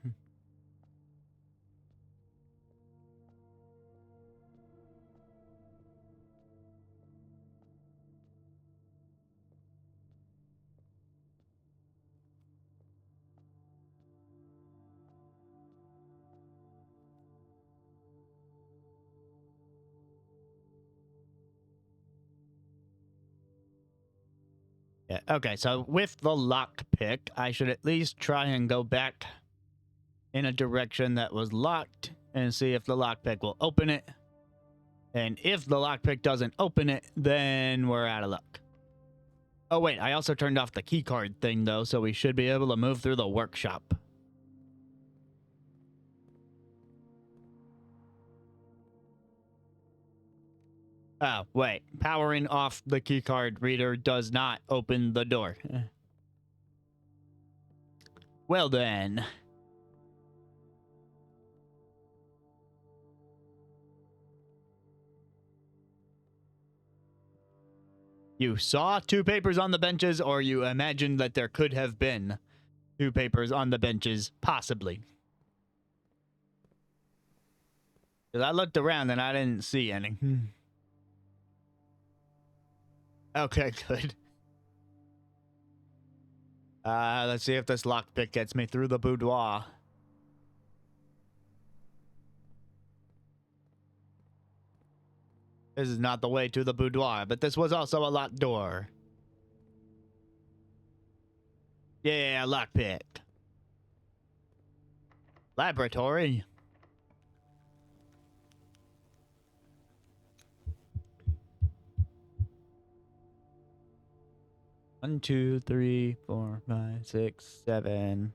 Yeah, okay, so with the lockpick, I should at least try and go back in a direction that was locked and see if the lockpick will open it. And if the lockpick doesn't open it, then we're out of luck. Oh, wait, I also turned off the keycard thing, though, so we should be able to move through the workshop. Oh, wait. Powering off the keycard reader does not open the door. Well, then. You saw two papers on the benches, or you imagined that there could have been two papers on the benches, possibly. Because I looked around and I didn't see any. Okay, good. Let's see if this lockpick gets me through the boudoir. This is not the way to the boudoir, but this was also a locked door. Yeah, lockpick. Laboratory. One, two, three, four, five, six, seven.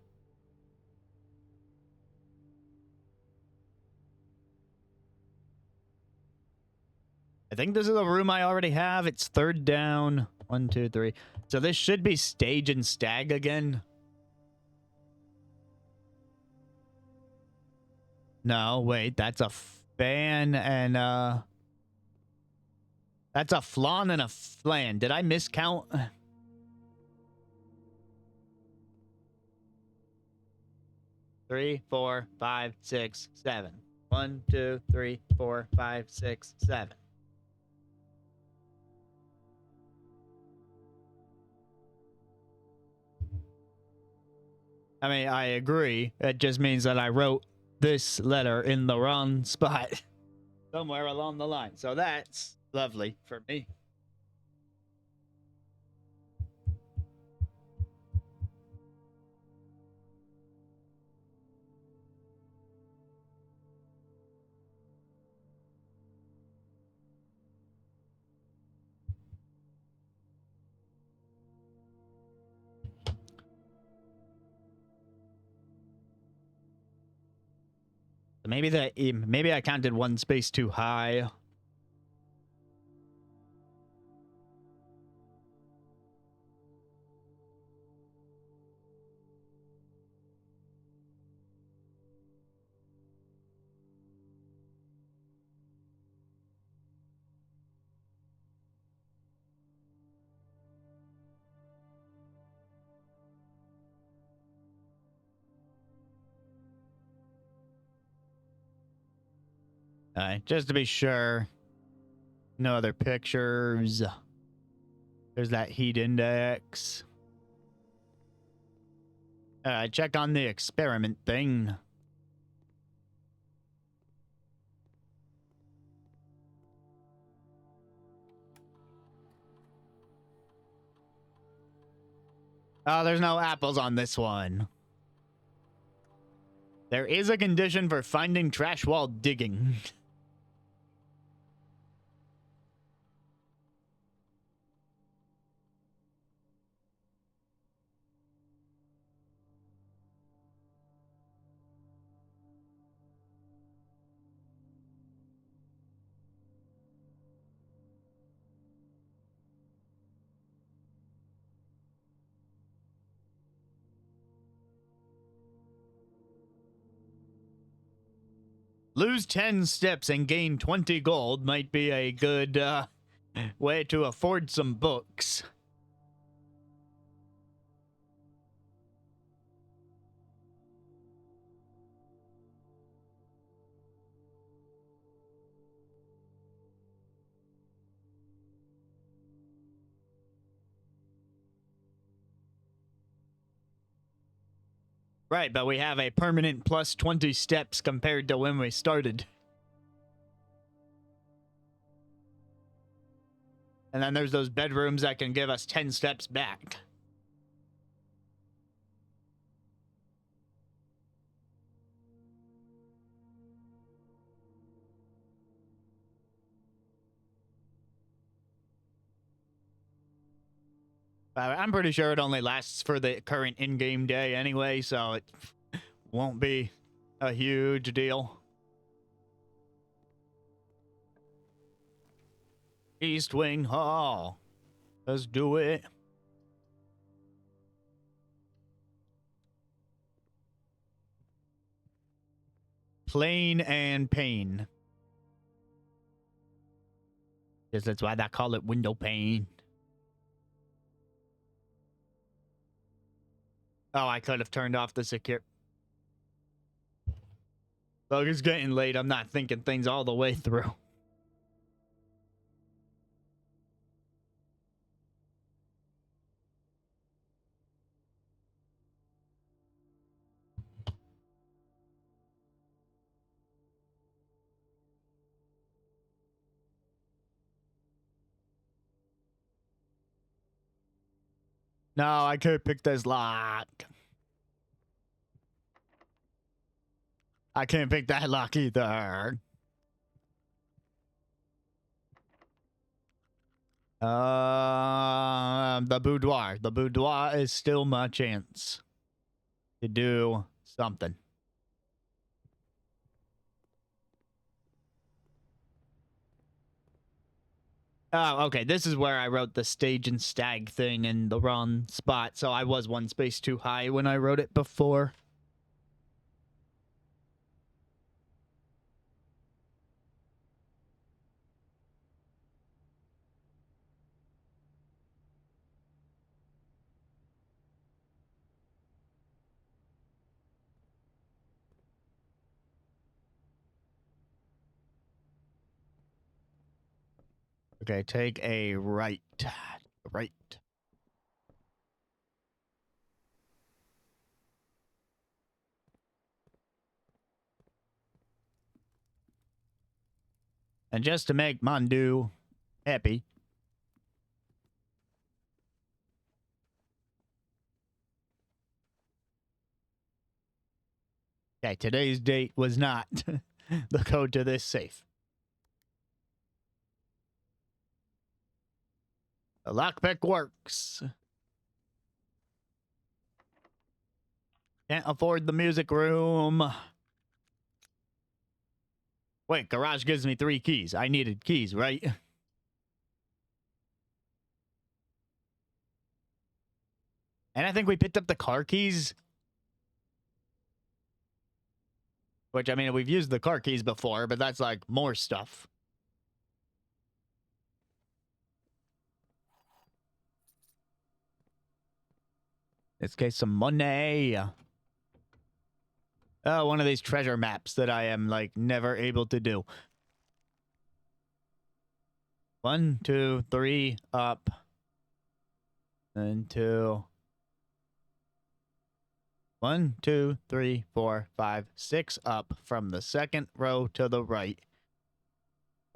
I think this is a room I already have. It's third down. 1, 2, 3. So this should be stage and stag again. No, wait. That's a fan and that's a flan and a flan. Did I miscount? 3, 4, 5, 6, 7. 1, 2, 3, 4, 5, 6, 7. I mean, I agree. It just means that I wrote this letter in the wrong spot somewhere along the line. So that's lovely for me. Maybe I counted one space too high. All right, just to be sure. No other pictures. There's that heat index. All right, check on the experiment thing. Oh, there's no apples on this one. There is a condition for finding trash while digging. Lose 10 steps and gain 20 gold might be a good way to afford some books. Right, but we have a permanent plus 20 steps compared to when we started. And then there's those bedrooms that can give us 10 steps back. I'm pretty sure it only lasts for the current in-game day anyway, so it won't be a huge deal. East Wing Hall. Let's do it. Plain and pain. Guess that's why they call it window pane. Oh, I could have turned off the secure. Look, it's getting late. I'm not thinking things all the way through. No, I could pick this lock. I can't pick that lock either. The boudoir. The boudoir is still my chance to do something. Oh, okay. This is where I wrote the stage and stag thing in the wrong spot, so I was one space too high when I wrote it before. Okay, take a right. Right. And just to make Mandu happy. Okay, today's date was not the code to this safe. The lockpick works. Can't afford the music room. Wait, garage gives me 3 keys. I needed keys, right? And I think we picked up the car keys. Which, I mean, we've used the car keys before, but that's like more stuff. Let's get some money. Oh, one of these treasure maps that I am, like, never able to do. 1, 2, 3, up. And 2. 1, 2, 3, 4, 5, 6 up from the second row to the right.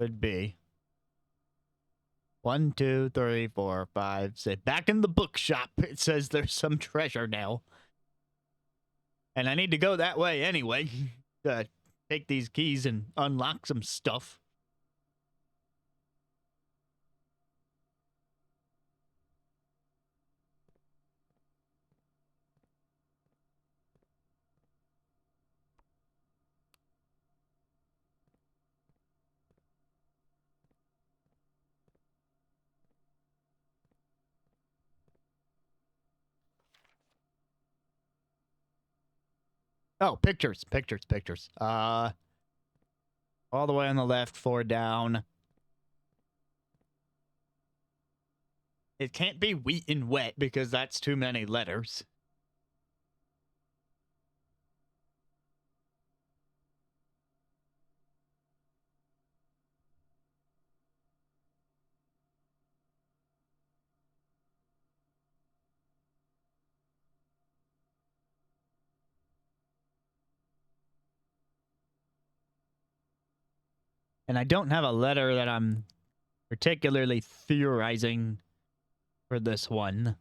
Would be 1, 2, 3, 4, 5, 6. Back in the bookshop, it says there's some treasure now. And I need to go that way anyway to take these keys and unlock some stuff. Oh, pictures. All the way on the left, 4 down. It can't be wheat and wet because that's too many letters. And I don't have a letter that I'm particularly theorizing for this one.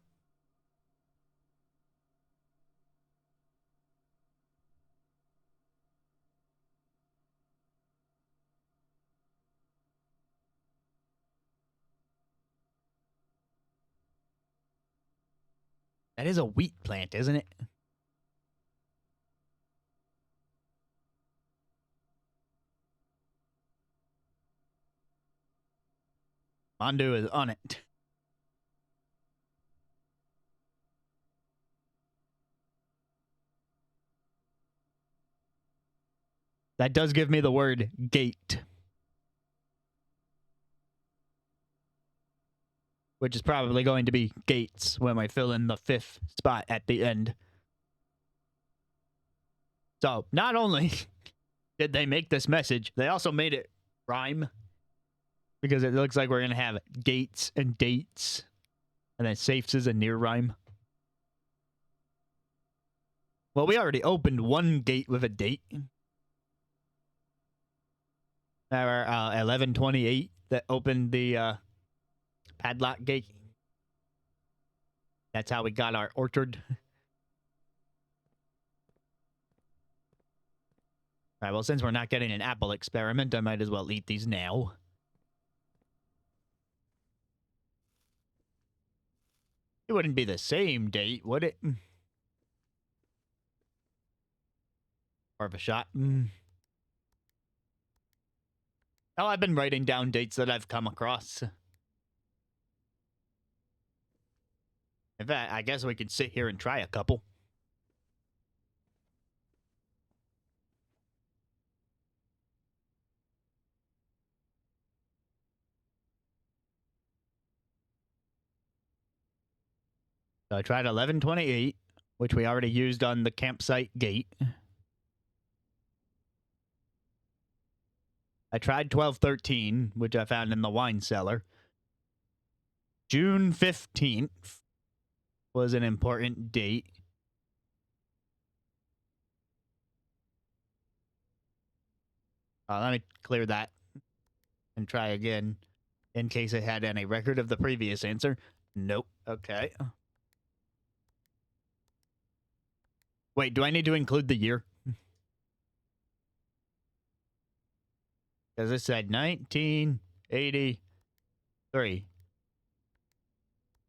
That is a wheat plant, isn't it? Mandu is on it. That does give me the word gate. Which is probably going to be gates when I fill in the 5th spot at the end. So, not only did they make this message, they also made it rhyme. Because it looks like we're going to have gates and dates. And then safes is a near rhyme. Well, we already opened one gate with a date. Our 1128 that opened the padlock gate. That's how we got our orchard. All right, well, since we're not getting an apple experiment, I might as well eat these now. It wouldn't be the same date, would it? Worth a shot. Oh, I've been writing down dates that I've come across. In fact, I guess we could sit here and try a couple. So I tried 1128, which we already used on the campsite gate. I tried 1213, which I found in the wine cellar. June 15th was an important date. Let me clear that and try again in case it had any record of the previous answer. Nope. Okay. Wait, do I need to include the year? Because it said 1983.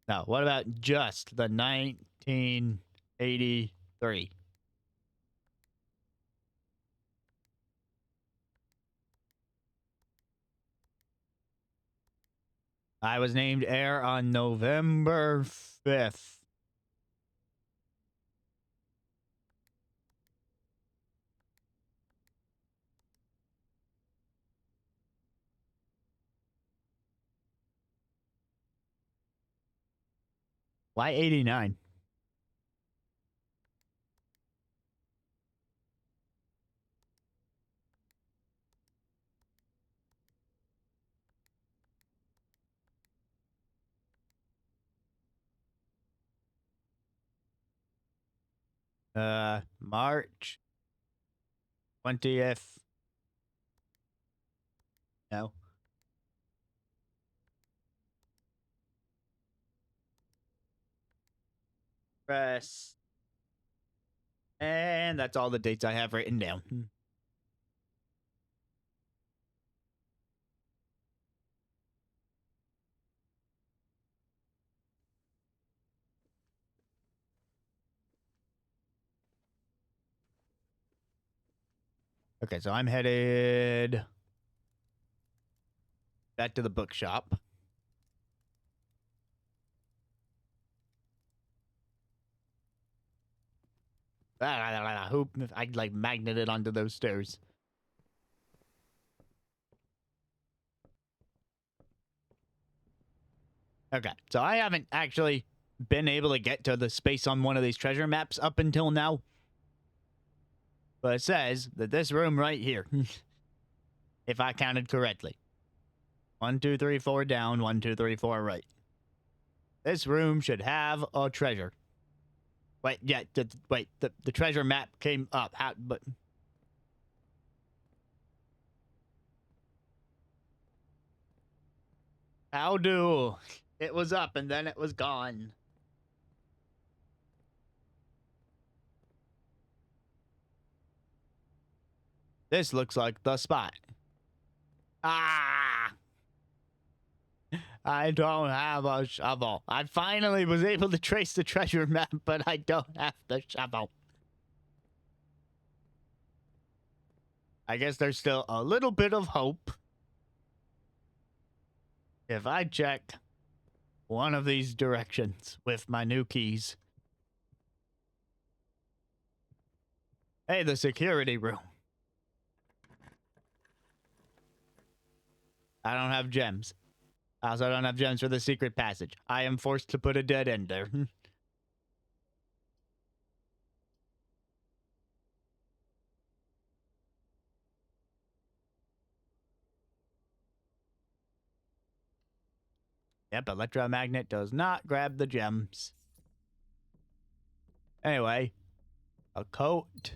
No, what about just the 1983? I was named heir on November 5th. Why 89? March 20th. No. Press. And that's all the dates I have written down. Okay, so I'm headed back to the bookshop. Hoop, I like magneted onto those stairs. Okay, so I haven't actually been able to get to the space on one of these treasure maps up until now. But it says that this room right here, if I counted correctly, 1, 2, 3, 4 down, 1, 2, 3, 4 right. This room should have a treasure. Wait, yeah, the treasure map came up. But how do? It was up and then it was gone. This looks like the spot. Ah! I don't have a shovel. I finally was able to trace the treasure map, but I don't have the shovel. I guess there's still a little bit of hope. If I check one of these directions with my new keys. Hey, the security room. I don't have gems. I also don't have gems for the secret passage. I am forced to put a dead end there. Yep, electromagnet does not grab the gems. Anyway, a coat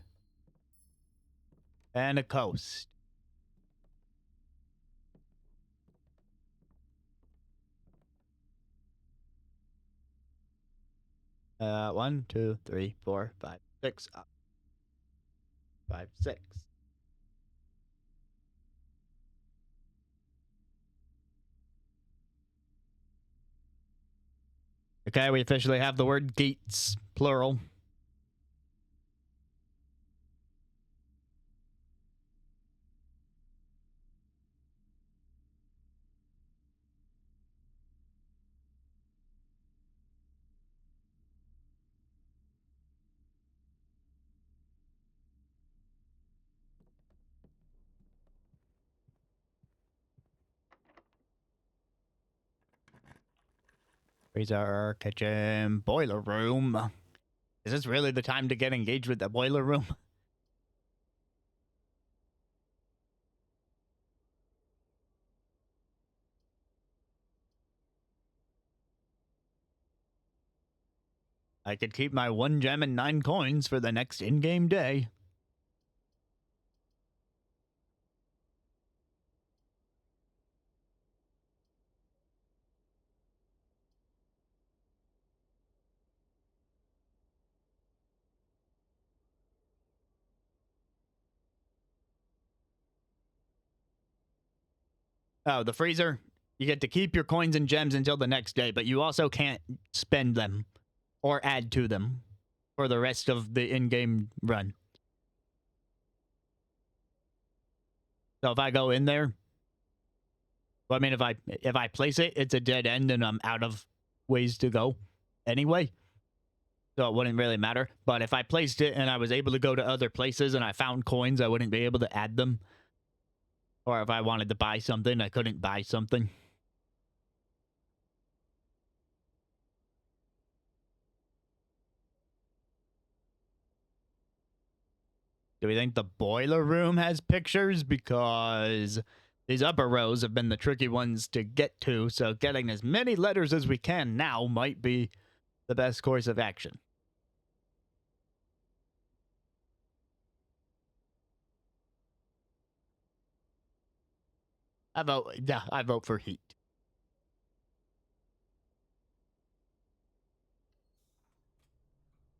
and a coast. One, two, three, four, five, six, 5, 6. Okay, we officially have the word gates, plural. Freezer, kitchen, boiler room. Is this really the time to get engaged with the boiler room? I could keep my 1 gem and 9 coins for the next in-game day. Oh, the freezer? You get to keep your coins and gems until the next day, but you also can't spend them or add to them for the rest of the in-game run. So if I go in there, well, I mean, if I place it, it's a dead end and I'm out of ways to go anyway. So it wouldn't really matter. But if I placed it and I was able to go to other places and I found coins, I wouldn't be able to add them. Or if I wanted to buy something, I couldn't buy something. Do we think the boiler room has pictures? Because these upper rows have been the tricky ones to get to, so getting as many letters as we can now might be the best course of action. I vote for heat.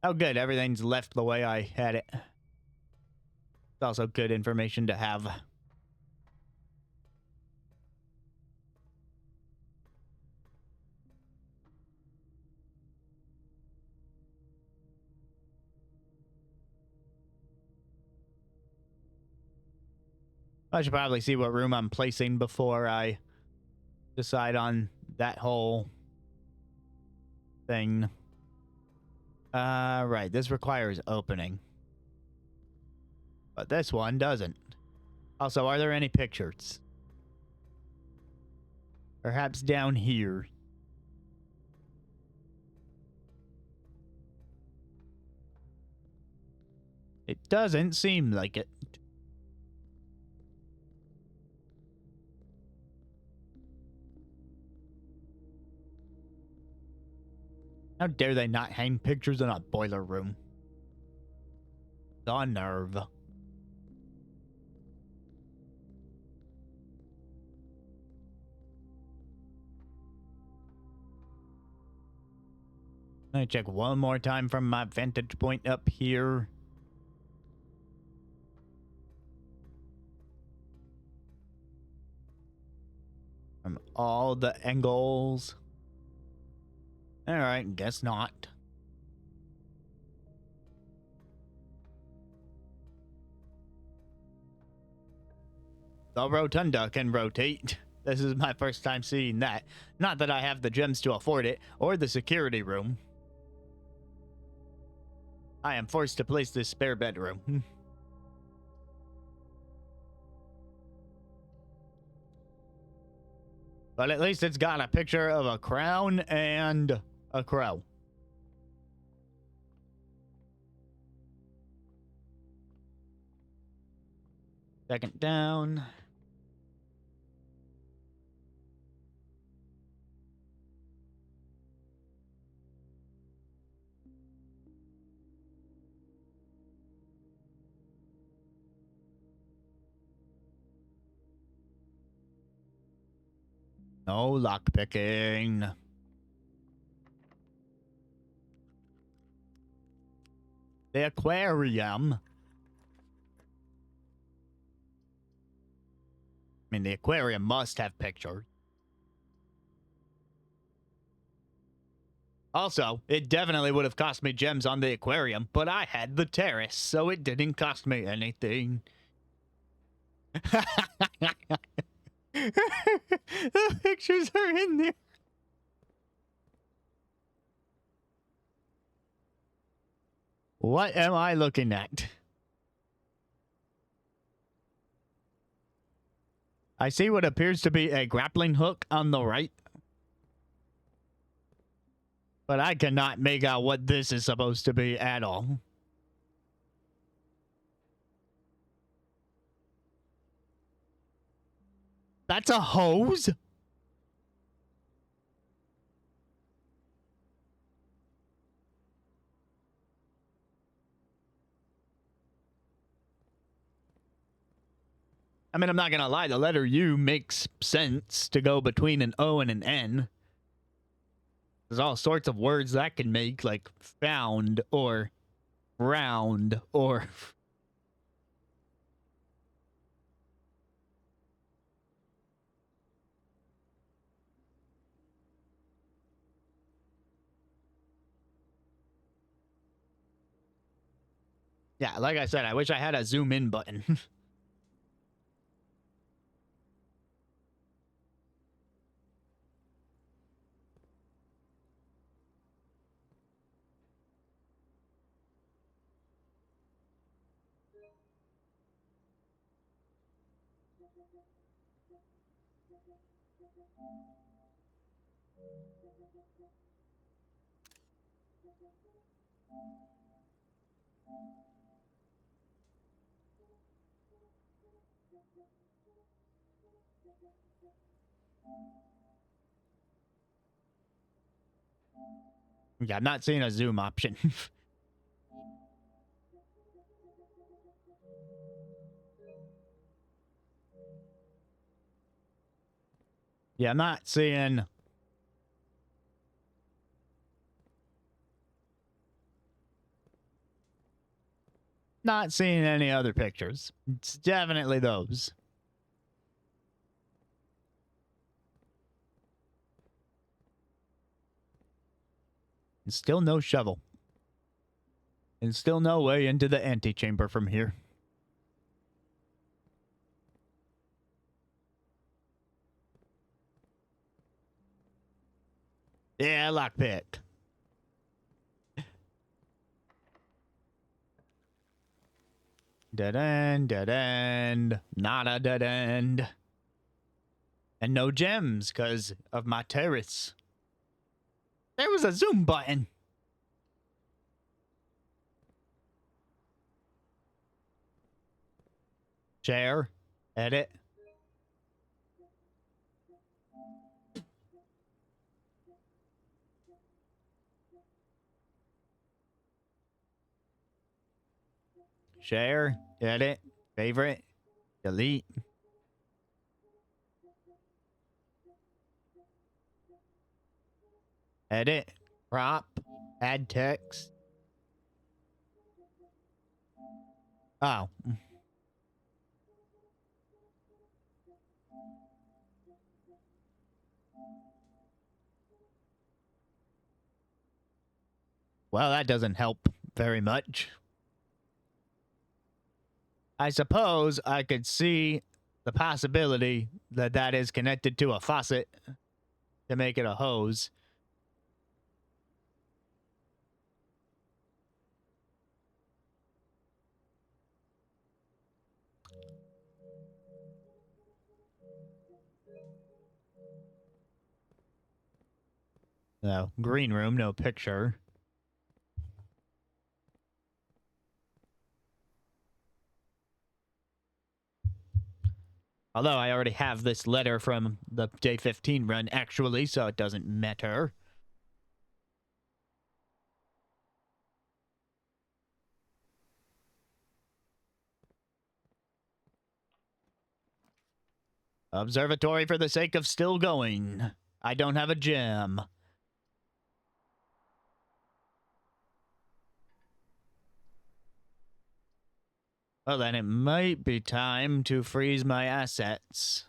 Oh, good. Everything's left the way I had it. It's also good information to have. I should probably see what room I'm placing before I decide on that whole thing. Right. This requires opening. But this one doesn't. Also, are there any pictures? Perhaps down here. It doesn't seem like it. How dare they not hang pictures in a boiler room? The nerve. Let me check one more time from my vantage point up here. From all the angles. Alright, guess not. The rotunda can rotate. This is my first time seeing that. Not that I have the gems to afford it, or the security room. I am forced to place this spare bedroom. But at least it's got a picture of a crown and a crow. Second down. No lockpicking. The aquarium. I mean, the aquarium must have pictures. Also, it definitely would have cost me gems on the aquarium, but I had the terrace, so it didn't cost me anything. The pictures are in there. What am I looking at? I see what appears to be a grappling hook on the right. But I cannot make out what this is supposed to be at all. That's a hose? I mean, I'm not gonna lie, the letter U makes sense to go between an O and an N. There's all sorts of words that can make, like found or round or... Yeah, like I said, I wish I had a zoom in button. Yeah, I'm not seeing a zoom option. Yeah, I'm not seeing... Not seeing any other pictures. It's definitely those. And still no shovel. And still no way into the antechamber from here. Yeah, lockpick. Dead end, not a dead end. And no gems, because of my terrace. There was a zoom button. Share. Edit. Share. Edit. Favorite. Delete. Edit. Crop. Add text. Oh. Well, that doesn't help very much. I suppose I could see the possibility that that is connected to a faucet to make it a hose. No, green room, no picture. Although I already have this letter from the day 15 run, actually, so it doesn't matter. Observatory for the sake of still going. I don't have a gem. Well, then it might be time to freeze my assets.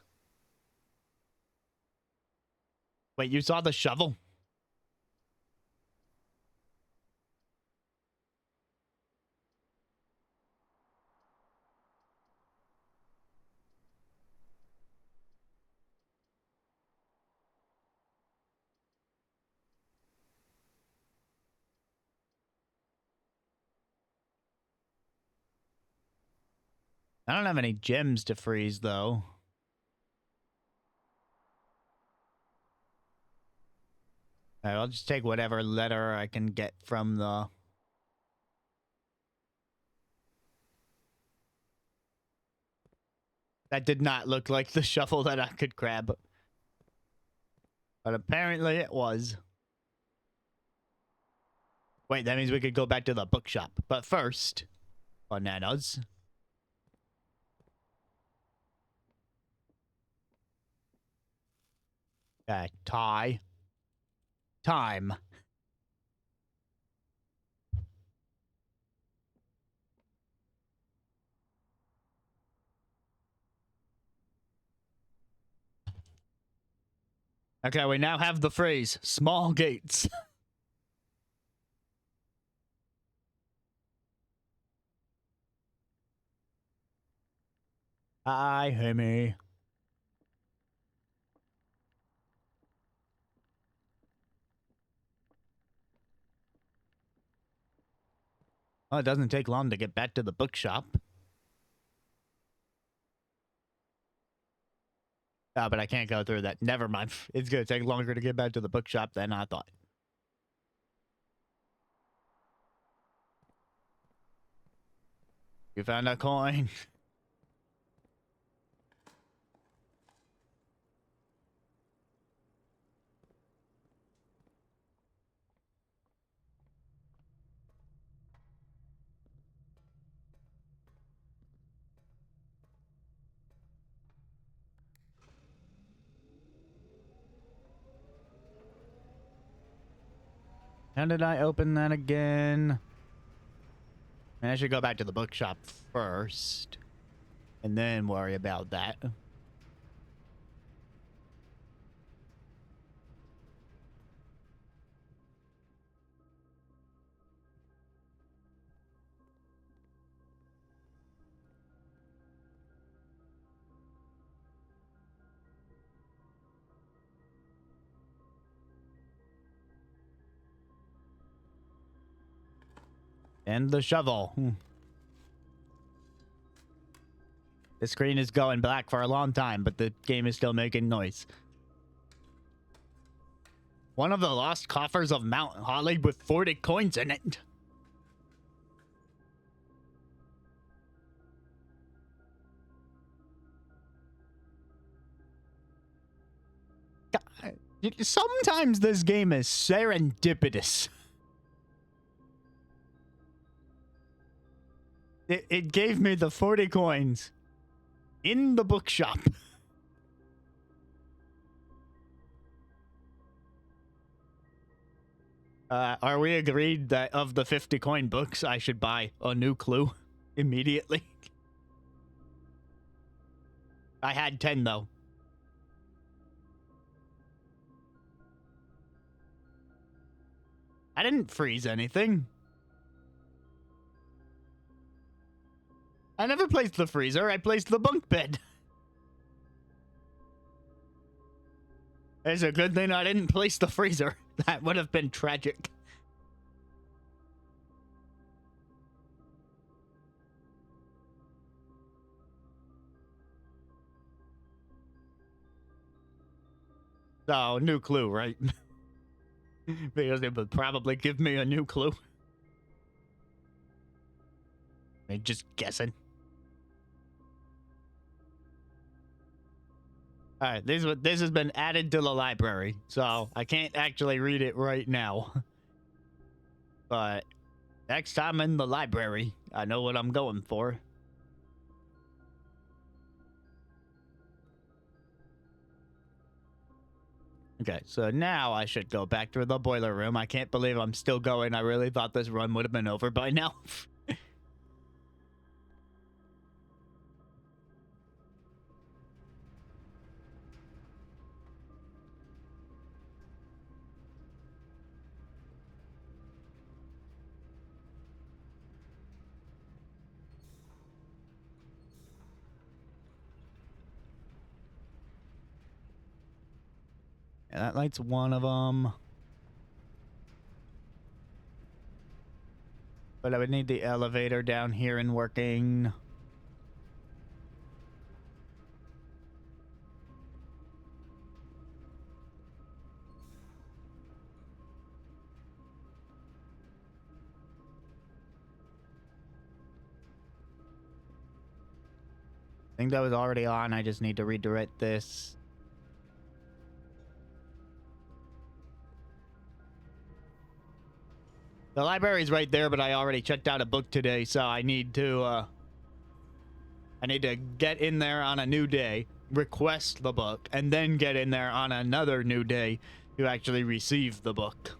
Wait, you saw the shovel? I don't have any gems to freeze, though. Alright, I'll just take whatever letter I can get from the... That did not look like the shovel that I could grab. But apparently it was. Wait, that means we could go back to the bookshop. But first, bananas. Tie. Time. Okay, we now have the phrase, small gates. Hi, Hemi. Oh, it doesn't take long to get back to the bookshop. Oh, but I can't go through that. Never mind. It's gonna take longer to get back to the bookshop than I thought. You found a coin. How did I open that again? I should go back to the bookshop first. And then worry about that. And the shovel. The screen is going black for a long time, but the game is still making noise. One of the lost coffers of Mount Holly with 40 coins in it. God, sometimes this game is serendipitous. It gave me the 40 coins in the bookshop. Are we agreed that of the 50 coin books, I should buy a new clue immediately? I had 10 though. I didn't freeze anything. I never placed the freezer, I placed the bunk bed. It's a good thing I didn't place the freezer. That would have been tragic. Oh, new clue, right? Because it would probably give me a new clue. I'm just guessing. Alright, this has been added to the library, so I can't actually read it right now. But next time in the library, I know what I'm going for. Okay, so now I should go back to the boiler room. I can't believe I'm still going. I really thought this run would have been over by now. Yeah, that light's one of them. But I would need the elevator down here and working. think that was already on. I just need to redirect this. The library's right there, but I already checked out a book today, so I need to get in there on a new day, request the book, and then get in there on another new day to actually receive the book.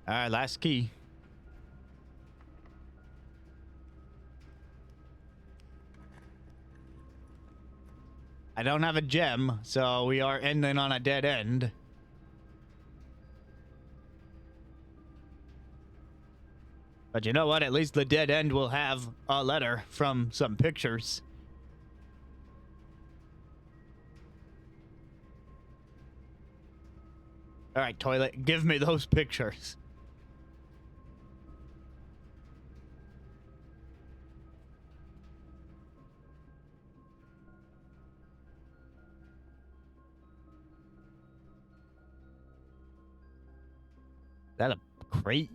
All right, last key. I don't have a gem, so we are ending on a dead end. But you know what? At least the dead end will have a letter from some pictures. All right, toilet, give me those pictures. Is that a crate?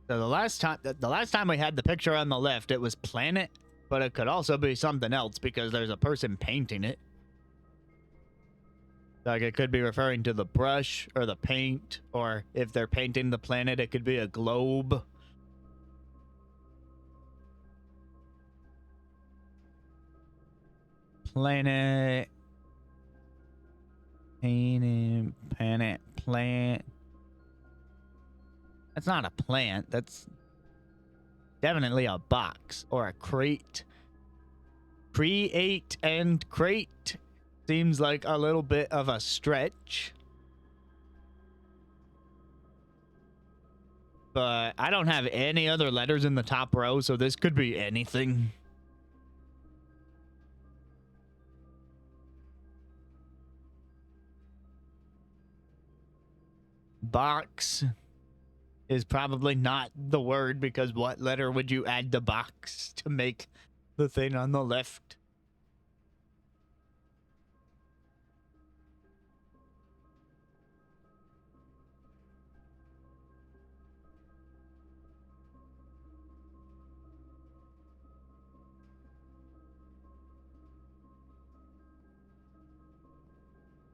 So the last time we had the picture on the left, it was planet, but it could also be something else because there's a person painting it. Like it could be referring to the brush or the paint, or if they're painting the planet, it could be a globe. Planet. Painting, planet, plant. That's not a plant. That's definitely a box or a crate. Create and crate seems like a little bit of a stretch. But I don't have any other letters in the top row, so this could be anything. Box is probably not the word, because what letter would you add to box to make the thing on the left?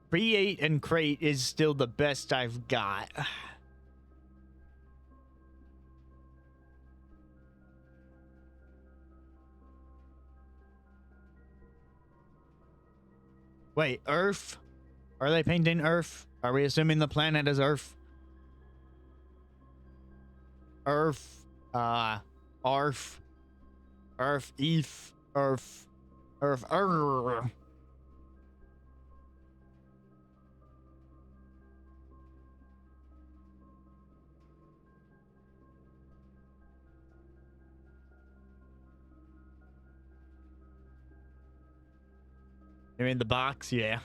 Create and crate is still the best I've got. Wait, Earth? Are they painting Earth? Are we assuming the planet is Earth? Earth, Arf, Earth, Eth, Earth, Earth, You mean the box? Yeah.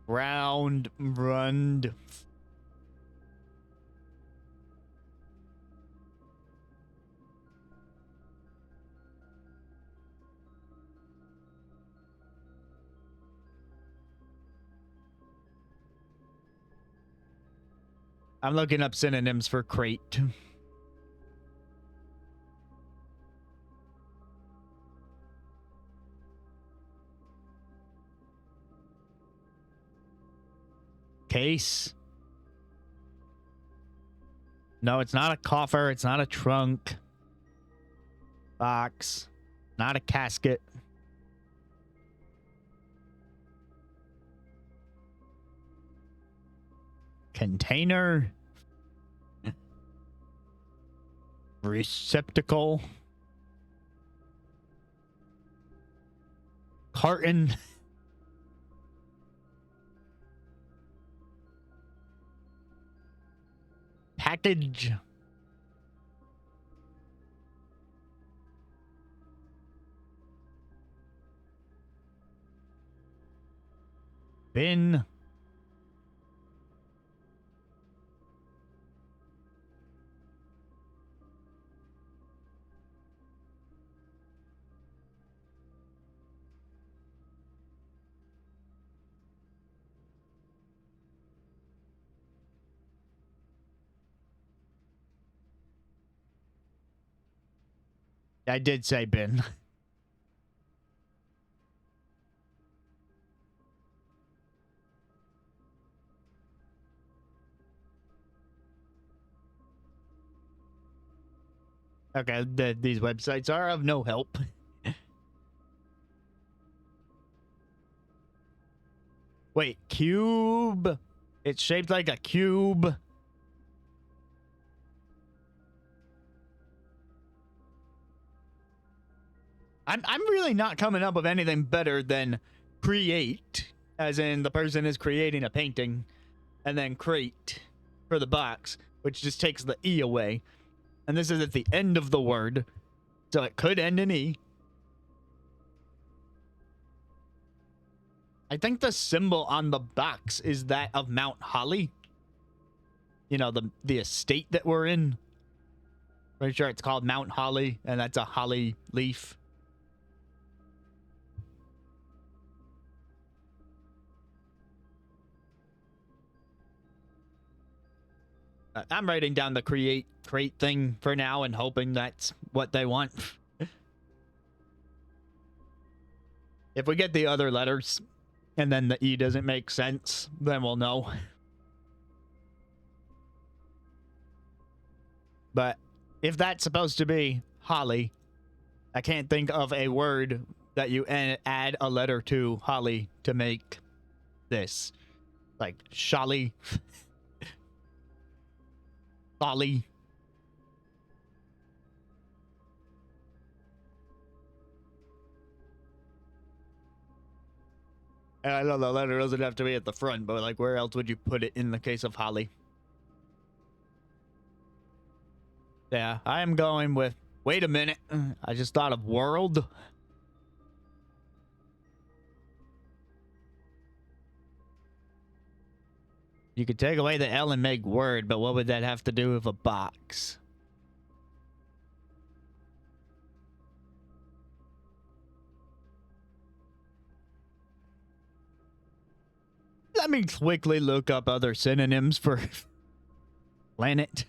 Round, rund. I'm looking up synonyms for crate. Case. No, it's not a coffer. It's not a trunk. Box. Not a casket. Container. Receptacle. carton. Package. Bin. I did say bin. Okay, these websites are of no help. Wait, cube? It's shaped like a cube. I'm really not coming up with anything better than create, as in the person is creating a painting, and then crate for the box, which just takes the E away. And this is at the end of the word, so it could end in E. I think the symbol on the box is that of Mount Holly. You know, the estate that we're in. Pretty sure it's called Mount Holly, and that's a holly leaf. I'm writing down the crate thing for now and hoping that's what they want. If we get the other letters and then the E doesn't make sense, then we'll know. But if that's supposed to be Holly, I can't think of a word that you add a letter to Holly to make this. Like Sholly. Holly. And I know the letter doesn't have to be at the front, but like where else would you put it in the case of Holly? Yeah, I am going with, wait a minute, I just thought of world. You could take away the L and make word, but what would that have to do with a box? Let me quickly look up other synonyms for planet.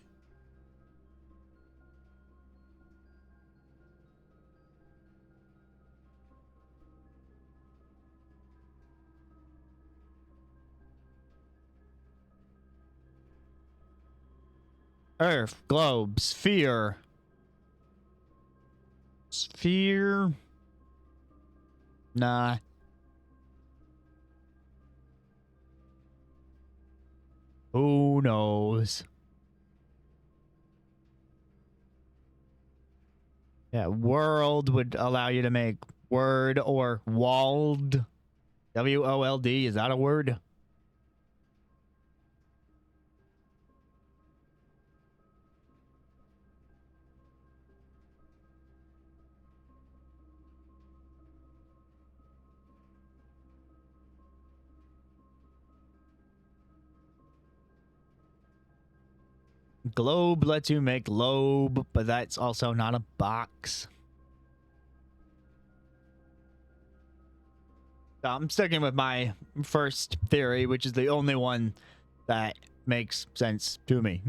Earth, globe, sphere. Sphere. Nah. Who knows? Yeah, world would allow you to make word or walled. W-O-L-D, is that a word? Globe lets you make lobe, but that's also not a box. So I'm sticking with my first theory, which is the only one that makes sense to me.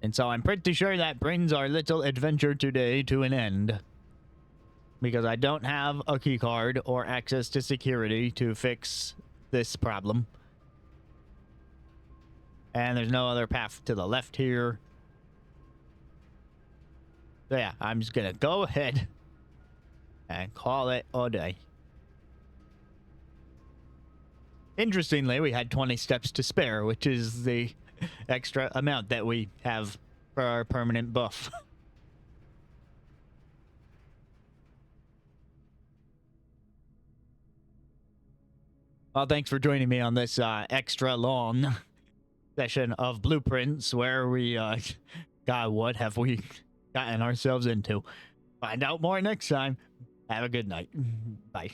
And so I'm pretty sure that brings our little adventure today to an end. Because I don't have a key card or access to security to fix this problem. And there's no other path to the left here. So yeah, I'm just gonna go ahead and call it a day. Interestingly, we had 20 steps to spare, which is the extra amount that we have for our permanent buff. Well, thanks for joining me on this extra long session of Blueprints where we, God, what have we gotten ourselves into? Find out more next time. Have a good night. Bye.